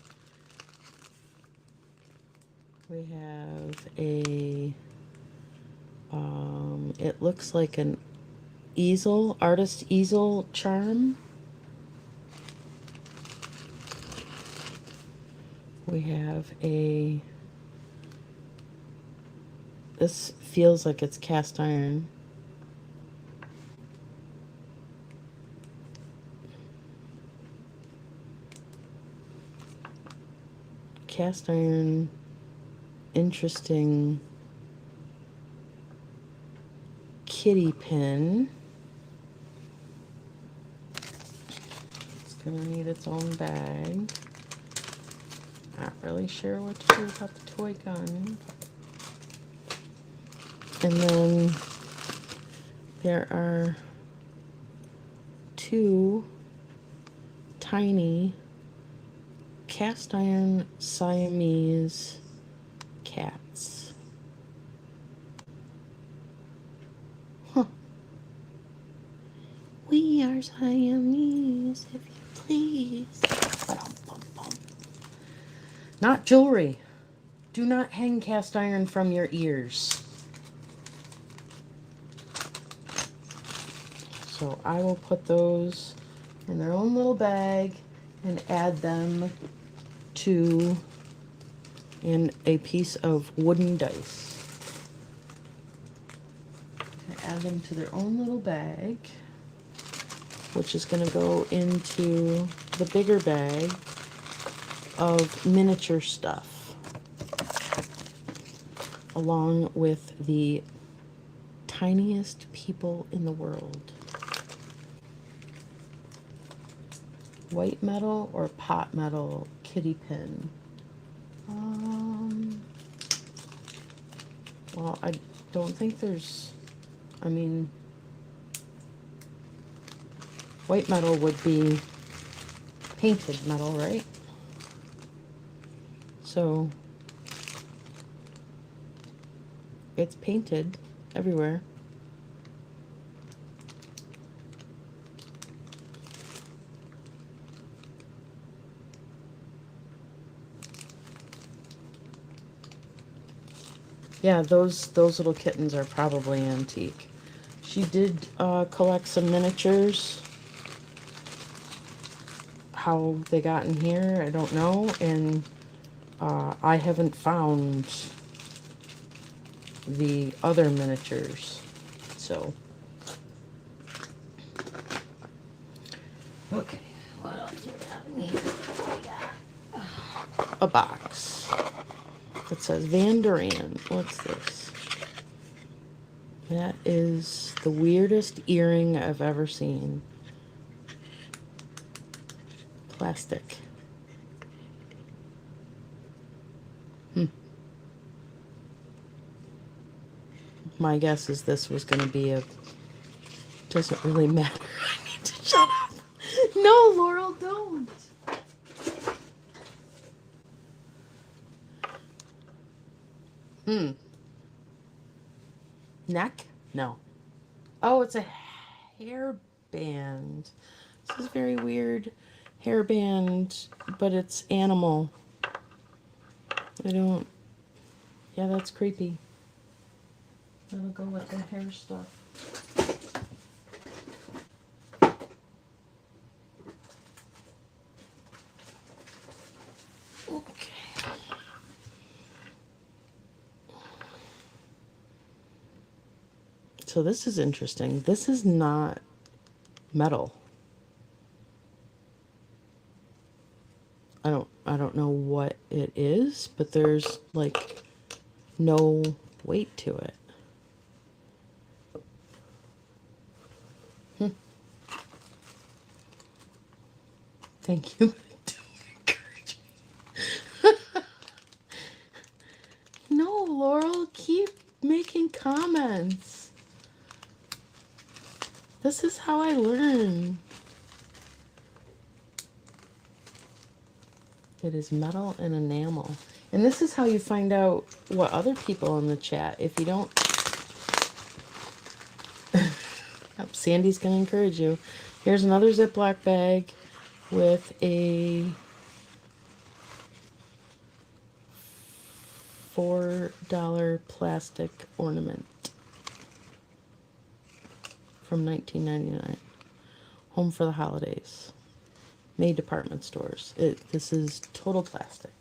We have a, it looks like an easel, artist easel charm. We have a, this feels like it's cast iron. Cast iron, interesting kitty pin. It's gonna need its own bag. Not really sure what to do about the toy gun. And then there are two tiny cast iron Siamese cats. Huh. We are Siamese, if you please. Not jewelry. Do not hang cast iron from your ears. So I will put those in their own little bag and add them to a piece of wooden dice. Add them to their own little bag, which is going to go into the bigger bag of miniature stuff, along with the tiniest people in the world. White metal or pot metal kitty pin? Well, I don't think there's, I mean, white metal would be painted metal, right? So it's painted everywhere. Yeah, those little kittens are probably antique. She did collect some miniatures. How they got in here, I don't know, and I haven't found the other miniatures, so. Okay, what else do we have in here? A box. It says Van Duran. What's this? That is the weirdest earring I've ever seen. Plastic. My guess is this was going to be a... Doesn't really matter. I need to shut up. No, Laurel, don't. Neck? No. Oh, it's a hairband. This is very weird. Hairband, but it's animal. I don't... Yeah, that's creepy. That'll go with the hair stuff. Okay. So this is interesting. This is not metal. I don't know what it is, but there's like no weight to it. Thank you. No, Laurel, keep making comments. This is how I learn. It is metal and enamel. And this is how you find out what other people in the chat. If you don't... Yep, Sandy's going to encourage you. Here's another Ziploc bag with a $4 plastic ornament from 1999. Home for the holidays. May department stores. This is total plastic.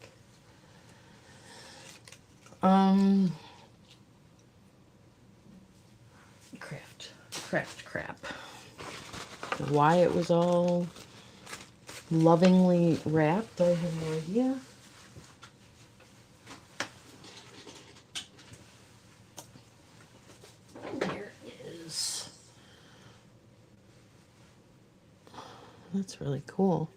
Craft crap. Why it was all lovingly wrapped, I have no idea. There is. That's really cool.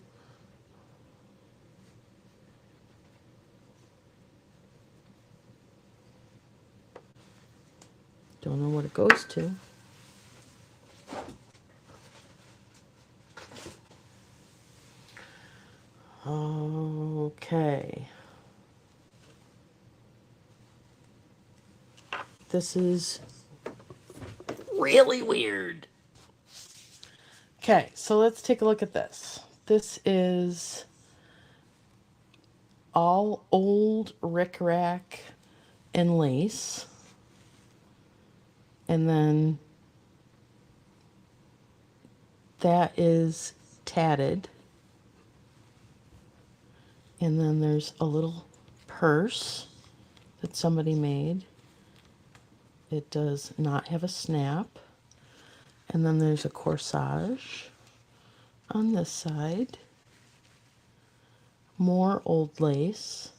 Don't know what it goes to. Okay. This is really weird. Okay, so let's take a look at this. This is all old rickrack and lace. And then that is tatted. And then there's a little purse that somebody made. It does not have a snap. And then there's a corsage on this side. More old lace.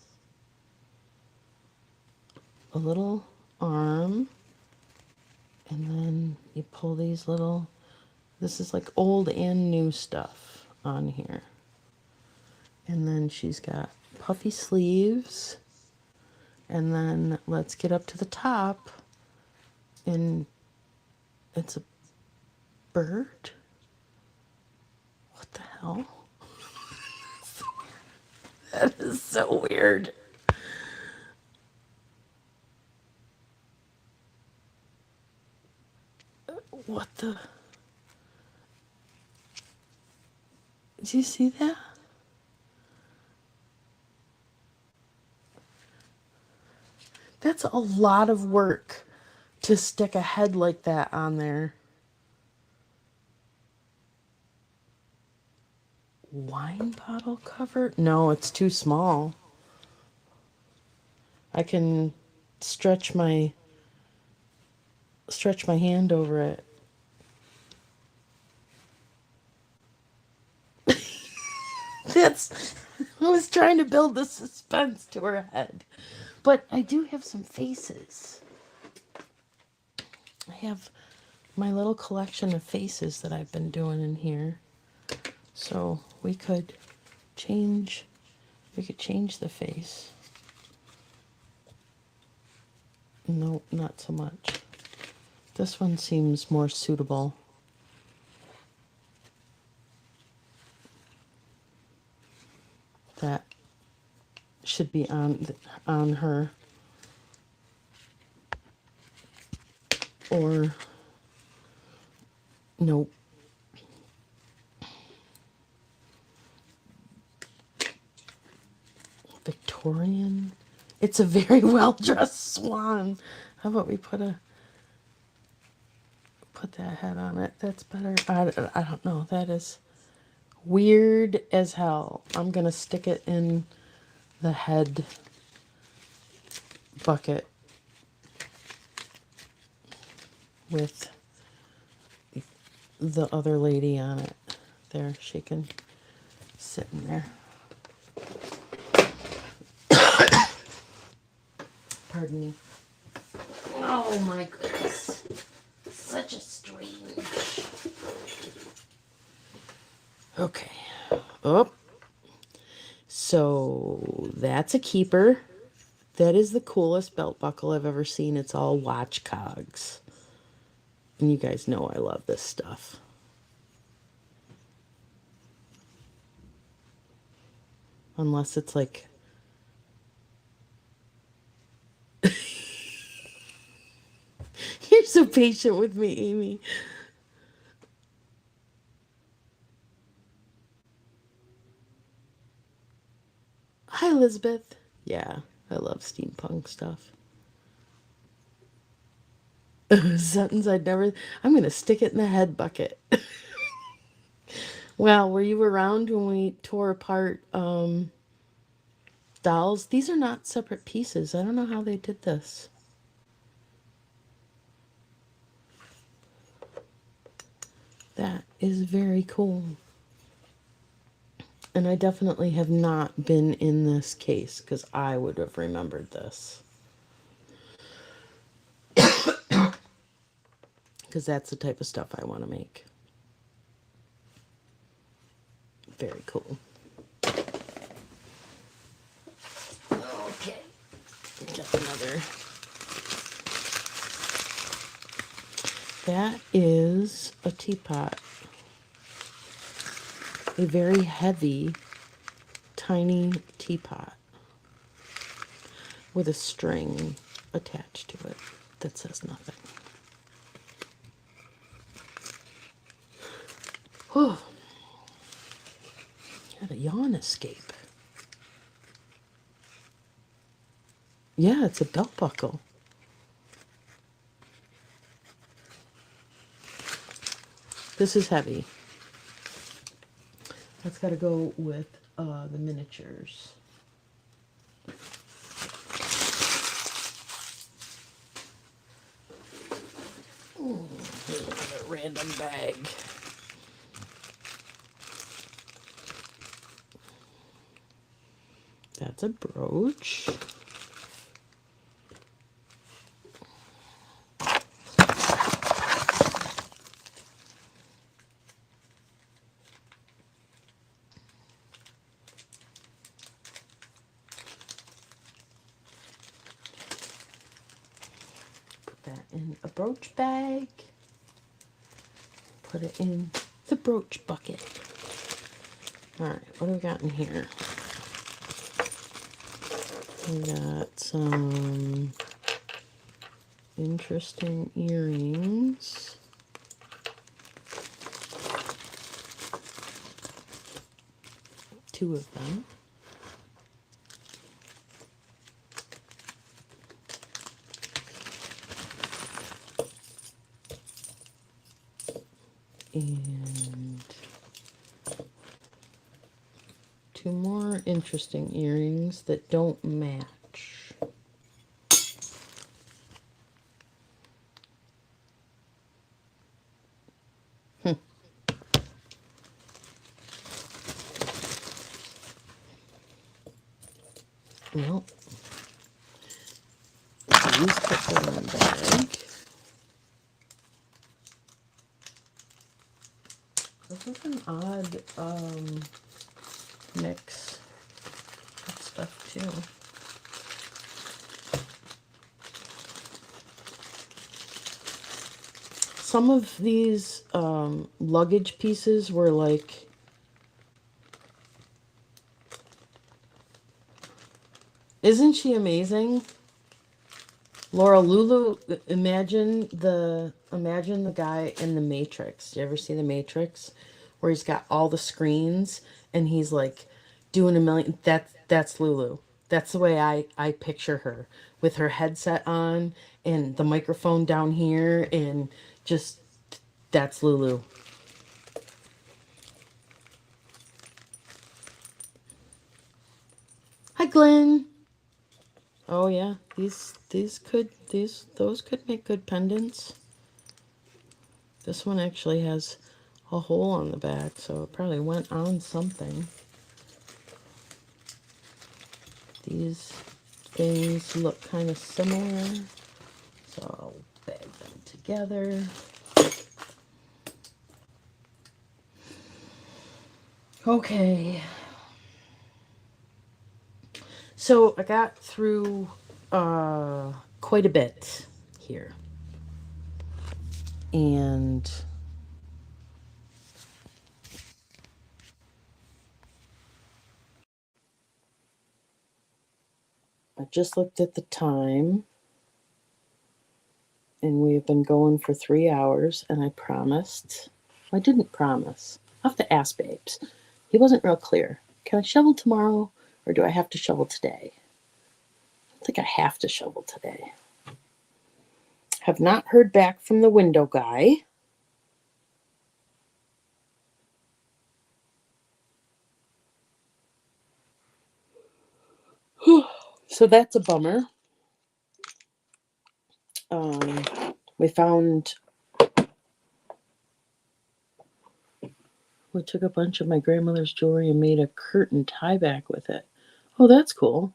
A little arm. And then you pull these little, this is like old and new stuff on here. And then she's got puffy sleeves. And then let's get up to the top. And it's a bird. What the hell? That is so weird. What the? Did you see that? That's a lot of work to stick a head like that on there. Wine bottle cover? No, it's too small. I can stretch my hand over it. I was trying to build the suspense to her head. But I do have some faces. I have my little collection of faces that I've been doing in here. So we could change the face. No, not so much. This one seems more suitable. That should be on her. Or nope. Victorian. It's a very well-dressed swan. How about we put that head on it? That's better. I don't know. That is weird as hell. I'm gonna stick it in the head bucket with the other lady on it. There, she can sit in there. Pardon me. Oh my goodness. Such a strange Okay. Oh, so that's a keeper. That is the coolest belt buckle I've ever seen. It's all watch cogs. And you guys know I love this stuff. Unless it's like... You're so patient with me, Amy. Hi, Elizabeth. Yeah, I love steampunk stuff. Sentence I'd never... I'm going to stick it in the head bucket. Well, were you around when we tore apart dolls? These are not separate pieces. I don't know how they did this. That is very cool. And I definitely have not been in this case because I would have remembered this. Because that's the type of stuff I want to make. Very cool. Okay. Got another. That is a teapot. A very heavy, tiny teapot with a string attached to it that says nothing. Oh, had a yawn escape. Yeah, it's a belt buckle. This is heavy. That's got to go with the miniatures. Ooh, here's another random bag. That's a brooch. Put that in a brooch bag. Put it in the brooch bucket. Alright, what do we got in here? We got some interesting earrings. Two of them. And two more interesting earrings that don't match. Well, these put in the bag. This is an odd mix of stuff too. Some of these luggage pieces were like, isn't she amazing? Laura, Lulu, imagine the guy in the Matrix. Do you ever see the Matrix? Where he's got all the screens and he's like doing a million. That's Lulu. That's the way I picture her, with her headset on and the microphone down here, and just, that's Lulu. Hi, Glenn. Oh yeah, those could make good pendants. This one actually has a hole on the back, so it probably went on something. These things look kind of similar, so I'll bag them together. Okay. So I got through quite a bit here. And I just looked at the time, and we have been going for 3 hours, and I promised. I didn't promise. I'll have to ask Babes. He wasn't real clear. Can I shovel tomorrow, or do I have to shovel today? I think I have to shovel today. Have not heard back from the window guy. So that's a bummer. We found, we took a bunch of my grandmother's jewelry and made a curtain tie back with it. Oh, that's cool.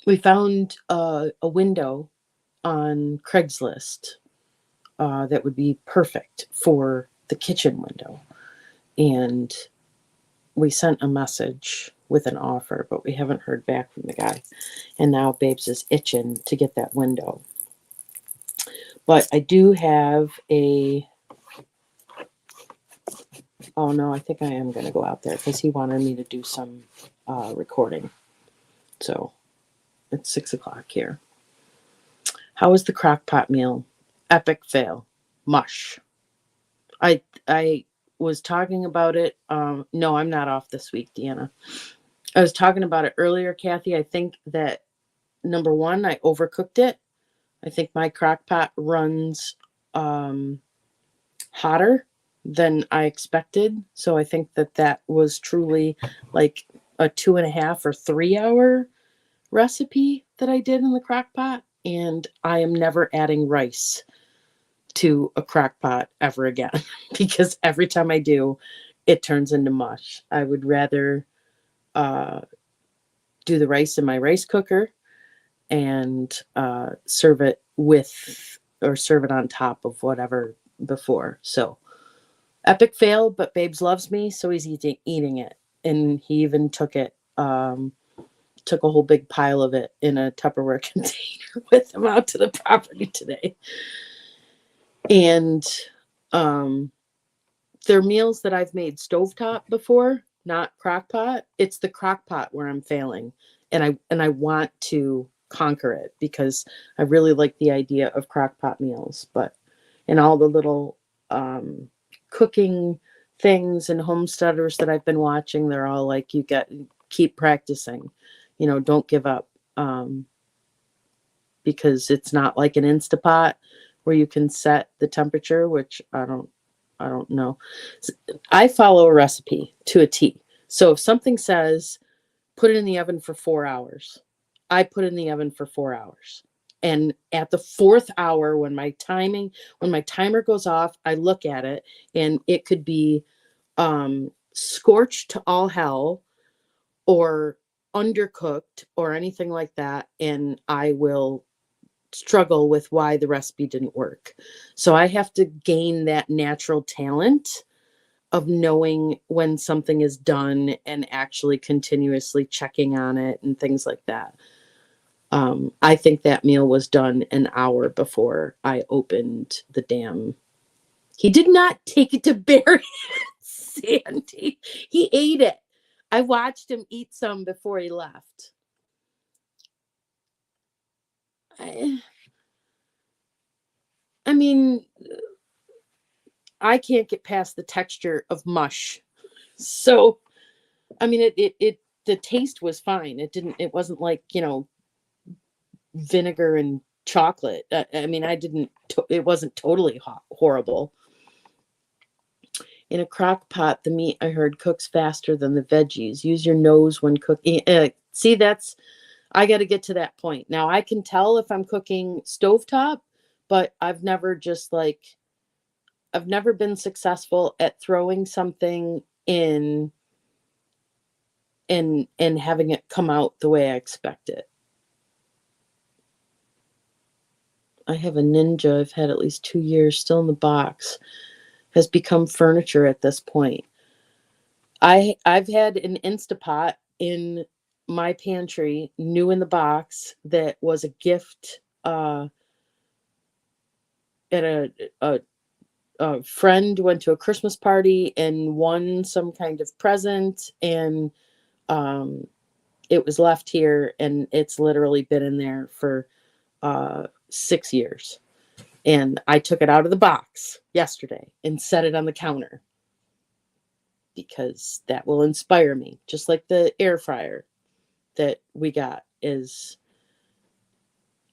We found a window on Craigslist that would be perfect for the kitchen window. And we sent a message with an offer, but we haven't heard back from the guy. And now Babes is itching to get that window. But I do have a... Oh no, I think I am going to go out there because he wanted me to do some recording. So it's 6 o'clock here. How was the crock pot meal? Epic fail. Mush. I was talking about it. No, I'm not off this week, Deanna. I was talking about it earlier, Kathy. I think that number one, I overcooked it. I think my crock pot runs hotter than I expected. So I think that was truly like a 2.5 or 3 hour recipe that I did in the crock pot. And I am never adding rice to a crock pot ever again because every time I do, it turns into mush. I would rather do the rice in my rice cooker and serve it with or serve it on top of whatever before. So epic fail, but Babes loves me, so he's eating it. And he even took it, took a whole big pile of it in a Tupperware container with him out to the property today. And they're meals that I've made stovetop before, not crock pot. It's the crock pot where I'm failing. And I want to conquer it because I really like the idea of crock pot meals. But in all the little cooking things and homesteaders that I've been watching, they're all like, keep practicing, don't give up. Because it's not like an Instapot where you can set the temperature, which I don't know. I follow a recipe to a T. So if something says put it in the oven for 4 hours, I put it in the oven for 4 hours. And at the 4th hour, when my timer goes off, I look at it and it could be scorched to all hell or undercooked or anything like that. And I will struggle with why the recipe didn't work. So I have to gain that natural talent of knowing when something is done and actually continuously checking on it and things like that. I think that meal was done an hour before I opened the damn. He did not take it to bury Sandy. He ate it. I watched him eat some before he left. I mean, I can't get past the texture of mush. So, I mean, the taste was fine. It wasn't like, vinegar and chocolate. I mean, it wasn't totally horrible. In a crock pot, the meat, I heard, cooks faster than the veggies. Use your nose when cooking. See, I got to get to that point. Now, I can tell if I'm cooking stovetop, but I've never been successful at throwing something in and having it come out the way I expect it. I have a Ninja I've had at least 2 years still in the box, has become furniture at this point. I've had an Instapot in my pantry, new in the box, that was a gift at a friend went to a Christmas party and won some kind of present, and it was left here, and it's literally been in there for 6 years. And I took it out of the box yesterday and set it on the counter because that will inspire me. Just like the air fryer that we got is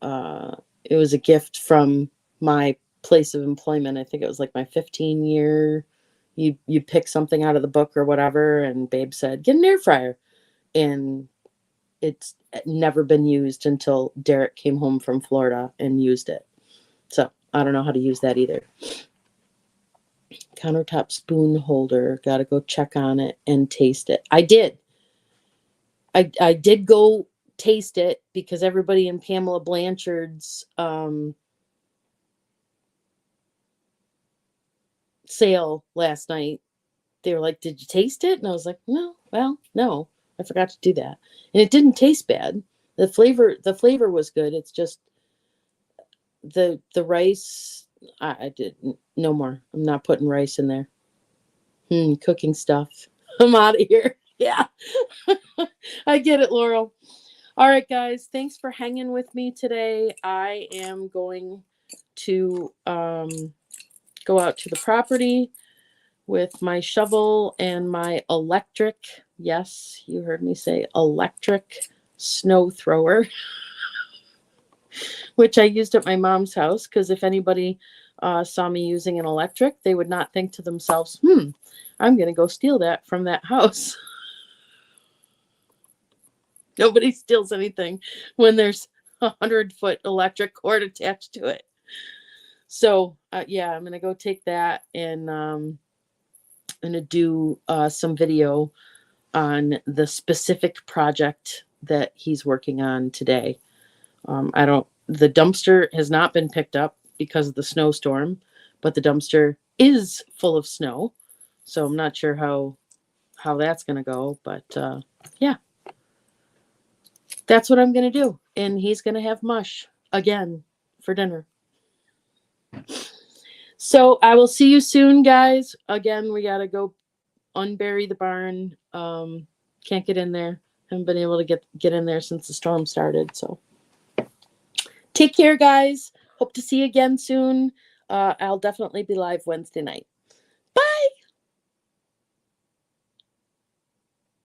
it was a gift from my place of employment. I think it was like my 15-year, you pick something out of the book or whatever, and Babe said, get an air fryer. And it's never been used until Derek came home from Florida and used it. So I don't know how to use that either. Countertop spoon holder. Got to go check on it and taste it. I did. I did go taste it because everybody in Pamela Blanchard's sale last night, they were like, did you taste it? And I was like, no, well, no, I forgot to do that. And it didn't taste bad. The flavor was good. It's just the rice, I didn't, no more. I'm not putting rice in there. Cooking stuff. I'm out of here. Yeah. I get it, Laurel. All right, guys. Thanks for hanging with me today. I am going to go out to the property with my shovel and my electric, yes, you heard me say electric snow thrower, which I used at my mom's house, because if anybody saw me using an electric, they would not think to themselves, I'm going to go steal that from that house. Nobody steals anything when there's 100-foot electric cord attached to it. So, yeah, I'm going to go take that, and I'm going to do some video on the specific project that he's working on today. The dumpster has not been picked up because of the snowstorm, but the dumpster is full of snow. So I'm not sure how that's going to go, but yeah. That's what I'm going to do. And he's going to have mush again for dinner. So I will see you soon, guys. Again, we got to go unbury the barn. Can't get in there. Haven't been able to get in there since the storm started. So take care, guys. Hope to see you again soon. I'll definitely be live Wednesday night.